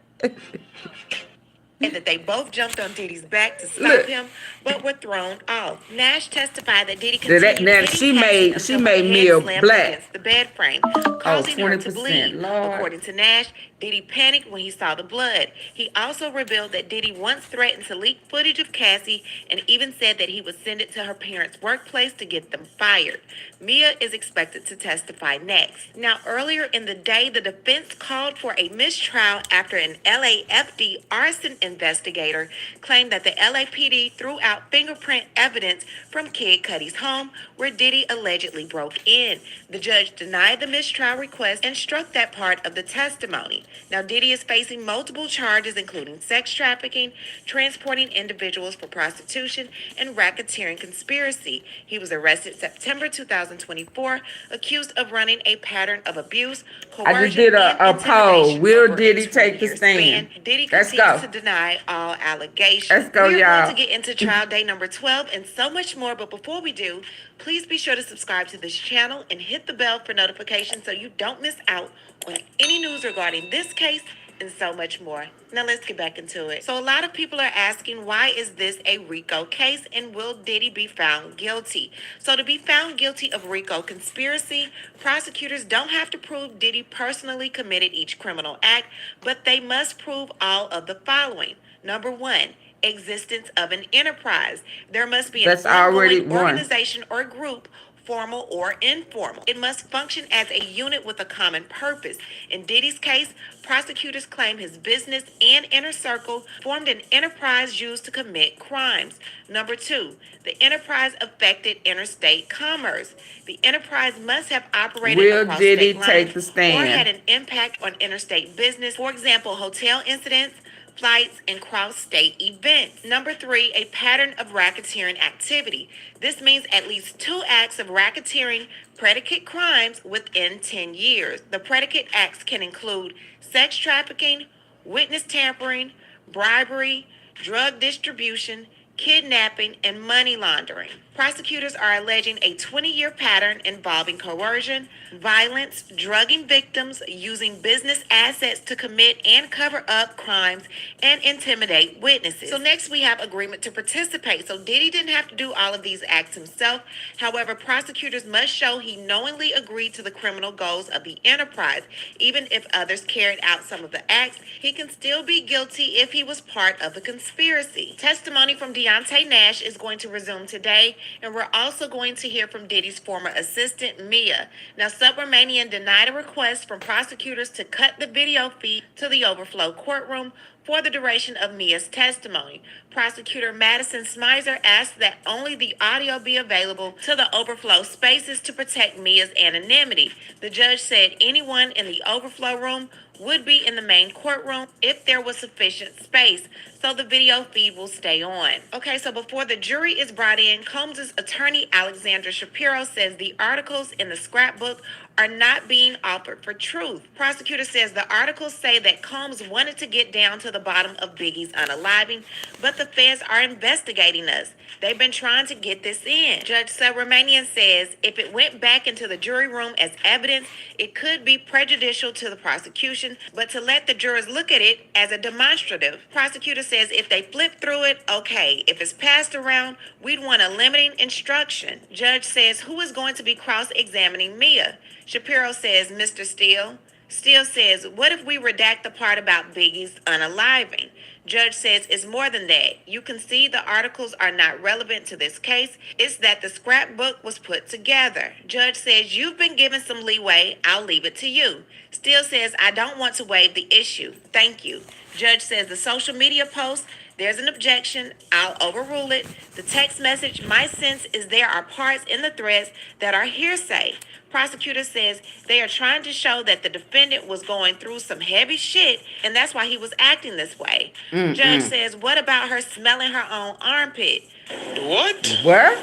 and that they both jumped on Diddy's back to stop Look. him, but were thrown off. Nash testified that Diddy Now that- continued now hitting she Cassie made- until she her made head Mia slammed black. against the bed frame, causing her to 20%, bleed. Lord. According to Nash, Diddy panicked when he saw the blood. He also revealed that Diddy once threatened to leak footage of Cassie and even said that he would send it to her parents' workplace to get them fired. Mia is expected to testify next. Now, earlier in the day, the defense called for a mistrial after an LAFD arson investigator claimed that the LAPD threw out fingerprint evidence from Kid Cudi's home where Diddy allegedly broke in. The judge denied the mistrial request and struck that part of the testimony. Now, Diddy is facing multiple charges, including sex trafficking, transporting individuals for prostitution, and racketeering conspiracy. He was arrested September 2024, accused of running a pattern of abuse, coercion, I just did a and poll. intimidation Will over a Diddy take the 20-year stand? span. Diddy Let's continues go. to deny all allegations. Let's go, We're y'all. going to get into trial day number 12 and so much more, but before we do, please be sure to subscribe to this channel and hit the bell for notifications so you don't miss out on any news regarding this case and so much more. Now let's get back into it. So a lot of people are asking, why is this a RICO case and will Diddy be found guilty? So to be found guilty of RICO conspiracy, prosecutors don't have to prove Diddy personally committed each criminal act, but they must prove all of the following. Number one, existence of an enterprise. There must be an That's already ongoing one. organization or group, formal or informal. It must function as a unit with a common purpose. In Diddy's case, prosecutors claim his business and inner circle formed an enterprise used to commit crimes. Number two, the enterprise affected interstate commerce. The enterprise must have operated Will across Diddy state take lines the stand? or had an impact on interstate business. For example, hotel incidents, flights, and cross-state events. Number three, a pattern of racketeering activity. This means at least 2 acts of racketeering predicate crimes within 10 years. The predicate acts can include sex trafficking, witness tampering, bribery, drug distribution, kidnapping, and money laundering. Prosecutors are alleging a 20-year pattern involving coercion, violence, drugging victims, using business assets to commit and cover up crimes, and intimidate witnesses. So next we have agreement to participate. So Diddy didn't have to do all of these acts himself. However, prosecutors must show he knowingly agreed to the criminal goals of the enterprise. Even if others carried out some of the acts, he can still be guilty if he was part of the conspiracy. Testimony from Deontay Nash is going to resume today, and we're also going to hear from Diddy's former assistant, Mia. Now, Subramanian denied a request from prosecutors to cut the video feed to the overflow courtroom for the duration of Mia's testimony. Prosecutor Madison Smizer asked that only the audio be available to the overflow spaces to protect Mia's anonymity. The judge said anyone in the overflow room would be in the main courtroom if there was sufficient space, so the video feed will stay on. Okay, so before the jury is brought in, Combs' attorney Alexandra Shapiro says the articles in the scrapbook are not being offered for truth. Prosecutor says the articles say that Combs wanted to get down to the bottom of Biggie's unaliving, but the feds are investigating us. They've been trying to get this in. Judge Subramanian says if it went back into the jury room as evidence, it could be prejudicial to the prosecution, but to let the jurors look at it as a demonstrative. Prosecutor says if they flip through it, okay. If it's passed around, we'd want a limiting instruction. Judge says who is going to be cross-examining Mia? Shapiro says Mr. Steele. Steele says, what if we redact the part about Biggie's unaliving? Judge says it's more than that. You can see the articles are not relevant to this case. It's that the scrapbook was put together. Judge says you've been given some leeway. I'll leave it to you. Still says I don't want to waive the issue. Thank you. Judge says the social media post, there's an objection. I'll overrule it. The text message, my sense is there are parts in the threads that are hearsay. Prosecutor says they are trying to show that the defendant was going through some heavy shit, and that's why he was acting this way. Judge says, what about her smelling her own armpit? What? Where?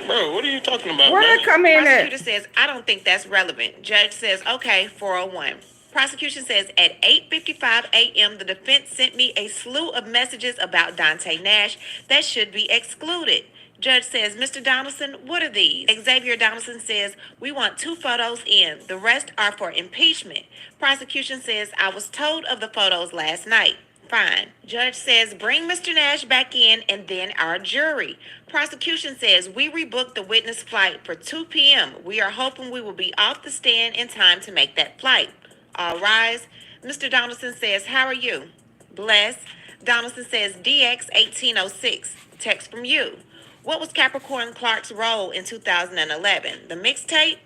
Bro, what are you talking about, Where man? did it come in Prosecutor at? says, I don't think that's relevant. Judge says, okay, 401. Prosecution says at 8:55 a.m., the defense sent me a slew of messages about Dante Nash that should be excluded. Judge says, Mr. Donaldson, what are these? Xavier Donaldson says, we want 2 photos in. The rest are for impeachment. Prosecution says, I was told of the photos last night. Fine. Judge says, bring Mr. Nash back in and then our jury. Prosecution says, we rebooked the witness flight for 2 p.m. We are hoping we will be off the stand in time to make that flight. All rise. Mr. Donaldson says, how are you? Bless. Donaldson says, DX 1806. Text from you. What was Capricorn Clark's role in 2011? The mixtape?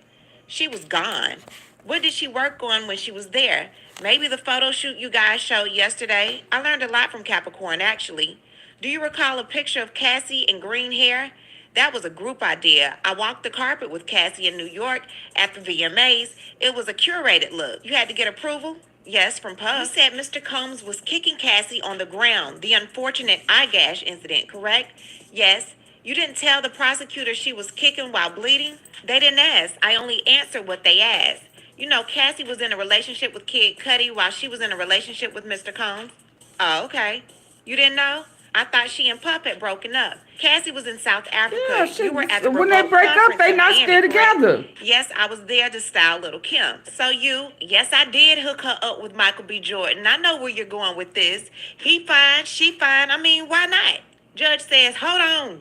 She was gone. What did she work on when she was there? Maybe the photo shoot you guys showed yesterday. I learned a lot from Capricorn, actually. Do you recall a picture of Cassie in green hair? That was a group idea. I walked the carpet with Cassie in New York after VMAs. It was a curated look. You had to get approval? Yes, from Puff. You said Mr. Combs was kicking Cassie on the ground, the unfortunate eye gash incident, correct? Yes. You didn't tell the prosecutor she was kicking while bleeding? They didn't ask. I only answered what they asked. You know, Cassie was in a relationship with Kid Cudi while she was in a relationship with Mr. Combs. Oh, okay. You didn't know? I thought she and Puff had broken up. Cassie was in South Africa. Yeah, you were at the when they remote break up, conference they in not Miami, still correct? together. Yes, I was there to style Little Kim. So yes, I did hook her up with Michael B. Jordan. I know where you're going with this. He fine, she fine. I mean, why not? Judge says, hold on.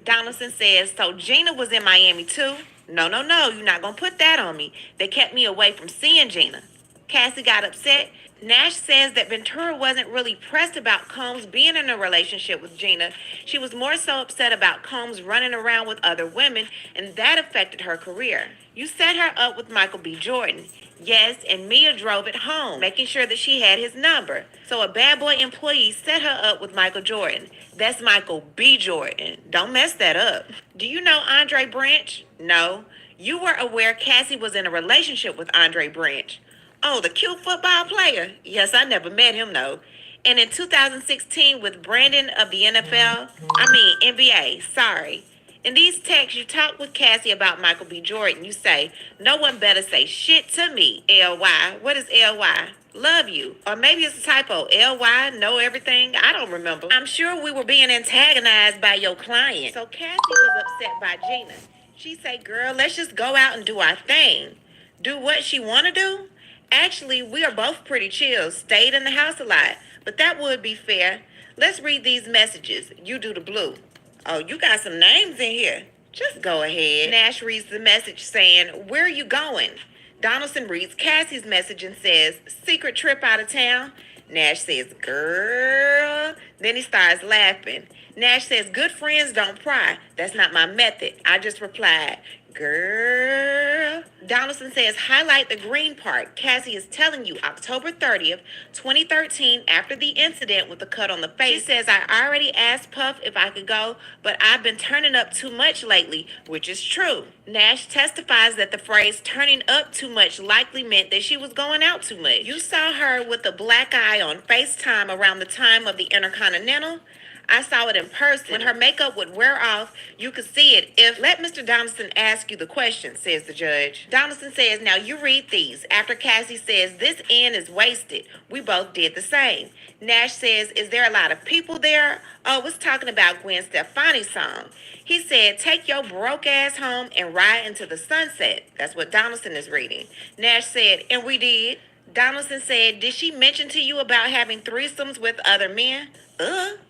Donaldson says, so Gina was in Miami too? No, you're not going to put that on me. They kept me away from seeing Gina. Cassie got upset. Nash says that Ventura wasn't really pressed about Combs being in a relationship with Gina. She was more so upset about Combs running around with other women, and that affected her career. You set her up with Michael B. Jordan. Yes, and Mia drove it home, making sure that she had his number. So a bad boy employee set her up with Michael Jordan. That's Michael B. Jordan. Don't mess that up. Do you know Andre Branch? No. You were aware Cassie was in a relationship with Andre Branch. Oh, the cute football player? Yes, I never met him, though. And in 2016 with Brandon of the NBA, sorry. In these texts, you talk with Cassie about Michael B. Jordan. You say, no one better say shit to me, L.Y. What is L.Y.? Love you. Or maybe it's a typo. L.Y. know everything. I don't remember. I'm sure we were being antagonized by your client. So Cassie was upset by Gina. She say, girl, let's just go out and do our thing. Do what she want to do? Actually, we are both pretty chill. Stayed in the house a lot. But that would be fair. Let's read these messages. You do the blue. Oh, you got some names in here. Just go ahead. Nash reads the message saying, where are you going? Donaldson reads Cassie's message and says, secret trip out of town. Nash says, girl. Then he starts laughing. Nash says, good friends don't pry. That's not my method. I just replied, girl. Donaldson says, highlight the green part. Cassie is telling you October 30th, 2013, after the incident with the cut on the face. She says, I already asked Puff if I could go, but I've been turning up too much lately, which is true. Nash testifies that the phrase turning up too much likely meant that she was going out too much. You saw her with a black eye on FaceTime around the time of the Intercontinental. I saw it in person. When her makeup would wear off, you could see it. Let Mr. Donaldson ask you the question, says the judge. Donaldson says, now you read these. After Cassie says, this end is wasted. We both did the same. Nash says, is there a lot of people there? Oh, it's talking about Gwen Stefani's song. He said, take your broke ass home and ride into the sunset. That's what Donaldson is reading. Nash said, and we did. Donaldson said, did she mention to you about having threesomes with other men?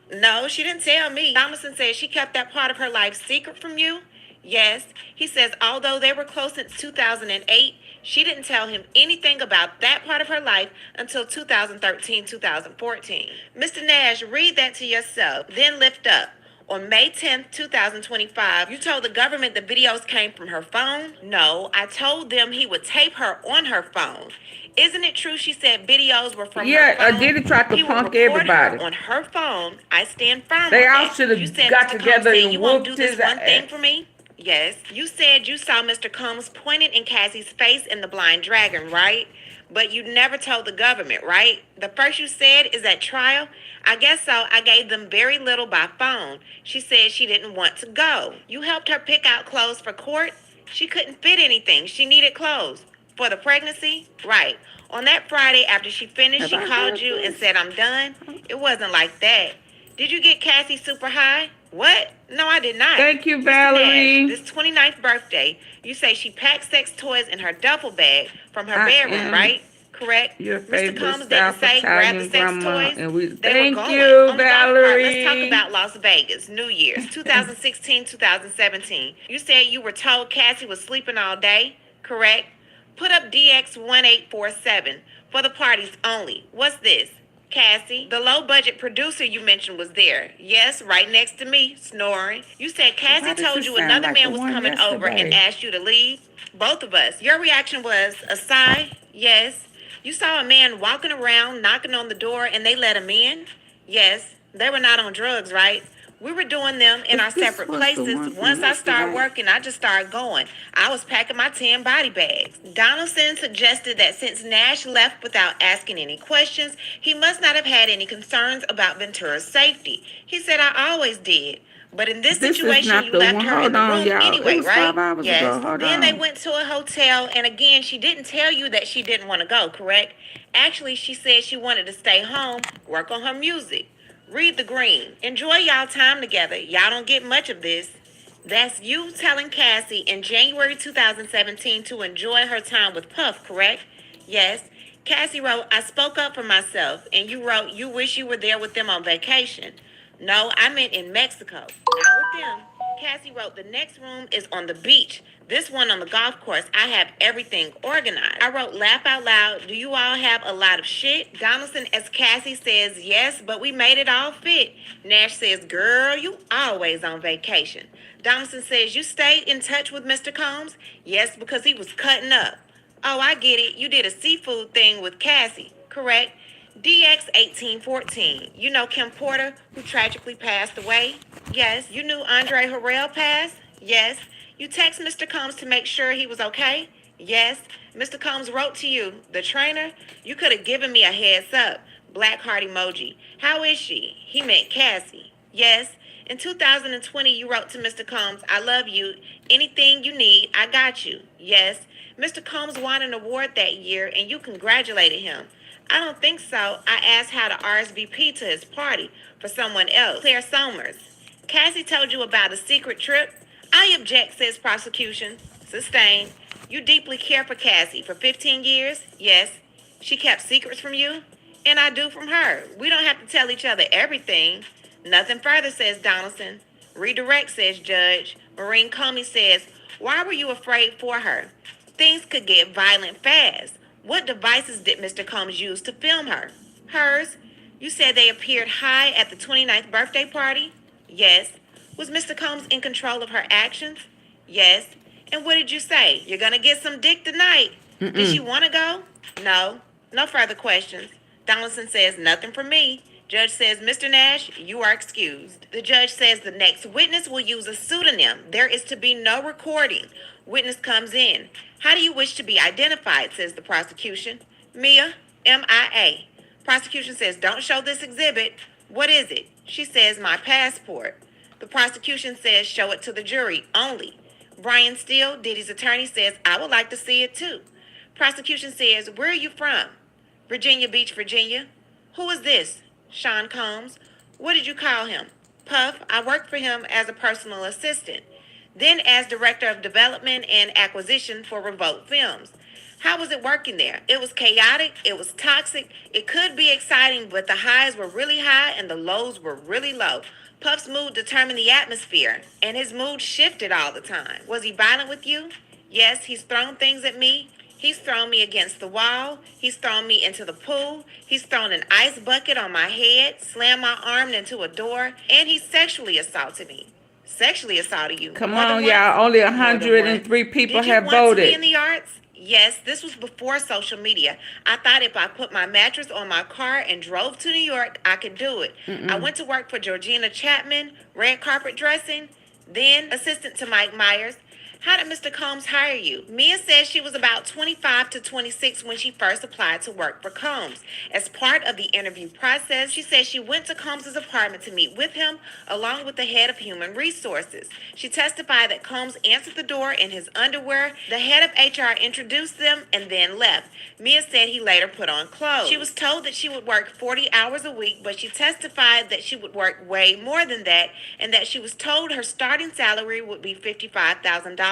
No, she didn't tell me. Donaldson said she kept that part of her life secret from you? Yes. He says, although they were close since 2008, She didn't tell him anything about that part of her life until 2013, 2014. Mr. Nash, read that to yourself, then lift up. On May 10th, 2025, you told the government the videos came from her phone? No, I told them he would tape her on her phone. Isn't it true she said videos were from her phone? Diddy tried to punk everybody. Her on her phone. I stand firm They on all that. should have You said got Mr. Combs together said and you won't do whooped this his one thing ass. for me? Yes. You said you saw Mr. Combs pointed in Cassie's face in the Blind Dragon, right? But you never told the government, right? The first you said is at trial. I guess so. I gave them very little by phone. She said she didn't want to go. You helped her pick out clothes for court. She couldn't fit anything. She needed clothes. For the pregnancy? Right. On that Friday after she finished, she called you and said, I'm done. It wasn't like that. Did you get Cassie super high? What? No, I did not. Thank you, Mr. Valerie. Nash, this 29th birthday, you say she packed sex toys in her duffel bag from her bedroom, right? Correct? Your Mr. favorite Combs didn't South say grab the Italian sex grandma, toys. and we They thank were going. you, On the golf cart, Valerie. let's talk about Las Vegas, New Year's, 2016, 2017. You said you were told Cassie was sleeping all day, correct? Put up DX1847 for the parties only. What's this? Cassie, the low-budget producer you mentioned was there. Yes, right next to me, snoring. You said Cassie Why does told this you sound another like man the was one coming over and yesterday? asked you to leave. Both of us. Your reaction was a sigh. Yes. You saw a man walking around, knocking on the door, and they let him in. Yes. They were not on drugs, right? We were doing them in our separate places. Once I started working, I just started going. I was packing my 10 body bags. Donaldson suggested that since Nash left without asking any questions, he must not have had any concerns about Ventura's safety. He said, I always did. But in this This is situation, not you the left one. her in Hold the on, room y'all. It anyway, was right? 5 hours Yes. ago. Hold Then they on. went to a hotel, and again, she didn't tell you that she didn't want to go, correct? Actually, she said she wanted to stay home, work on her music. Read the green. Enjoy y'all time together. Y'all don't get much of this. That's you telling Cassie in January 2017 to enjoy her time with Puff, correct? Yes. Cassie wrote, I spoke up for myself, and you wrote, you wish you were there with them on vacation. No, I meant in Mexico, not with them. Cassie wrote, the next room is on the beach. This one on the golf course. I have everything organized. I wrote, laugh out loud. Do you all have a lot of shit? Donaldson as Cassie says, yes, but we made it all fit. Nash says, girl, you always on vacation. Donaldson says, you stayed in touch with Mr. Combs? Yes, because he was cutting up. Oh, I get it. You did a seafood thing with Cassie, correct? DX1814. You know Kim Porter, who tragically passed away? Yes. You knew Andre Harrell passed? Yes. You text Mr. Combs to make sure he was okay? Yes. Mr. Combs wrote to you, the trainer? You could have given me a heads up. Black heart emoji. How is she? He meant Cassie. Yes. In 2020, you wrote to Mr. Combs, I love you. Anything you need, I got you. Yes. Mr. Combs won an award that year, and you congratulated him. I don't think so. I asked how to RSVP to his party for someone else. Claire Somers. Cassie told you about a secret trip? I object, says prosecution. Sustained. You deeply care for Cassie for 15 years? Yes. She kept secrets from you? And I do from her. We don't have to tell each other everything. Nothing further, says Donaldson. Redirect, says Judge. Maureen Comey says, why were you afraid for her? Things could get violent fast. What devices did Mr. Combs use to film her? Hers? You said they appeared high at the 29th birthday party? Yes. Was Mr. Combs in control of her actions? Yes. And what did you say? You're going to get some dick tonight. Did she want to go? No. No further questions. Donaldson says, nothing from me. Judge says, Mr. Nash, you are excused. The judge says the next witness will use a pseudonym. There is to be no recording. Witness comes in. How do you wish to be identified, says the prosecution. Mia, M-I-A. Prosecution says, don't show this exhibit. What is it? She says, my passport. The prosecution says, show it to the jury only. Brian Steele, Diddy's attorney, says, I would like to see it too. Prosecution says, where are you from? Virginia Beach, Virginia. Who is this? Sean Combs. What did you call him? Puff. I worked for him as a personal assistant. Then as director of development and acquisition for Revolt Films. How was it working there? It was chaotic. It was toxic. It could be exciting, but the highs were really high and the lows were really low. Puff's mood determined the atmosphere, and his mood shifted all the time. Was he violent with you? Yes, he's thrown things at me. He's thrown me against the wall. He's thrown me into the pool. He's thrown an ice bucket on my head, slammed my arm into a door, and he sexually assaulted me. Sexually assaulted you. Come More than on, once, y'all. Only more than 103 once. people Did you have want to be voted. in the arts? Yes, this was before social media. I thought if I put my mattress on my car and drove to New York, I could do it. I went to work for Georgina Chapman, red carpet dressing, then assistant to Mike Myers. How did Mr. Combs hire you? Mia says she was about 25 to 26 when she first applied to work for Combs. As part of the interview process, she says she went to Combs' apartment to meet with him, along with the head of human resources. She testified that Combs answered the door in his underwear. The head of HR introduced them and then left. Mia said he later put on clothes. She was told that she would work 40 hours a week, but she testified that she would work way more than that, and that she was told her starting salary would be $55,000.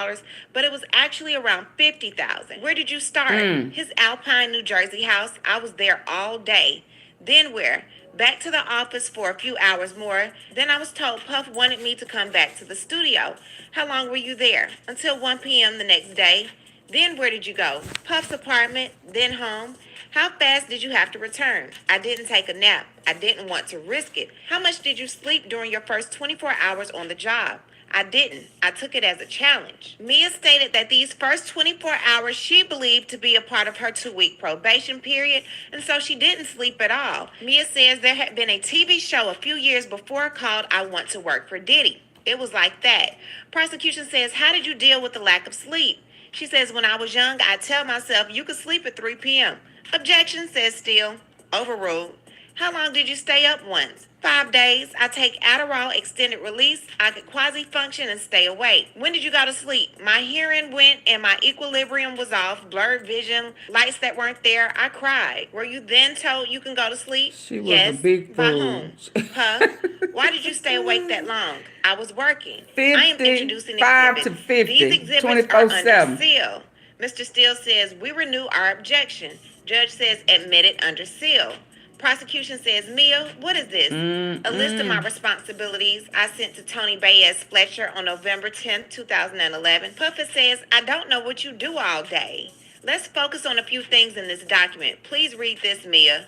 But it was actually around $50,000. Where did you start? His Alpine, New Jersey house. I was there all day. Then where? Back to the office for a few hours more. Then I was told Puff wanted me to come back to the studio. How long were you there? Until 1 p.m. the next day. Then where did you go? Puff's apartment, then home. How fast did you have to return? I didn't take a nap. I didn't want to risk it. How much did you sleep during your first 24 hours on the job? I didn't. I took it as a challenge. Mia stated that these first 24 hours she believed to be a part of her 2-week probation period, and so she didn't sleep at all. Mia says there had been a TV show a few years before called I Want to Work for Diddy. It was like that. Prosecution says, how did you deal with the lack of sleep? She says, when I was young, I'd tell myself you could sleep at 3 p.m. Objection, says Steele. Overruled. How long did you stay up once? 5 days. I take Adderall extended release. I could quasi-function and stay awake. When did you go to sleep? My hearing went and my equilibrium was off. Blurred vision, lights that weren't there. I cried. Were you then told you can go to sleep? She was yes. a big By fool. whom? Huh? Why did you stay awake that long? I was working. I am introducing 5 exhibits. to 50, These exhibits are under 24/7. seal. Mr. Steele says we renew our objection. Judge says admitted under seal. Prosecution says, Mia, what is this? A list of my responsibilities I sent to Tony Baez Fletcher on November 10th, 2011. Puffer says, I don't know what you do all day. Let's focus on a few things in this document. Please read this, Mia.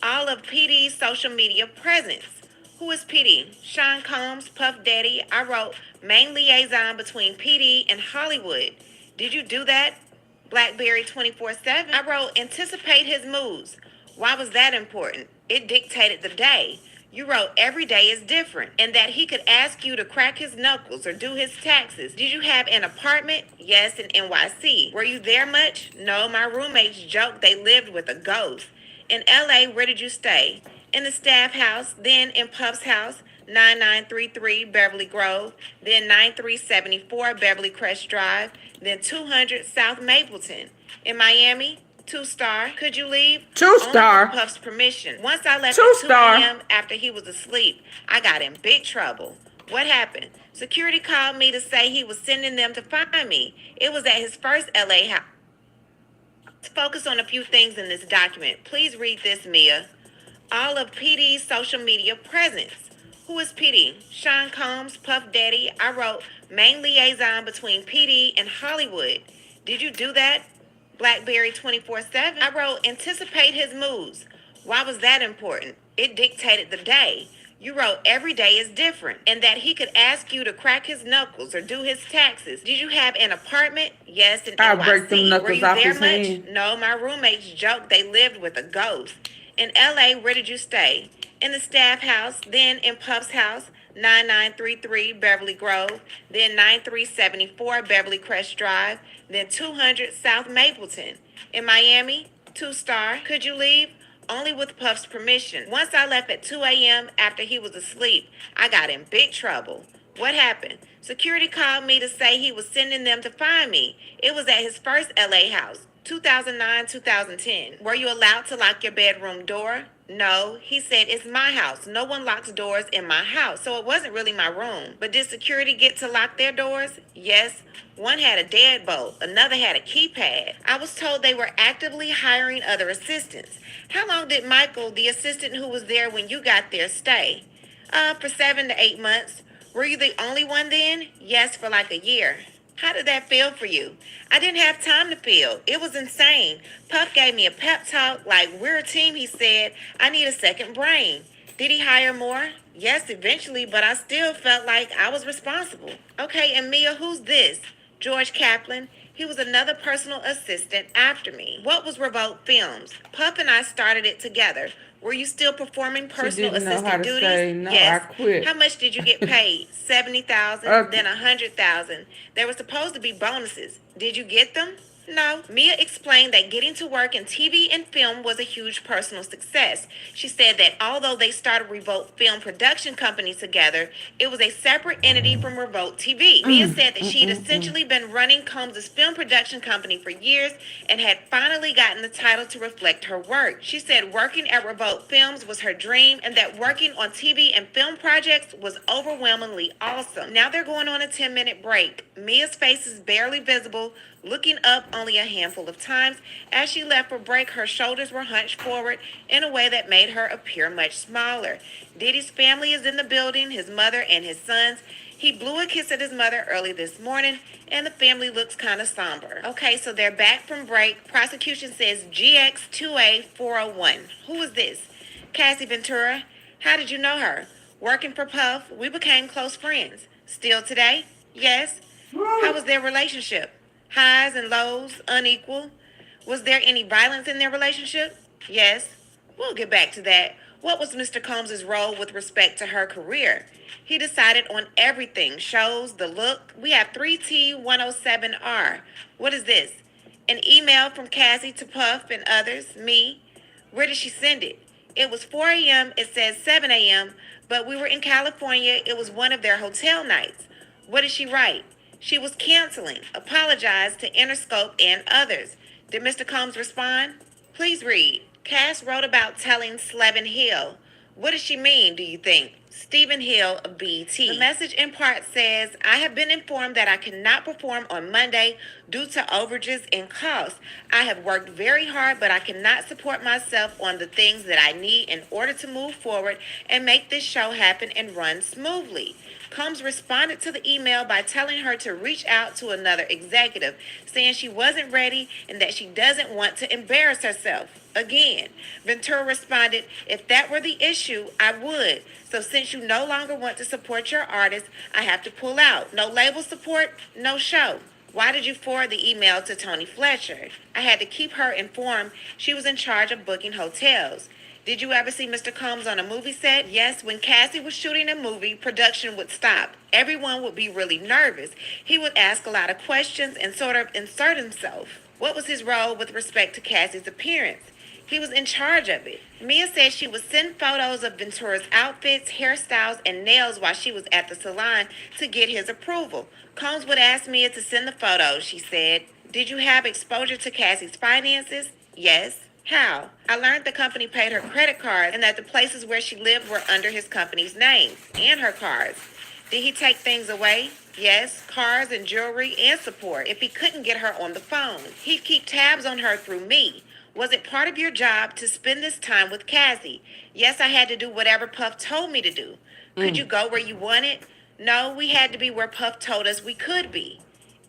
All of PD's social media presence. Who is PD? Sean Combs, Puff Daddy. I wrote main liaison between PD and Hollywood. Did you do that? Blackberry 24/7. I wrote anticipate his moves. Why was that important? It dictated the day. You wrote every day is different, and that he could ask you to crack his knuckles or do his taxes. Did you have an apartment? Yes, in NYC. Were you there much? No, my roommates joked they lived with a ghost. In LA, where did you stay? In the staff house, then in Puff's house, 9933 Beverly Grove, then 9374 Beverly Crest Drive, then 200 South Mapleton. In Miami, 2-star. Could you leave? 2-star. Only with Puff's permission. Once I left 2-star. at 2 a.m. after he was asleep, I got in big trouble. What happened? Security called me to say he was sending them to find me. It was at his first LA house. Let's focus on a few things in this document. Please read this, Mia. All of PD's social media presence. Who is PD? Sean Combs, Puff Daddy. I wrote main liaison between PD and Hollywood. Did you do that? Blackberry 24/7. I wrote anticipate his moves. Why was that important? It dictated the day. You wrote every day is different, and that he could ask you to crack his knuckles or do his taxes. Did you have an apartment? Yes, in I'll NYC. break them Were knuckles you off there his much? hand. No, my roommates joked they lived with a ghost. In LA, where did you stay? In the staff house, then in Puff's house, 9933 Beverly Grove, then 9374 Beverly Crest Drive, then 200 South Mapleton. In Miami, 2-star. Could you leave? Only with Puff's permission. Once I left at 2 a.m. after he was asleep, I got in big trouble. What happened? Security called me to say he was sending them to find me. It was at his first LA house, 2009-2010. Were you allowed to lock your bedroom door? No, he said, it's my house. No one locks doors in my house, so it wasn't really my room. But did security get to lock their doors? Yes. One had a deadbolt, another had a keypad. I was told they were actively hiring other assistants. How long did Michael, the assistant who was there when you got there, stay? For 7 to 8 months. Were you the only one then? Yes, for like a year. How did that feel for you? I didn't have time to feel. It was insane. Puff gave me a pep talk like, we're a team, he said. I need a second brain. Did he hire more? Yes, eventually, but I still felt like I was responsible. Okay, and Mia, who's this? George Kaplan. He was another personal assistant after me. What was Revolt Films? Puff and I started it together. Were you still performing personal assistant duties? No, yes. I quit. How much did you get paid? 70,000, then 100,000. There were supposed to be bonuses. Did you get them? No. Mia explained that getting to work in TV and film was a huge personal success. She said that although they started Revolt Film Production Company together, it was a separate entity from Revolt TV. Mia said that she'd essentially been running Combs' film production company for years and had finally gotten the title to reflect her work. She said working at Revolt Films was her dream and that working on TV and film projects was overwhelmingly awesome. Now they're going on a 10-minute break. Mia's face is barely visible, looking up only a handful of times. As she left for break, her shoulders were hunched forward in a way that made her appear much smaller. Diddy's family is in the building, his mother and his sons. He blew a kiss at his mother early this morning, and the family looks kind of somber. Okay, so they're back from break. Prosecution says GX2A401. Who is this? Cassie Ventura. How did you know her? Working for Puff, we became close friends. Still today? Yes. How was their relationship? Highs and lows, unequal. Was there any violence in their relationship? Yes. We'll get back to that. What was Mr. Combs' role with respect to her career? He decided on everything. Shows, the look. We have 3T107R. What is this? An email from Cassie to Puff and others, me. Where did she send it? It was 4 a.m. It says 7 a.m., but we were in California. It was one of their hotel nights. What did she write? She was canceling, apologized to Interscope and others. Did Mr. Combs respond? Please read. Cass wrote about telling Slevin Hill. What does she mean, do you think? Stephen Hill of BET. The message in part says, I have been informed that I cannot perform on Monday due to overages and costs. I have worked very hard, but I cannot support myself on the things that I need in order to move forward and make this show happen and run smoothly. Combs responded to the email by telling her to reach out to another executive, saying she wasn't ready and that she doesn't want to embarrass herself. Again, Ventura responded, if that were the issue, I would. So since you no longer want to support your artist, I have to pull out. No label support, no show. Why did you forward the email to Tony Fletcher? I had to keep her informed. She was in charge of booking hotels. Did you ever see Mr. Combs on a movie set? Yes, when Cassie was shooting a movie, production would stop. Everyone would be really nervous. He would ask a lot of questions and sort of insert himself. What was his role with respect to Cassie's appearance? He was in charge of it. Mia said she would send photos of Ventura's outfits, hairstyles, and nails while she was at the salon to get his approval. Combs would ask Mia to send the photos, she said. Did you have exposure to Cassie's finances? Yes. How? I learned the company paid her credit cards and that the places where she lived were under his company's name and her cards. Did he take things away? Yes, cars and jewelry and support if he couldn't get her on the phone. He'd keep tabs on her through me. Was it part of your job to spend this time with Cassie? Yes, I had to do whatever Puff told me to do. Could you go where you wanted? No, we had to be where Puff told us we could be.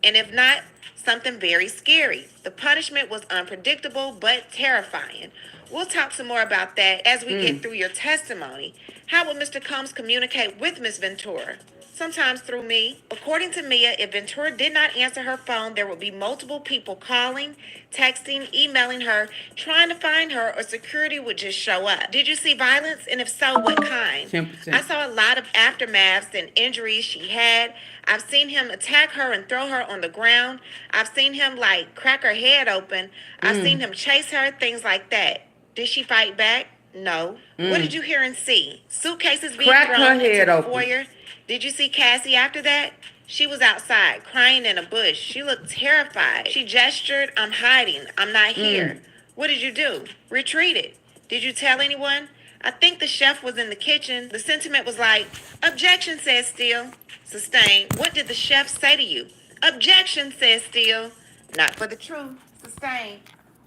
And if not, something very scary. The punishment was unpredictable but terrifying. We'll talk some more about that as we get through your testimony. How would Mr. Combs communicate with Miss Ventura? Sometimes through me. According to Mia, if Ventura did not answer her phone, there would be multiple people calling, texting, emailing her, trying to find her, or security would just show up. Did you see violence? And if so, what kind? 10%. I saw a lot of aftermaths and injuries she had. I've seen him attack her and throw her on the ground. I've seen him like crack her head open. I've seen him chase her, things like that. Did she fight back? No. What did you hear and see? Suitcases being thrown into the foyer. Did you see Cassie after that? She was outside, crying in a bush. She looked terrified. She gestured, I'm hiding. I'm not here. What did you do? Retreated. Did you tell anyone? I think the chef was in the kitchen. The sentiment was like, objection, says Steele. Sustained. What did the chef say to you? Objection, says Steele. Not for the truth. Sustained.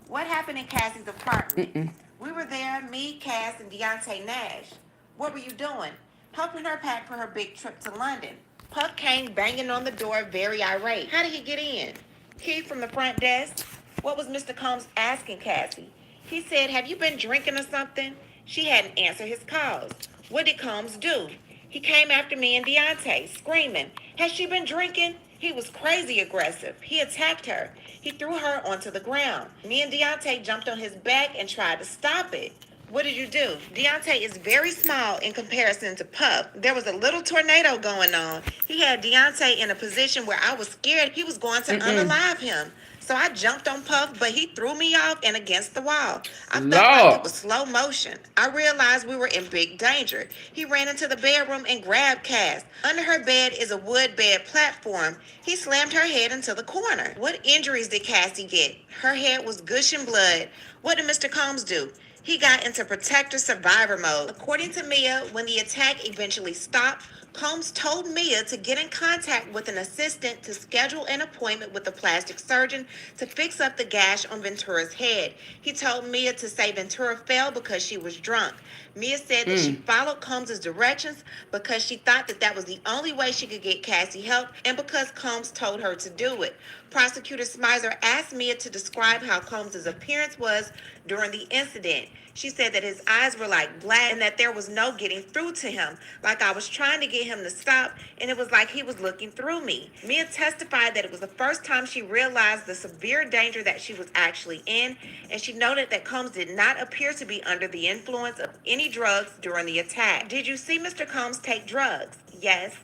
What happened in Cassie's apartment? We were there, me, Cass, and Deontay Nash. What were you doing? Helping her pack for her big trip to London. Puff came banging on the door, very irate. How did he get in? Key from the front desk. What was Mr. Combs asking Cassie? He said, have you been drinking or something? She hadn't answered his calls. What did Combs do? He came after me and Deontay, screaming, has she been drinking? He was crazy aggressive. He attacked her. He threw her onto the ground. Me and Deontay jumped on his back and tried to stop it. What did you do? Deontay is very small in comparison to Puff. There was a little tornado going on. He had Deontay in a position where I was scared he was going to unalive him. So I jumped on Puff, but he threw me off and against the wall. I felt like it was slow motion. I realized we were in big danger. He ran into the bedroom and grabbed Cass. Under her bed is a wood bed platform. He slammed her head into the corner. What injuries did Cassie get? Her head was gushing blood. What did Mr. Combs do? He got into protector survivor mode. According to Mia, when the attack eventually stopped, Combs told Mia to get in contact with an assistant to schedule an appointment with a plastic surgeon to fix up the gash on Ventura's head. He told Mia to say Ventura fell because she was drunk. Mia said that she followed Combs' directions because she thought that that was the only way she could get Cassie help and because Combs told her to do it. Prosecutor Smizer asked Mia to describe how Combs' appearance was during the incident. She said that his eyes were like black and that there was no getting through to him. Like I was trying to get him to stop and it was like he was looking through me. Mia testified that it was the first time she realized the severe danger that she was actually in, and she noted that Combs did not appear to be under the influence of any drugs during the attack. Did you see Mr. Combs take drugs? Yes.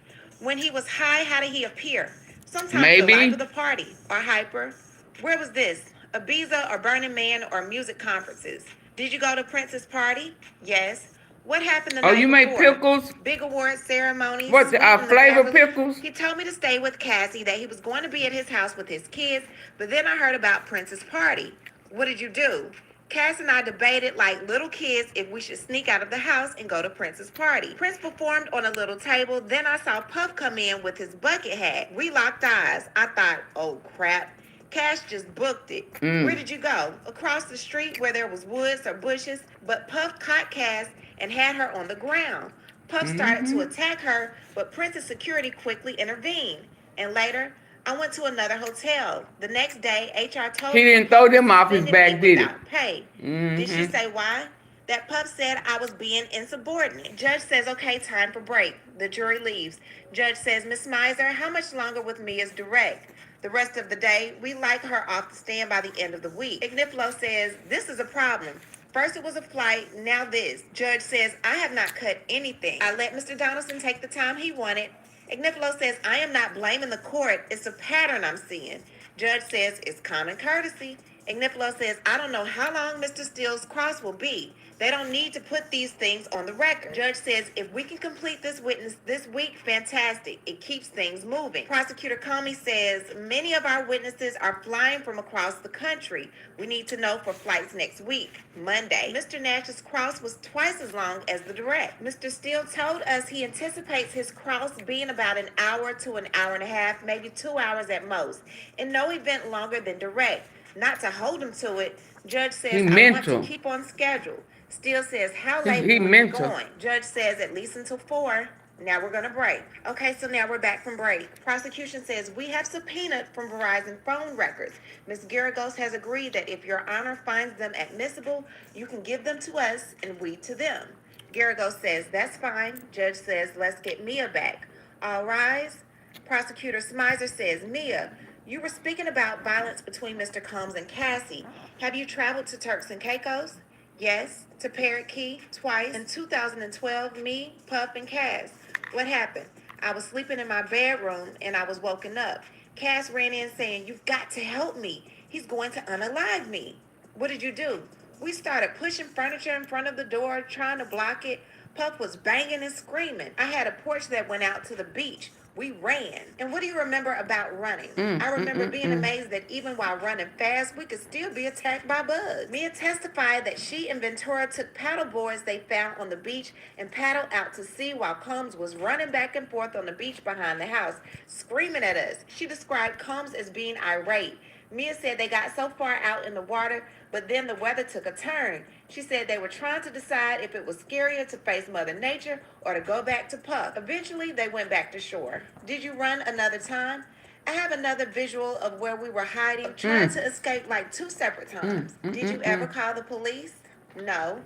When he was high, how did he appear? Sometimes the life of the party or hyper. Where was this? Ibiza or Burning Man or music conferences? Did you go to Prince's party? Yes. What happened the night before? You made pickles? Big award ceremonies. What's it, flavor pickles? He told me to stay with Cassie, that he was going to be at his house with his kids, but then I heard about Prince's party. What did you do? Cass and I debated like little kids if we should sneak out of the house and go to Prince's party. Prince performed on a little table. Then I saw Puff come in with his bucket hat. We locked eyes. I thought, oh crap. Cash just booked it. Where did you go? Across the street where there was woods or bushes, but Puff caught Cass and had her on the ground. Puff started to attack her, but Prince's security quickly intervened. And later, I went to another hotel. The next day, HR told me he didn't throw them off his back, did he? Pay. Did she say why? That Puff said I was being insubordinate. Judge says, okay, time for break. The jury leaves. Judge says, Miss Mizer, how much longer with me is direct? The rest of the day, we like her off the stand by the end of the week. Igniflo says, this is a problem. First it was a flight, now this. Judge says, I have not cut anything. I let Mr. Donaldson take the time he wanted. Igniflo says, I am not blaming the court. It's a pattern I'm seeing. Judge says, it's common courtesy. Igniflo says, I don't know how long Mr. Steele's cross will be. They don't need to put these things on the record. Judge says, if we can complete this witness this week, fantastic. It keeps things moving. Prosecutor Comey says, many of our witnesses are flying from across the country. We need to know for flights next week, Monday. Mr. Nash's cross was twice as long as the direct. Mr. Steele told us he anticipates his cross being about an hour to an hour and a half, maybe 2 hours at most, and no event longer than direct. Not to hold him to it, Judge says, I want to keep on schedule. Steele says, how late are we going? Judge says, at least until 4. Now we're going to break. Okay, so now we're back from break. Prosecution says, we have subpoenaed from Verizon phone records. Ms. Garagos has agreed that if Your Honor finds them admissible, you can give them to us and we to them. Garagos says, that's fine. Judge says, let's get Mia back. All rise. Prosecutor Smizer says, Mia, you were speaking about violence between Mr. Combs and Cassie. Have you traveled to Turks and Caicos? Yes. To Parrot Key twice. In 2012, me, Puff, and Cass. What happened? I was sleeping in my bedroom and I was woken up. Cass ran in saying, you've got to help me. He's going to unalive me. What did you do? We started pushing furniture in front of the door, trying to block it. Puff was banging and screaming. I had a porch that went out to the beach. We ran. And what do you remember about running? I remember being amazed that even while running fast, we could still be attacked by bugs. Mia testified that she and Ventura took paddle boards they found on the beach and paddled out to sea while Combs was running back and forth on the beach behind the house, screaming at us. She described Combs as being irate. Mia said they got so far out in the water, but then the weather took a turn. She said they were trying to decide if it was scarier to face Mother Nature or to go back to Puff. Eventually, they went back to shore. Did you run another time? I have another visual of where we were hiding, trying to escape like 2 separate times. Did you ever call the police? No.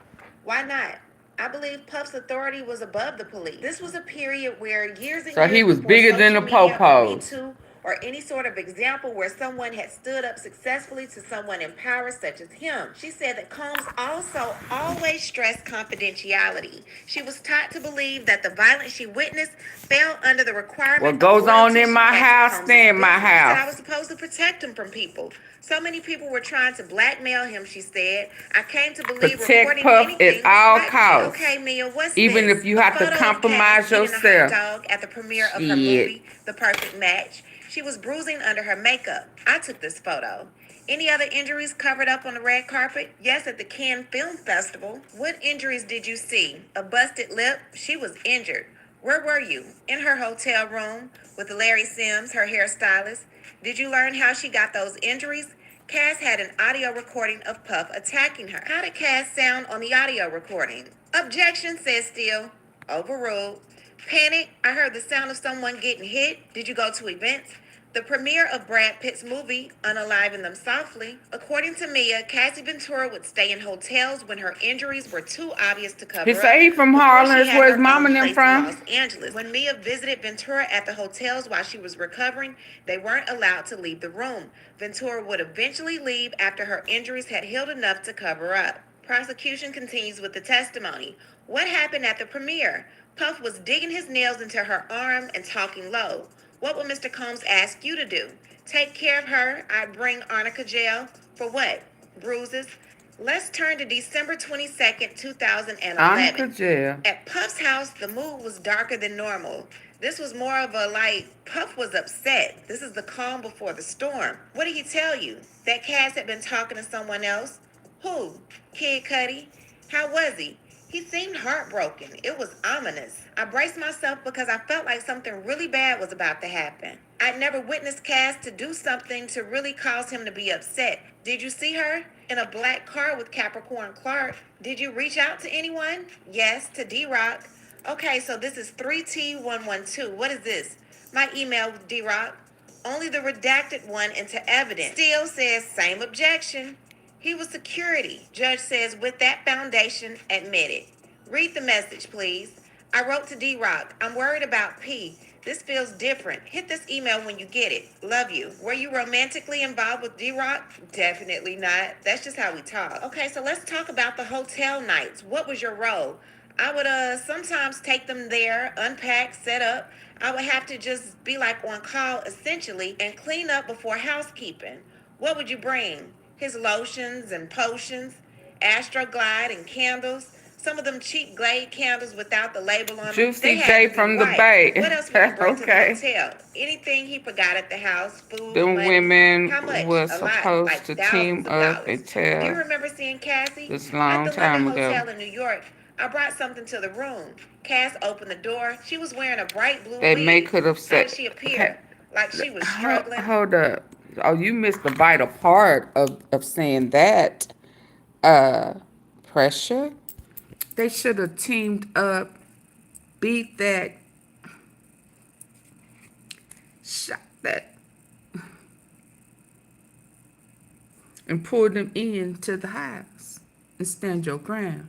Why not? I believe Puff's authority was above the police. This was a period where years and So years he was before bigger than the social media or Me po-pos. Too, or any sort of example where someone had stood up successfully to someone in power such as him. She said that Combs also always stressed confidentiality. She was taught to believe that the violence she witnessed fell under the requirement What goes on in my house, stay in my That I house. was supposed to protect him from people. So many people were trying to blackmail him, she said. I came to believe Protect reporting Puff anything at all was costs. Okay, Mia, what's Even this? if you A have to photo of compromise Cass eating a yourself. hot dog at the premiere of her Shit. movie, The Perfect Match. She was bruising under her makeup. I took this photo. Any other injuries covered up on the red carpet? Yes, at the Cannes Film Festival. What injuries did you see? A busted lip? She was injured. Where were you? In her hotel room with Larry Sims, her hairstylist. Did you learn how she got those injuries? Cass had an audio recording of Puff attacking her. How did Cass sound on the audio recording? Objection, says Steele. Overruled. Panic. I heard the sound of someone getting hit. Did you go to events? The premiere of Brad Pitt's movie, Unaliving Them Softly. According to Mia, Cassie Ventura would stay in hotels when her injuries were too obvious to cover He up. say he from before Harlem. she That's had where her his mama own and them place in from. Los Angeles. When Mia visited Ventura at the hotels while she was recovering, they weren't allowed to leave the room. Ventura would eventually leave after her injuries had healed enough to cover up. Prosecution continues with the testimony. What happened at the premiere? Puff was digging his nails into her arm and talking low. What would Mr. Combs ask you to do? Take care of her. I'd bring Arnica jail. For what? Bruises. Let's turn to December 22nd, 2011. Arnica jail. At Puff's house, the mood was darker than normal. This was more of a Puff was upset. This is the calm before the storm. What did he tell you? That Cass had been talking to someone else? Who? Kid Cudi? How was he? He seemed heartbroken. It was ominous. I braced myself because I felt like something really bad was about to happen. I'd never witnessed Cass to do something to really cause him to be upset. Did you see her? In a black car with Capricorn Clark. Did you reach out to anyone? Yes, to D-Rock. Okay, so this is 3T112. What is this? My email with D-Rock. Only the redacted one into evidence. Steele says same objection. He was security. Judge says with that foundation, admit it. Read the message, please. I wrote to D-Rock. I'm worried about P. This feels different. Hit this email when you get it. Love you. Were you romantically involved with D-Rock? Definitely not. That's just how we talk. Okay, so let's talk about the hotel nights. What was your role? I would sometimes take them there, unpack, set up. I would have to just be like on call essentially and clean up before housekeeping. What would you bring? His lotions and potions, Astroglide and candles. Some of them cheap Glade candles without the label on them. Juicy J from the Bay. What else would you bring to the Okay. hotel? Anything he forgot at the house, food, Them money. women How much? were A lot, supposed like to thousands team of up dollars. and Do you tell remember seeing Cassie? this long At the time London ago. Hotel in New York. I brought something to the room. Cass opened the door. She was wearing a bright blue They wig. may could have How said. did she appear? Like she was struggling. Hold up. Oh, you missed the vital part of saying that. Pressure. They should have teamed up, beat that, shot that, and pulled them into the house and stand your ground.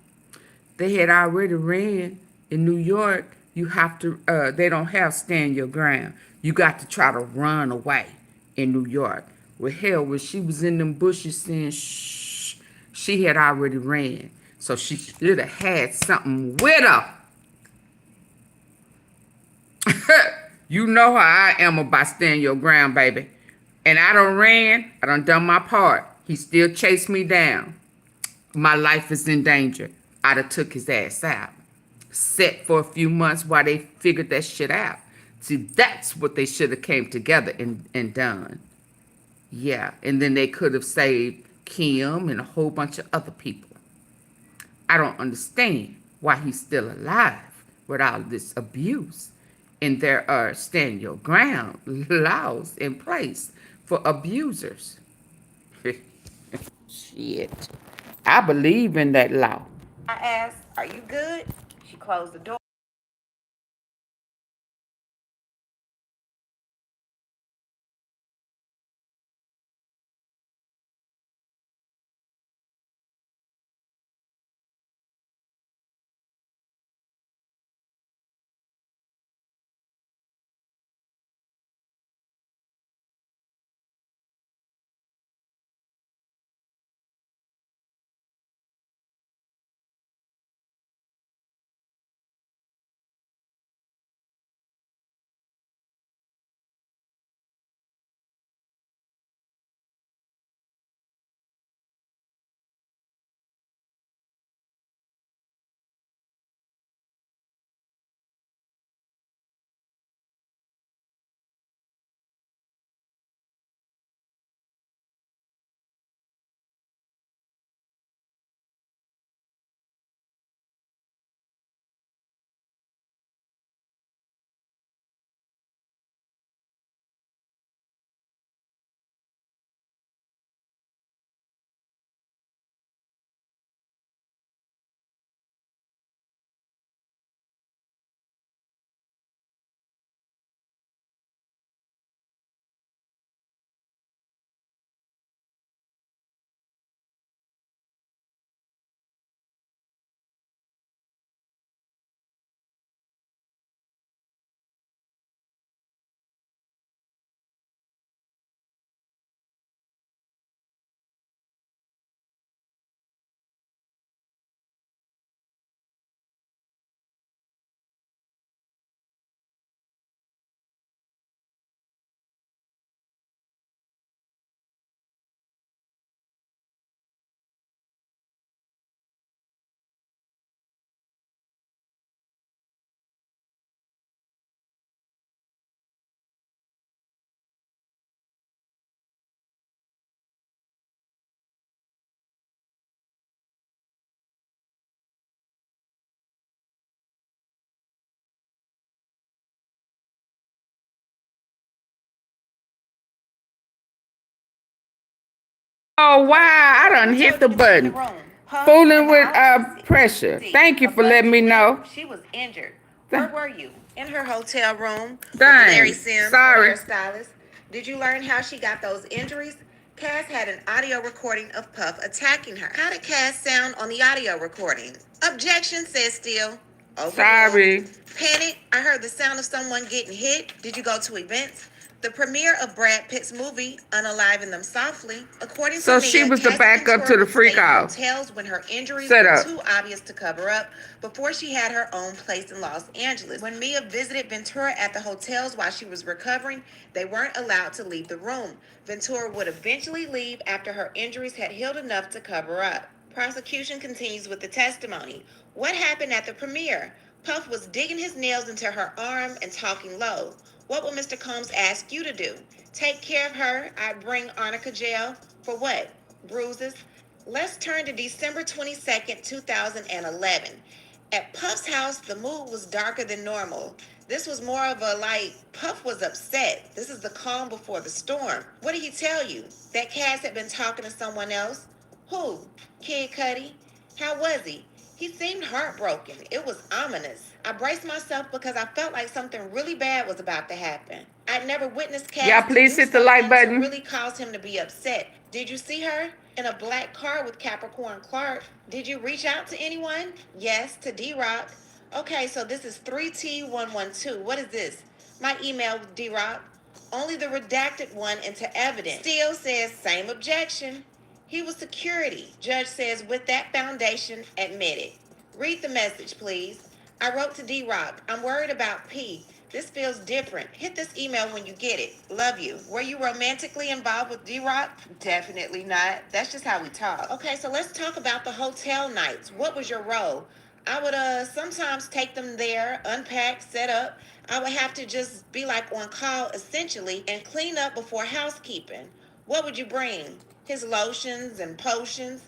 They had already ran in New York. You have to, they don't have stand your ground. You got to try to run away in New York. Well, hell, when she was in them bushes saying shh, she had already ran. So she should have had something with her. You know how I am about stand your ground, baby. And I done ran. I done my part. He still chased me down. My life is in danger. I'd have took his ass out. Set for a few months while they figured that shit out. See, that's what they should have came together and done. Yeah, and then they could have saved Kim and a whole bunch of other people. I don't understand why he's still alive with all this abuse. And there are stand your ground laws in place for abusers. Shit. I believe in that law. I asked, "Are you good?" She closed the door. Oh, wow. I done hit the button. Fooling with pressure. Thank you for letting me know. She was injured. Where were you? In her hotel room with Dang. Larry Sims, Sorry. her hairstylist. Did you learn how she got those injuries? Cass had an audio recording of Puff attacking her. How did Cass sound on the audio recording? Objection, says Steele. Sorry. Panic. I heard the sound of someone getting hit. Did you go to events? The premiere of Brad Pitt's movie, Unaliving Them Softly, according to So she was the backup to the freak out. Hotels when her injuries Set were up. too obvious to cover up before she had her own place in Los Angeles. When Mia visited Ventura at the hotels while she was recovering, they weren't allowed to leave the room. Ventura would eventually leave after her injuries had healed enough to cover up. Prosecution continues with the testimony. What happened at the premiere? Puff was digging his nails into her arm and talking low. What will Mr. Combs ask you to do? Take care of her. I'd bring Arnica jail. For what? Bruises. Let's turn to December 22nd, 2011. At Puff's house, the mood was darker than normal. This was more of a Puff was upset. This is the calm before the storm. What did he tell you? That Cass had been talking to someone else? Who? Kid Cudi? How was he? He seemed heartbroken. It was ominous. I braced myself because I felt like something really bad was about to happen. I'd never witnessed Cass. Y'all please hit the like button. Really caused him to be upset. Did you see her? In a black car with Capricorn Clark. Did you reach out to anyone? Yes, to D-Rock. Okay, so this is 3T112. What is this? My email with D-Rock. Only the redacted one into evidence. Steele says same objection. He was security. Judge says with that foundation, admitted. Read the message, please. I wrote to D-Rock. I'm worried about P. This feels different. Hit this email when you get it. Love you. Were you romantically involved with D-Rock? Definitely not. That's just how we talk. Okay, so let's talk about the hotel nights. What was your role? I would sometimes take them there, unpack, set up. I would have to just be on call essentially and clean up before housekeeping. What would you bring? His lotions and potions,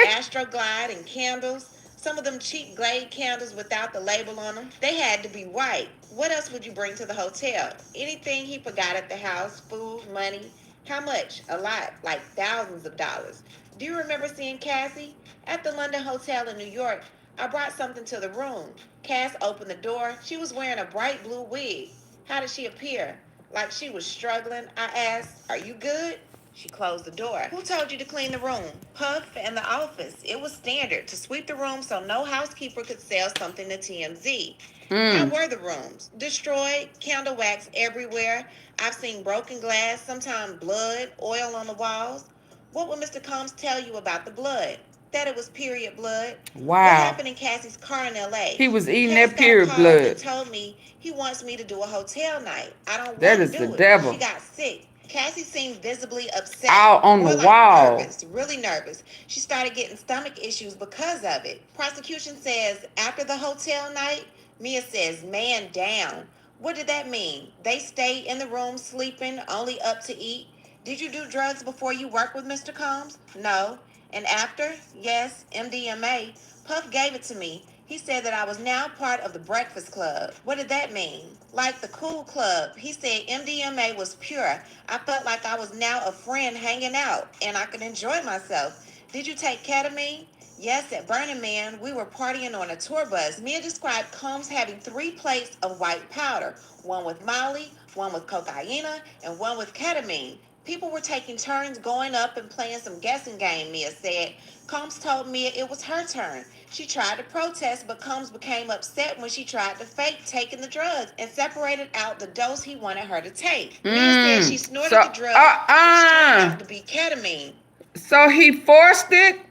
Astroglide and candles. Some of them cheap Glade candles without the label on them. They had to be white. What else would you bring to the hotel? Anything he forgot at the house, food, money. How much? A lot, like thousands of dollars. Do you remember seeing Cassie? At the London Hotel in New York, I brought something to the room. Cass opened the door. She was wearing a bright blue wig. How did she appear? Like she was struggling. I asked, "Are you good?" She closed the door. Who told you to clean the room? Puff and the office. It was standard to sweep the room so no housekeeper could sell something to TMZ. How were the rooms? Destroyed, candle wax everywhere. I've seen broken glass, sometimes blood, oil on the walls. What would Mr. Combs tell you about the blood? That it was period blood. Wow. What happened in Cassie's car in L.A.? He was eating Cass that period got blood. and told me he wants me to do a hotel night. I don't That want is to do the it. devil. She got sick. Cassie seemed visibly upset. Out on the wall. Nervous, really nervous. She started getting stomach issues because of it. Prosecution says after the hotel night, Mia says, "Man down." What did that mean? They stayed in the room sleeping, only up to eat. Did you do drugs before you worked with Mr. Combs? No. And after? Yes, MDMA. Puff gave it to me. He said that I was now part of the Breakfast Club. What did that mean? Like the cool club. He said MDMA was pure. I felt like I was now a friend hanging out and I could enjoy myself. Did you take ketamine? Yes, at Burning Man, we were partying on a tour bus. Mia described Combs having 3 plates of white powder, one with Molly, one with cocaine, and one with ketamine. People were taking turns going up and playing some guessing game, Mia said. Combs told Mia it was her turn. She tried to protest, but Combs became upset when she tried to fake taking the drugs and separated out the dose he wanted her to take. Mia said she snorted the drug, which turned out to be ketamine. So he forced it?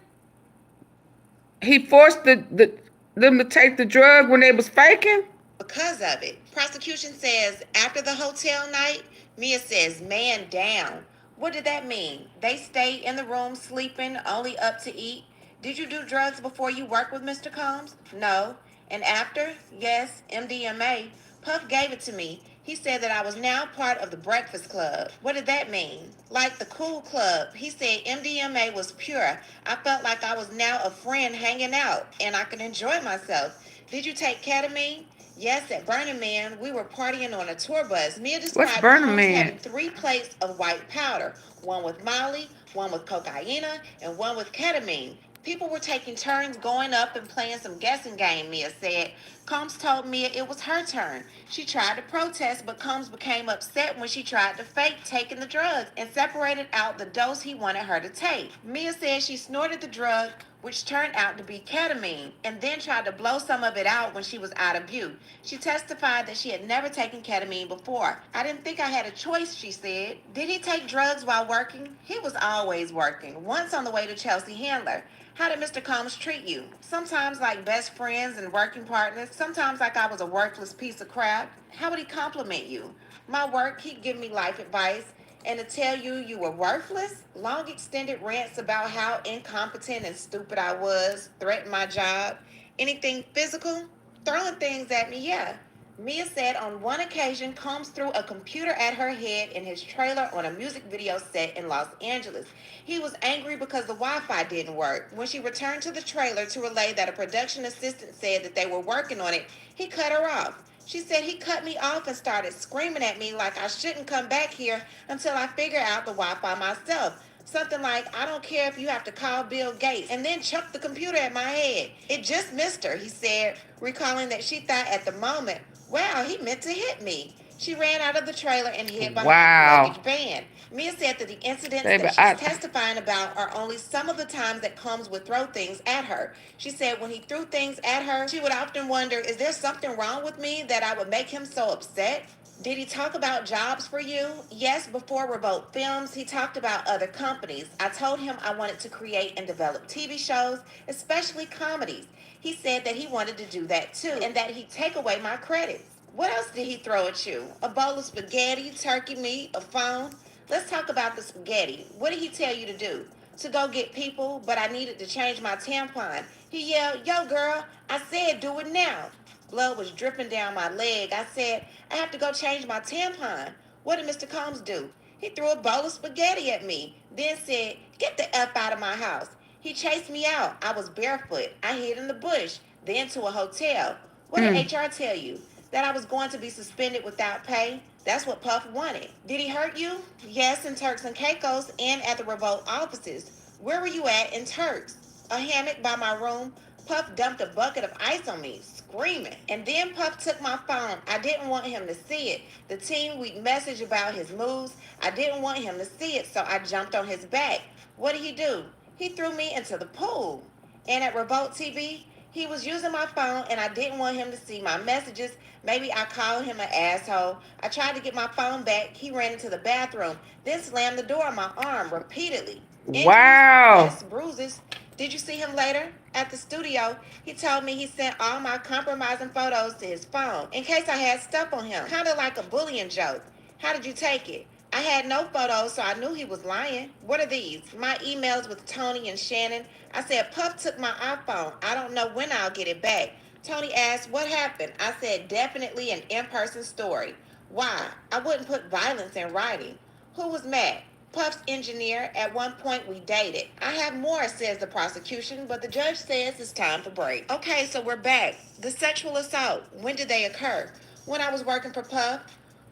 He forced them to take the drug when they was faking? Because of it. Prosecution says after the hotel night, Mia says, "Man down." What did that mean? They stayed in the room sleeping, only up to eat. Did you do drugs before you worked with Mr. Combs? No. And after? Yes, MDMA. Puff gave it to me. He said that I was now part of the Breakfast Club. What did that mean? Like the cool club. He said MDMA was pure. I felt like I was now a friend hanging out and I could enjoy myself. Did you take ketamine? Yes, at Burning Man, we were partying on a tour bus. Mia described Combs having 3 plates of white powder, one with Molly, one with cocaine, and one with ketamine. People were taking turns going up and playing some guessing game, Mia said. Combs told Mia it was her turn. She tried to protest, but Combs became upset when she tried to fake taking the drugs and separated out the dose he wanted her to take. Mia said she snorted the drug, which turned out to be ketamine, and then tried to blow some of it out when she was out of view. She testified that she had never taken ketamine before. "I didn't think I had a choice," she said. Did he take drugs while working? He was always working, once on the way to Chelsea Handler. How did Mr. Combs treat you? Sometimes like best friends and working partners, sometimes like I was a worthless piece of crap. How would he compliment you? My work, he'd give me life advice. And to tell you you were worthless? Long extended rants about how incompetent and stupid I was, threatened my job. Anything physical? Throwing things at me, yeah. Mia said on one occasion, Combs threw a computer at her head in his trailer on a music video set in Los Angeles. He was angry because the Wi-Fi didn't work. When she returned to the trailer to relay that a production assistant said that they were working on it, he cut her off. She said he cut me off and started screaming at me like I shouldn't come back here until I figure out the Wi-Fi myself. Something like, "I don't care if you have to call Bill Gates," and then chucked the computer at my head. It just missed her, he said, recalling that she thought at the moment, "Wow, he meant to hit me." She ran out of the trailer and hid behind the luggage van. Mia said that the incidents that she's testifying about are only some of the times that Combs would throw things at her. She said when he threw things at her, she would often wonder, is there something wrong with me that I would make him so upset? Did he talk about jobs for you? Yes, before Revolt Films, he talked about other companies. I told him I wanted to create and develop TV shows, especially comedies. He said that he wanted to do that too, and that he'd take away my credits. What else did he throw at you? A bowl of spaghetti, turkey meat, a phone? Let's talk about the spaghetti. What did he tell you to do? To go get people, but I needed to change my tampon. He yelled, "Yo, girl, I said do it now." Blood was dripping down my leg. I said, "I have to go change my tampon." What did Mr. Combs do? He threw a bowl of spaghetti at me, then said, "Get the F out of my house." He chased me out. I was barefoot. I hid in the bush, then to a hotel. What did HR tell you? That I was going to be suspended without pay? That's what Puff wanted. Did he hurt you? Yes, in Turks and Caicos and at the revolt offices. Where were you at in Turks? A hammock by my room. Puff dumped a bucket of ice on me, screaming. And then Puff took my phone. I didn't want him to see it. The team we'd message about his moves. I didn't want him to see it, so I jumped on his back. What did he do? He threw me into the pool. And at Revolt TV, he was using my phone and I didn't want him to see my messages. Maybe I called him an asshole. I tried to get my phone back. He ran into the bathroom, then slammed the door on my arm repeatedly. Wow. Injuries, bruises. Did you see him later? At the studio, he told me he sent all my compromising photos to his phone in case I had stuff on him. Kind of like a bullying joke. How did you take it? I had no photos, so I knew he was lying. What are these? My emails with Tony and Shannon. I said, Puff took my iPhone. I don't know when I'll get it back. Tony asked, what happened? I said, definitely an in-person story. Why? I wouldn't put violence in writing. Who was mad? Puff's engineer. At one point, we dated. I have more, says the prosecution, but the judge says it's time for break. Okay, so we're back. The sexual assault. When did they occur? When I was working for Puff.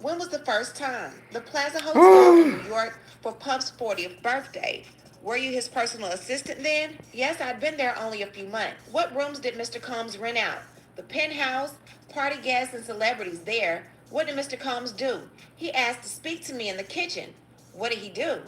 When was the first time? The Plaza Hotel in New York for Puff's 40th birthday. Were you his personal assistant then? Yes, I'd been there only a few months. What rooms did Mr. Combs rent out? The penthouse, party guests and celebrities there. What did Mr. Combs do? He asked to speak to me in the kitchen. What did he do?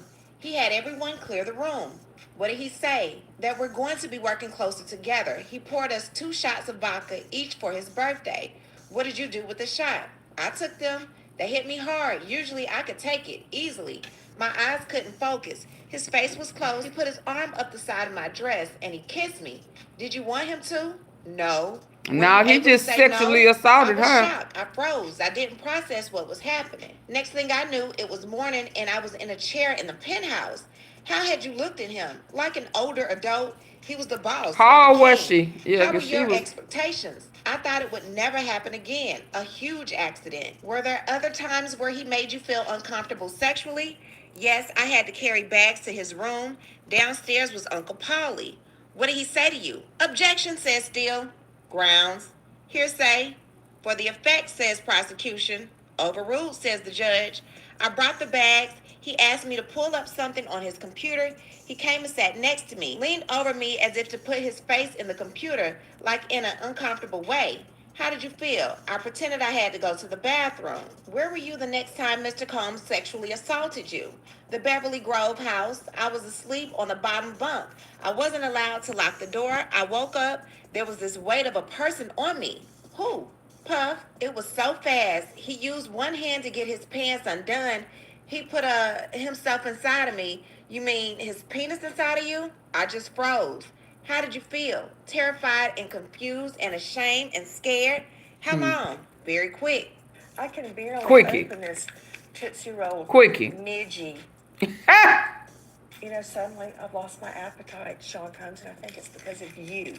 He had everyone clear the room. What did he say? That we're going to be working closer together. He poured us 2 shots of vodka each for his birthday. What did you do with the shot? I took them. They hit me hard. Usually I could take it easily. My eyes couldn't focus. His face was closed. He put his arm up the side of my dress and he kissed me. Did you want him to? No. No, he just sexually assaulted I was her. shocked. I froze. I didn't process what was happening. Next thing I knew, it was morning and I was in a chair in the penthouse. How had you looked at him? Like an older adult? He was the boss. How old was she? Yeah, How were because she your was. expectations? I thought it would never happen again. A huge accident. Were there other times where he made you feel uncomfortable sexually? Yes, I had to carry bags to his room. Downstairs was Uncle Paulie. What did he say to you? Objection, says Steele. Grounds. Hearsay. For the effect, says prosecution. Overruled, says the judge. I brought the bags. He asked me to pull up something on his computer. He came and sat next to me, leaned over me as if to put his face in the computer, like in an uncomfortable way. How did you feel? I pretended I had to go to the bathroom. Where were you the next time Mr. Combs sexually assaulted you? The Beverly Grove house. I was asleep on the bottom bunk. I wasn't allowed to lock the door. I woke up. There was this weight of a person on me. Who? Puff. It was so fast. He used one hand to get his pants undone. He put himself inside of me. You mean his penis inside of you? I just froze. How did you feel? Terrified and confused and ashamed and scared? How long? Very quick. I can barely open this Tootsie Roll midgie. You know, suddenly I've lost my appetite, Sean Combs, and I think it's because of you.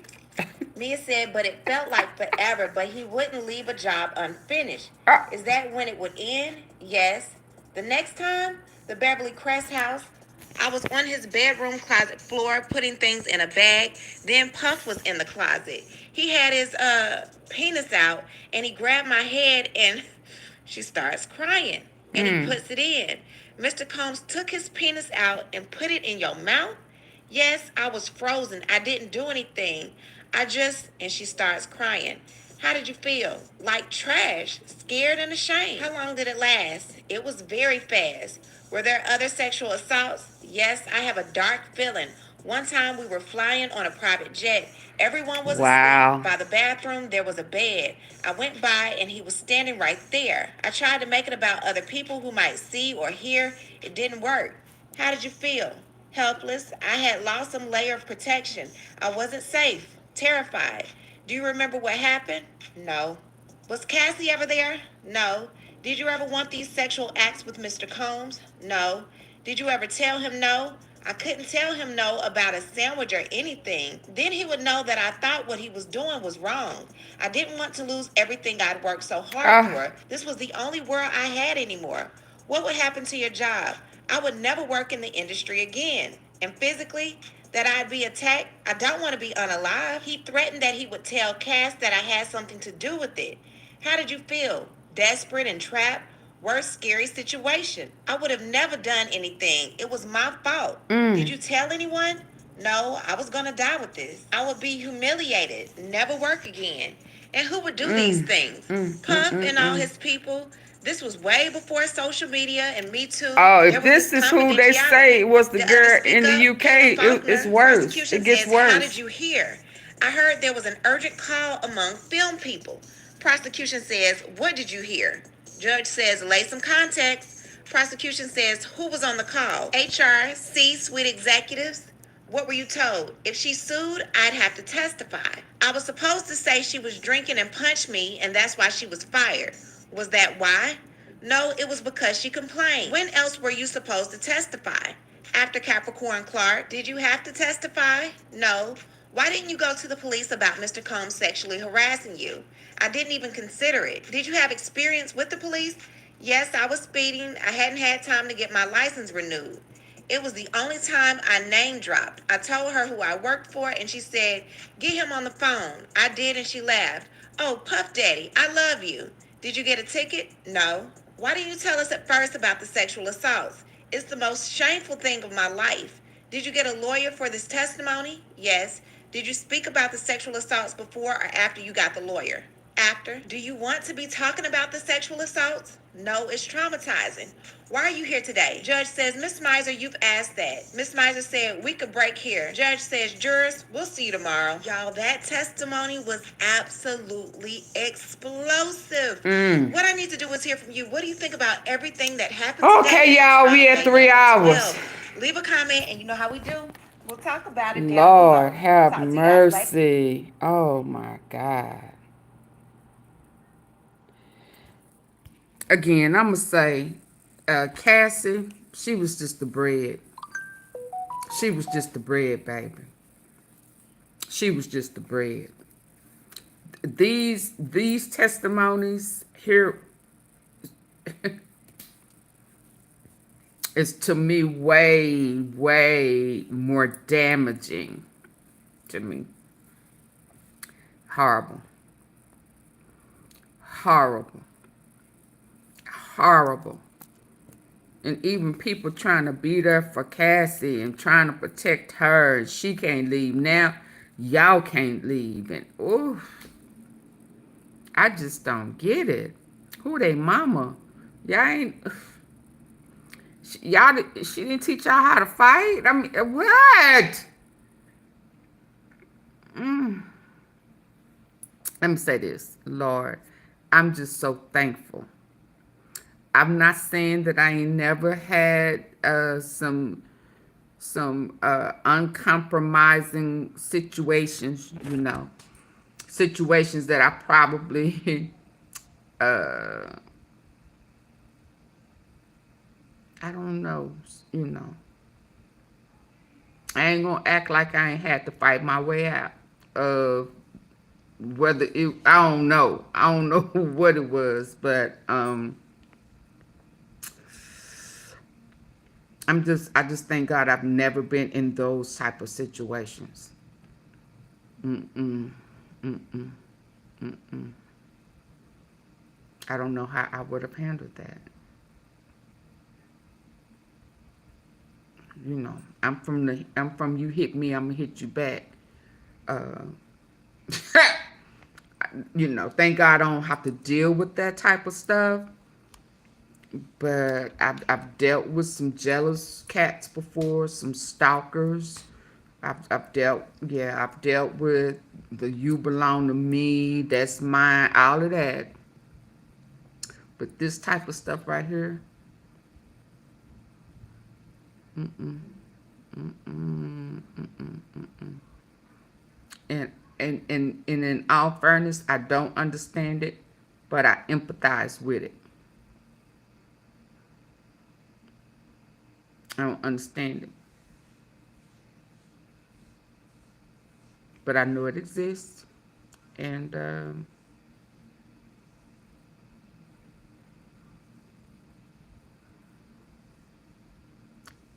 Mia said, but it felt like forever, but he wouldn't leave a job unfinished. Is that when it would end? Yes. The next time, the Beverly Crest house, I was on his bedroom closet floor putting things in a bag. Then Puff was in the closet. He had his penis out and he grabbed my head and she starts crying. And he puts it in. Mr. Combs took his penis out and put it in your mouth? Yes, I was frozen. I didn't do anything. And she starts crying. How did you feel? Like trash, scared and ashamed. How long did it last? It was very fast. Were there other sexual assaults? Yes, I have a dark feeling. One time we were flying on a private jet. Everyone was asleep. By the bathroom, there was a bed. I went by and he was standing right there. I tried to make it about other people who might see or hear. It didn't work. How did you feel? Helpless. I had lost some layer of protection. I wasn't safe. Terrified. Do you remember what happened? No. Was Cassie ever there? No. Did you ever want these sexual acts with Mr. Combs? No. Did you ever tell him no? I couldn't tell him no about a sandwich or anything. Then he would know that I thought what he was doing was wrong. I didn't want to lose everything I'd worked so hard for. This was the only world I had anymore. What would happen to your job? I would never work in the industry again. And physically, that I'd be attacked. I don't want to be unalive. He threatened that he would tell Cass that I had something to do with it. How did you feel? Desperate and trapped? Worst scary situation. I would have never done anything. It was my fault. Did you tell anyone? No, I was gonna die with this. I would be humiliated, never work again. And who would do these things? Puff and all his people. This was way before social media and Me Too. Oh, if this is who they say was the girl in the UK, it's worse. It gets worse. How did you hear? I heard there was an urgent call among film people. Prosecution says, what did you hear? Judge says, lay some context. Prosecution says, who was on the call? HR, C-suite executives. What were you told? If she sued, I'd have to testify. I was supposed to say she was drinking and punched me, and that's why she was fired. Was that why? No, it was because she complained. When else were you supposed to testify? After Capricorn Clark, did you have to testify? No. Why didn't you go to the police about Mr. Combs sexually harassing you? I didn't even consider it. Did you have experience with the police? Yes, I was speeding. I hadn't had time to get my license renewed. It was the only time I name dropped. I told her who I worked for, and she said, get him on the phone. I did, and she laughed. Oh, Puff Daddy, I love you. Did you get a ticket? No. Why didn't you tell us at first about the sexual assaults? It's the most shameful thing of my life. Did you get a lawyer for this testimony? Yes. Did you speak about the sexual assaults before or after you got the lawyer? After. Do you want to be talking about the sexual assaults? No, it's traumatizing. Why are you here today? Judge says, Miss Miser, you've asked that. Miss Miser said, we could break here. Judge says, jurors, we'll see you tomorrow. Y'all, that testimony was absolutely explosive. What I need to do is hear from you. What do you think about everything that happened today? Okay, y'all, we at 3 hours. Leave a comment, and you know how we do. We'll talk about it. Lord have mercy. Oh, my God. Again, I'm going to say, Cassie, she was just the bread. She was just the bread, baby. She was just the bread. These testimonies here is to me way, way more damaging to me. Horrible. Horrible. Horrible. And even people trying to beat her for Cassie and trying to protect her, and she can't leave. Now, y'all can't leave. And, oof. I just don't get it. Who they mama? Y'all ain't... She didn't teach y'all how to fight? I mean, what? Let me say this. Lord, I'm just so thankful. I'm not saying that I ain't never had some uncompromising situations, you know. Situations that I probably... I don't know, you know. I ain't gonna act like I ain't had to fight my way out of whether it, I don't know what it was, but I just thank God I've never been in those type of situations. I don't know how I would have handled that. You know, I'm from you hit me, I'm gonna hit you back. You know, thank God I don't have to deal with that type of stuff. But I've dealt with some jealous cats before, some stalkers. I've dealt with the you belong to me, that's mine, all of that. But this type of stuff right here, And in all fairness, I don't understand it, but I empathize with it. I don't understand it, but I know it exists, and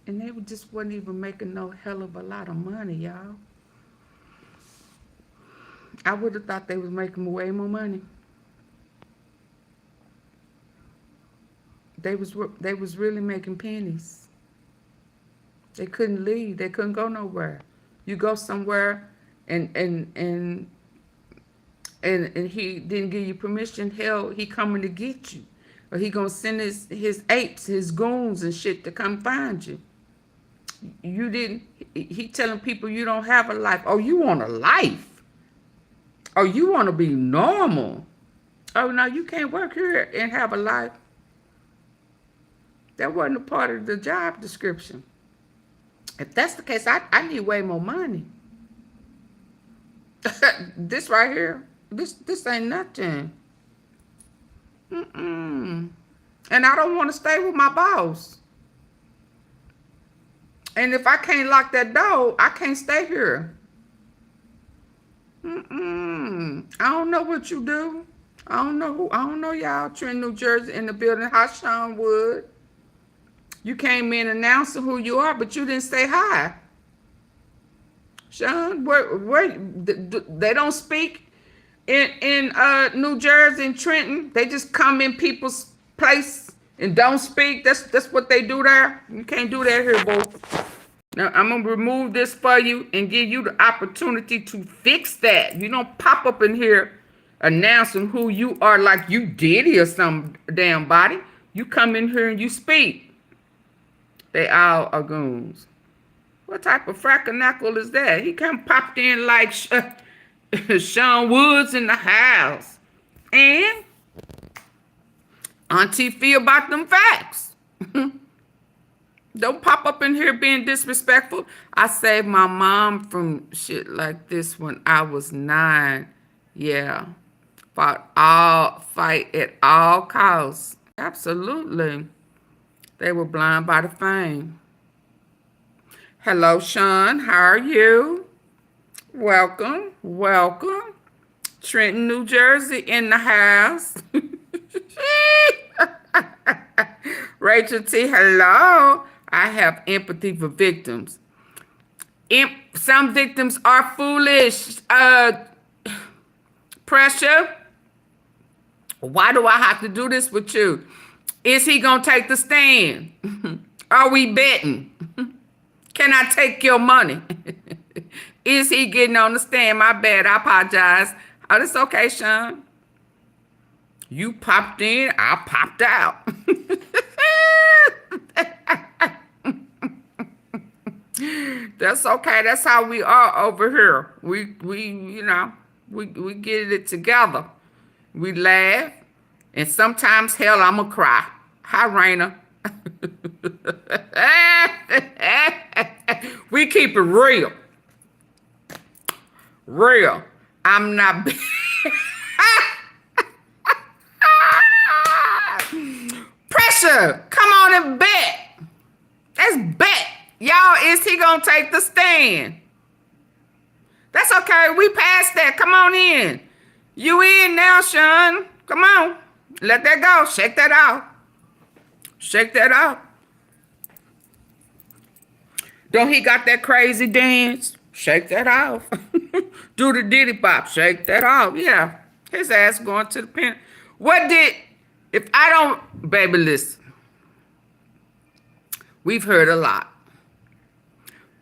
they just wasn't even making no hell of a lot of money, y'all. I would have thought they was making way more money. they was really making pennies. They couldn't leave. They couldn't go nowhere. You go somewhere and he didn't give you permission, hell, he coming to get you. Or he gonna send his apes, his goons and shit to come find you. You didn't, he telling people you don't have a life. Oh, you want a life? Oh, you want to be normal? Oh, no, you can't work here and have a life. That wasn't a part of the job description. If that's the case, I need way more money. This right here, this ain't nothing. And I don't want to stay with my boss. And if I can't lock that door, I can't stay here. I don't know what you do. I don't know y'all. Trenton, New Jersey in the building. Hi, Sean Wood. You came in announcing who you are, but you didn't say hi. Sean, where they don't speak in New Jersey and Trenton. They just come in people's place and don't speak. That's what they do there. You can't do that here, boy. Now I'm gonna remove this for you and give you the opportunity to fix that. You don't pop up in here announcing who you are like you Diddy or some damn body. You come in here and you speak. They all are goons. What type of frackernackle is that? He come popped in like Sean Woods in the house. And AunTeaFee about them facts. Don't pop up in here being disrespectful. I saved my mom from shit like this when I was 9. Yeah. Fight at all costs. Absolutely. They were blind by the fame. Hello, Sean. How are you? Welcome. Welcome. Trenton, New Jersey in the house. Rachel T, hello. I have empathy for victims. Some victims are foolish. Pressure. Why do I have to do this with you? Is he going to take the stand? Are we betting? Can I take your money? Is he getting on the stand? My bad. I apologize. Oh, that's okay, Sean. You popped in. I popped out. That's okay. That's how we are over here. We get it together. We laugh. And sometimes, hell, I'm going to cry. Hi, Raina. We keep it real. Real. I'm not... Pressure. Come on and bet. Let's bet. Y'all, is he going to take the stand? That's okay. We passed that. Come on in. You in now, Sean. Come on. Let that go. Shake that out. Shake that out. Don't he got that crazy dance? Shake that off. Do the Diddy Bop. Shake that off. Yeah. His ass going to the pen. If I don't, baby, listen. We've heard a lot.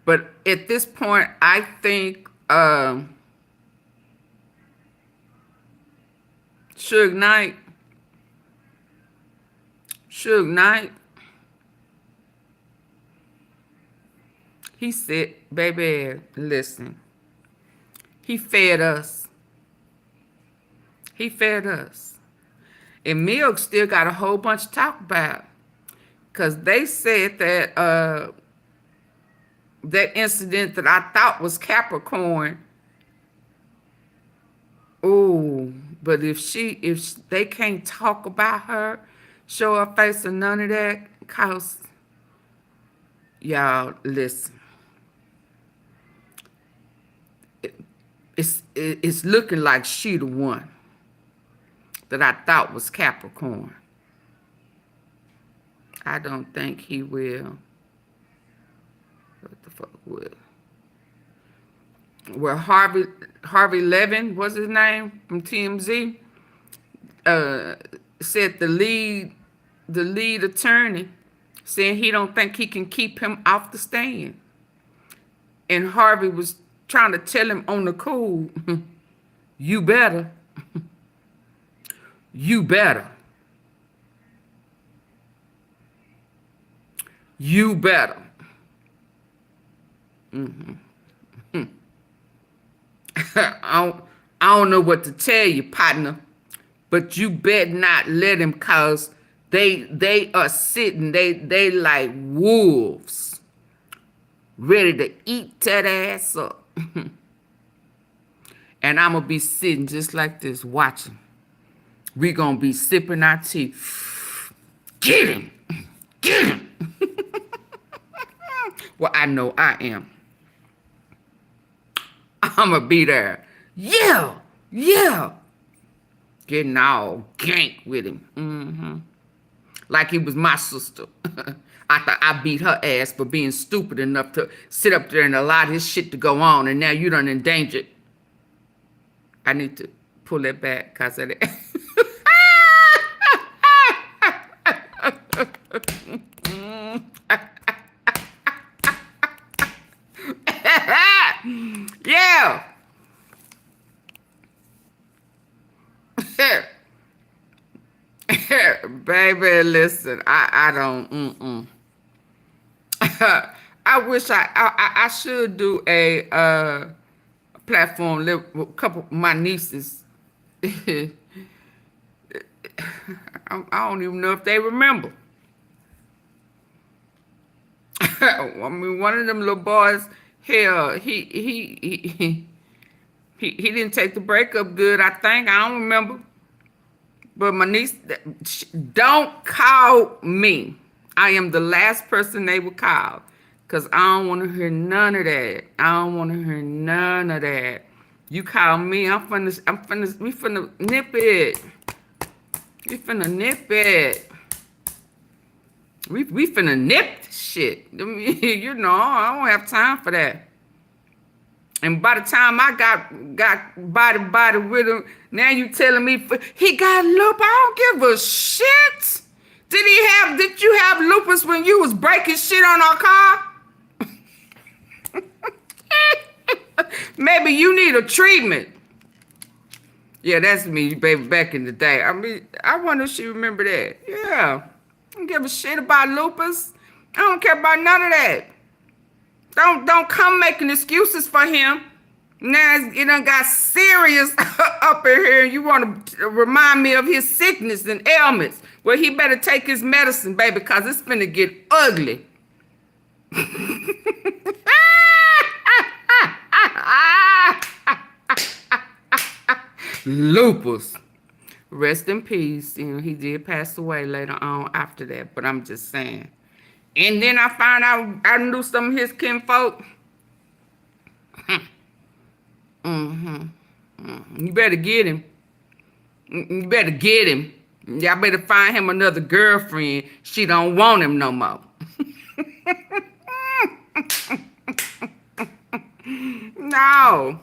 But at this point, I think Suge Knight, he said, baby, listen. He fed us. He fed us. And Milk still got a whole bunch to talk about. Because they said that that incident that I thought was Capricorn. Oh, but if they can't talk about her, show her face or none of that, cause y'all listen. It's looking like she the one that I thought was Capricorn. I don't think he will. What the fuck will? Well, Harvey Levin, what's his name, from TMZ, said the lead the lead attorney, saying he don't think he can keep him off the stand. And Harvey was trying to tell him on the cool, you better. You better. You better. I don't know what to tell you, partner, but you better not let him, cause they are sitting, they like wolves, ready to eat that ass up. And I'm gonna be sitting just like this, watching. We gonna be sipping our tea. Get him, get him. Well, I know I am. I'm gonna be there. Yeah, yeah. Getting all gank with him. Like he was my sister. I thought I beat her ass for being stupid enough to sit up there and allow this shit to go on, and now you done endangered. I need to pull that back because of that. Yeah. Baby, listen, I don't, I wish I should do a platform with a couple of my nieces. I don't even know if they remember. I mean, one of them little boys, hell, he didn't take the breakup good, I think. I don't remember. But my niece, don't call me. I am the last person they would call. Because I don't want to hear none of that. I don't want to hear none of that. You call me, we finna nip it. We finna nip it. We finna nip this shit. You know, I don't have time for that. And by the time I got body with him, now you telling me he got lupus. I don't give a shit. Did you have lupus when you was breaking shit on our car? Maybe you need a treatment. Yeah, that's me, baby, back in the day. I mean, I wonder if she remember that. Yeah. I don't give a shit about lupus. I don't care about none of that. Don't come making excuses for him. Now it done got serious up in here. You want to remind me of his sickness and ailments. Well, he better take his medicine, baby, because it's finna get ugly. Lupus. Rest in peace. You know, he did pass away later on after that, but I'm just saying. And then I found out I knew some of his kinfolk. You better get him. You better get him. Y'all better find him another girlfriend. She don't want him no more. No.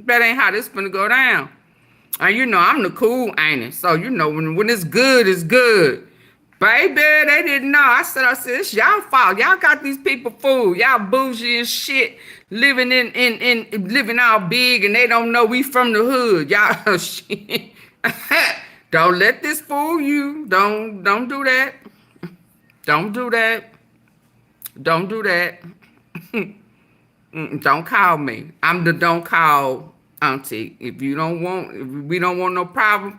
That ain't how this finna go down. And you know, I'm the cool, ain't it? So, you know, when it's good, it's good. Baby, they didn't know. I said, it's y'all fault. Y'all got these people fooled. Y'all bougie and shit, living living all big, and they don't know we from the hood. Y'all shit. Don't let this fool you. Don't do that. Don't do that. Don't do that. Don't call me. I'm the don't call auntie. If we don't want no problem,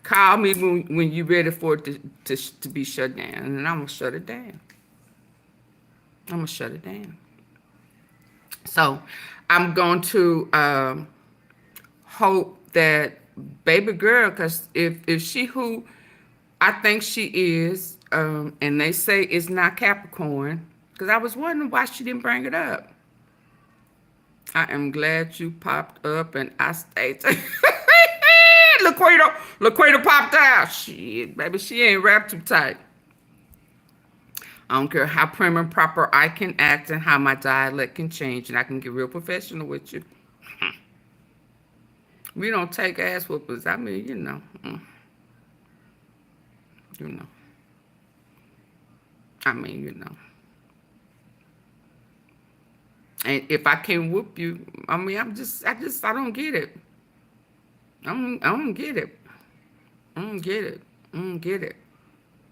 call me when you're ready for it to be shut down. And I'm going to shut it down. I'm going to shut it down. So I'm going to hope that baby girl, because if she who I think she is, and they say it's not Capricorn, because I was wondering why she didn't bring it up. I am glad you popped up and I stayed. Laquita popped out. Shit, baby, she ain't wrapped too tight. I don't care how prim and proper I can act and how my dialect can change, and I can get real professional with you. We don't take ass whoopers. I mean, you know. You know. I mean, you know. And if I can't whoop you, I mean, I don't get it. I don't get it. I don't get it. I don't get it.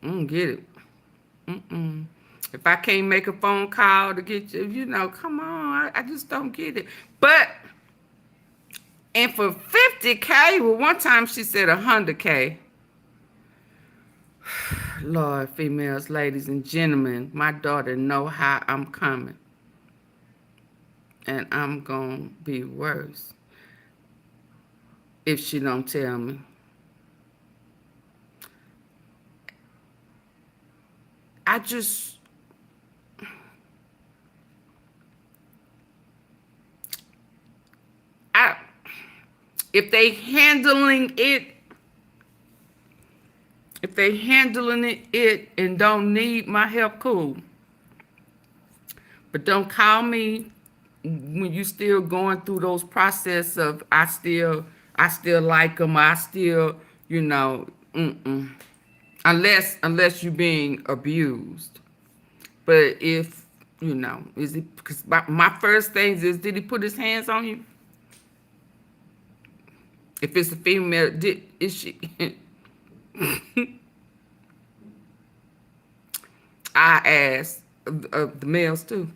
I don't get it. If I can't make a phone call to get you, you know, come on. I just don't get it. But, and for 50K, well, one time she said 100K. Lord, females, ladies, and gentlemen, my daughter know how I'm coming. And I'm going to be worse if she don't tell me. If they handling it and don't need my help, cool. But don't call me when you still going through those process of I still like them, I still, you know, unless you're being abused. But if, you know, is it, because my first thing is, did he put his hands on you? If it's a female, is she? I ask the males too.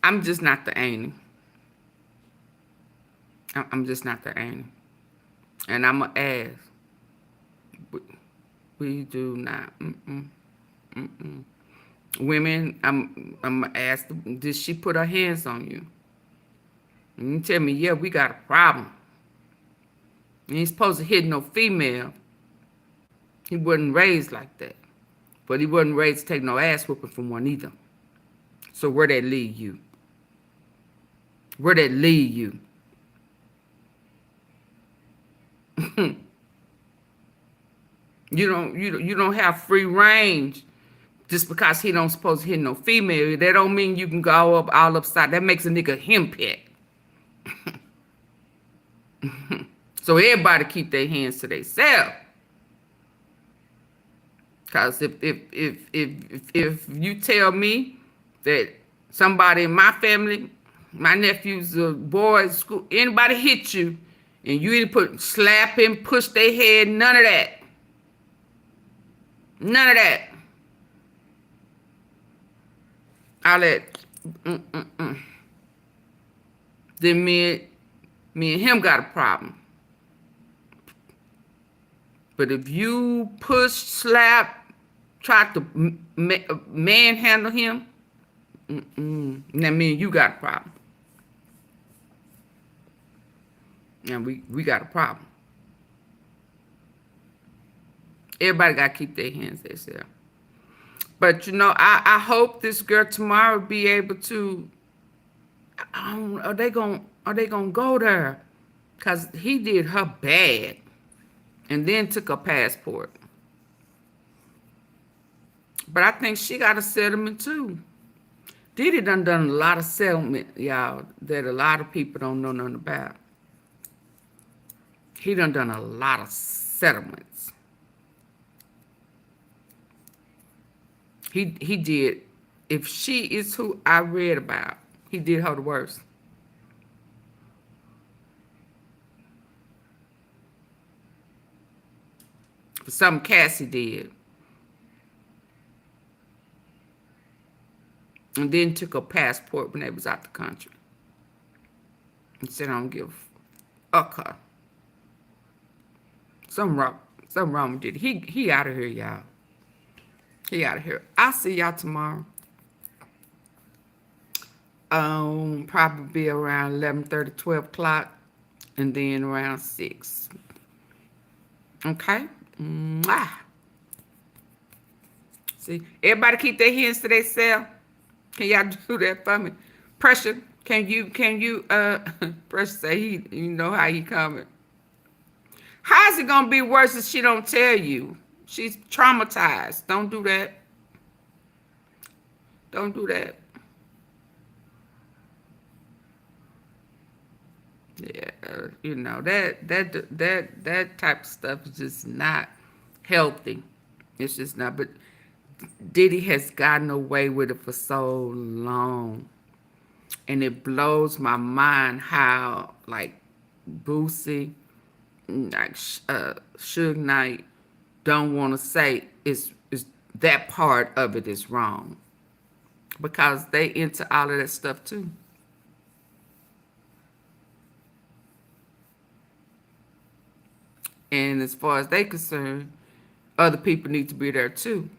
I'm just not the auntie. I'm just not the auntie. And I'm going to ask. We do not. Women, I'm going to ask, did she put her hands on you? And you tell me, yeah, we got a problem. You ain't supposed to hit no female. He wasn't raised like that. But he wasn't raised to take no ass whooping from one either. So where that lead you? Where that lead you? You don't have free range just because he don't supposed to hit no female. That don't mean you can go up all upside. That makes a nigga henpecked. So everybody keep their hands to themselves. Cause if you tell me that somebody in my family, my nephews, boys, school, anybody hit you, and you either slap him, push their head, none of that. None of that. I'll let, Then me and him got a problem. But if you push, slap, try to manhandle him, that means you got a problem. And we got a problem. Everybody got to keep their hands to themselves. But, you know, I hope this girl tomorrow be able to, are they gonna go there? Because he did her bad. And then took her passport. But I think she got a settlement too. Diddy done a lot of settlement, y'all, that a lot of people don't know nothing about. He done a lot of settlements. He did, if she is who I read about, he did her the worst. For something Cassie did. And then took her passport when they was out the country. And said, I don't give a fuck. Something wrong with it. He out of here, y'all. He out of here. I'll see y'all tomorrow. Probably be around 11:30, 12 o'clock. And then around 6. Okay? Mwah. See, everybody keep their hands to themselves. Can y'all do that for me? Pressure, can you Pressure say you know how he coming. How's it gonna be worse if she don't tell you? She's traumatized. Don't do that. Don't do that. Yeah, you know, that type of stuff is just not healthy. It's just not. But Diddy has gotten away with it for so long. And it blows my mind how, like, Boosie, like, Suge Knight don't want to say is that part of it is wrong. Because they into all of that stuff, too. And as far as they concerned, other people need to be there, too.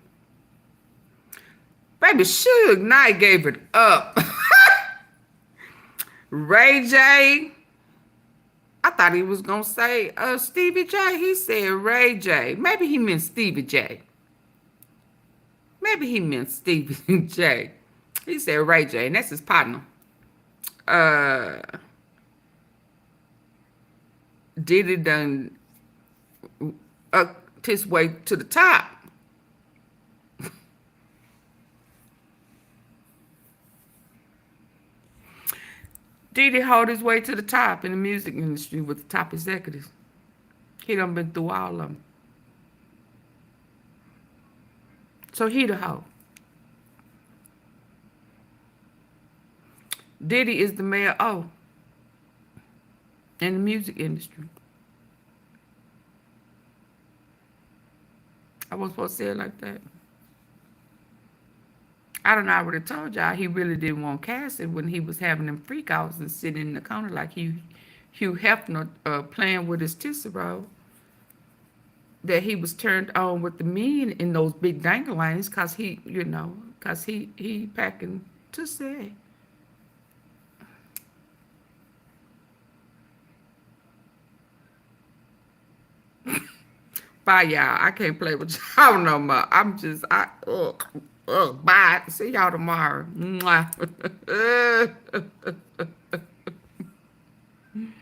Baby, Suge Knight gave it up. Ray J, I thought he was going to say Stevie J. He said Ray J. Maybe he meant Stevie J. Maybe he meant Stevie J. He said Ray J, and that's his partner. Diddy done his way to the top. Diddy hold his way to the top in the music industry with the top executives. He done been through all of them. So he the hoe. Diddy is the mayor O in the music industry. I wasn't supposed to say it like that. I don't know, I would have told y'all he really didn't want Cassie when he was having them freak outs and sitting in the corner like Hugh Hefner playing with his tissue roll. That he was turned on with the men in those big danglings because he, you know, because he packing tussie. Bye, y'all. I can't play with y'all no more. I'm just, bye. See y'all tomorrow. Mwah.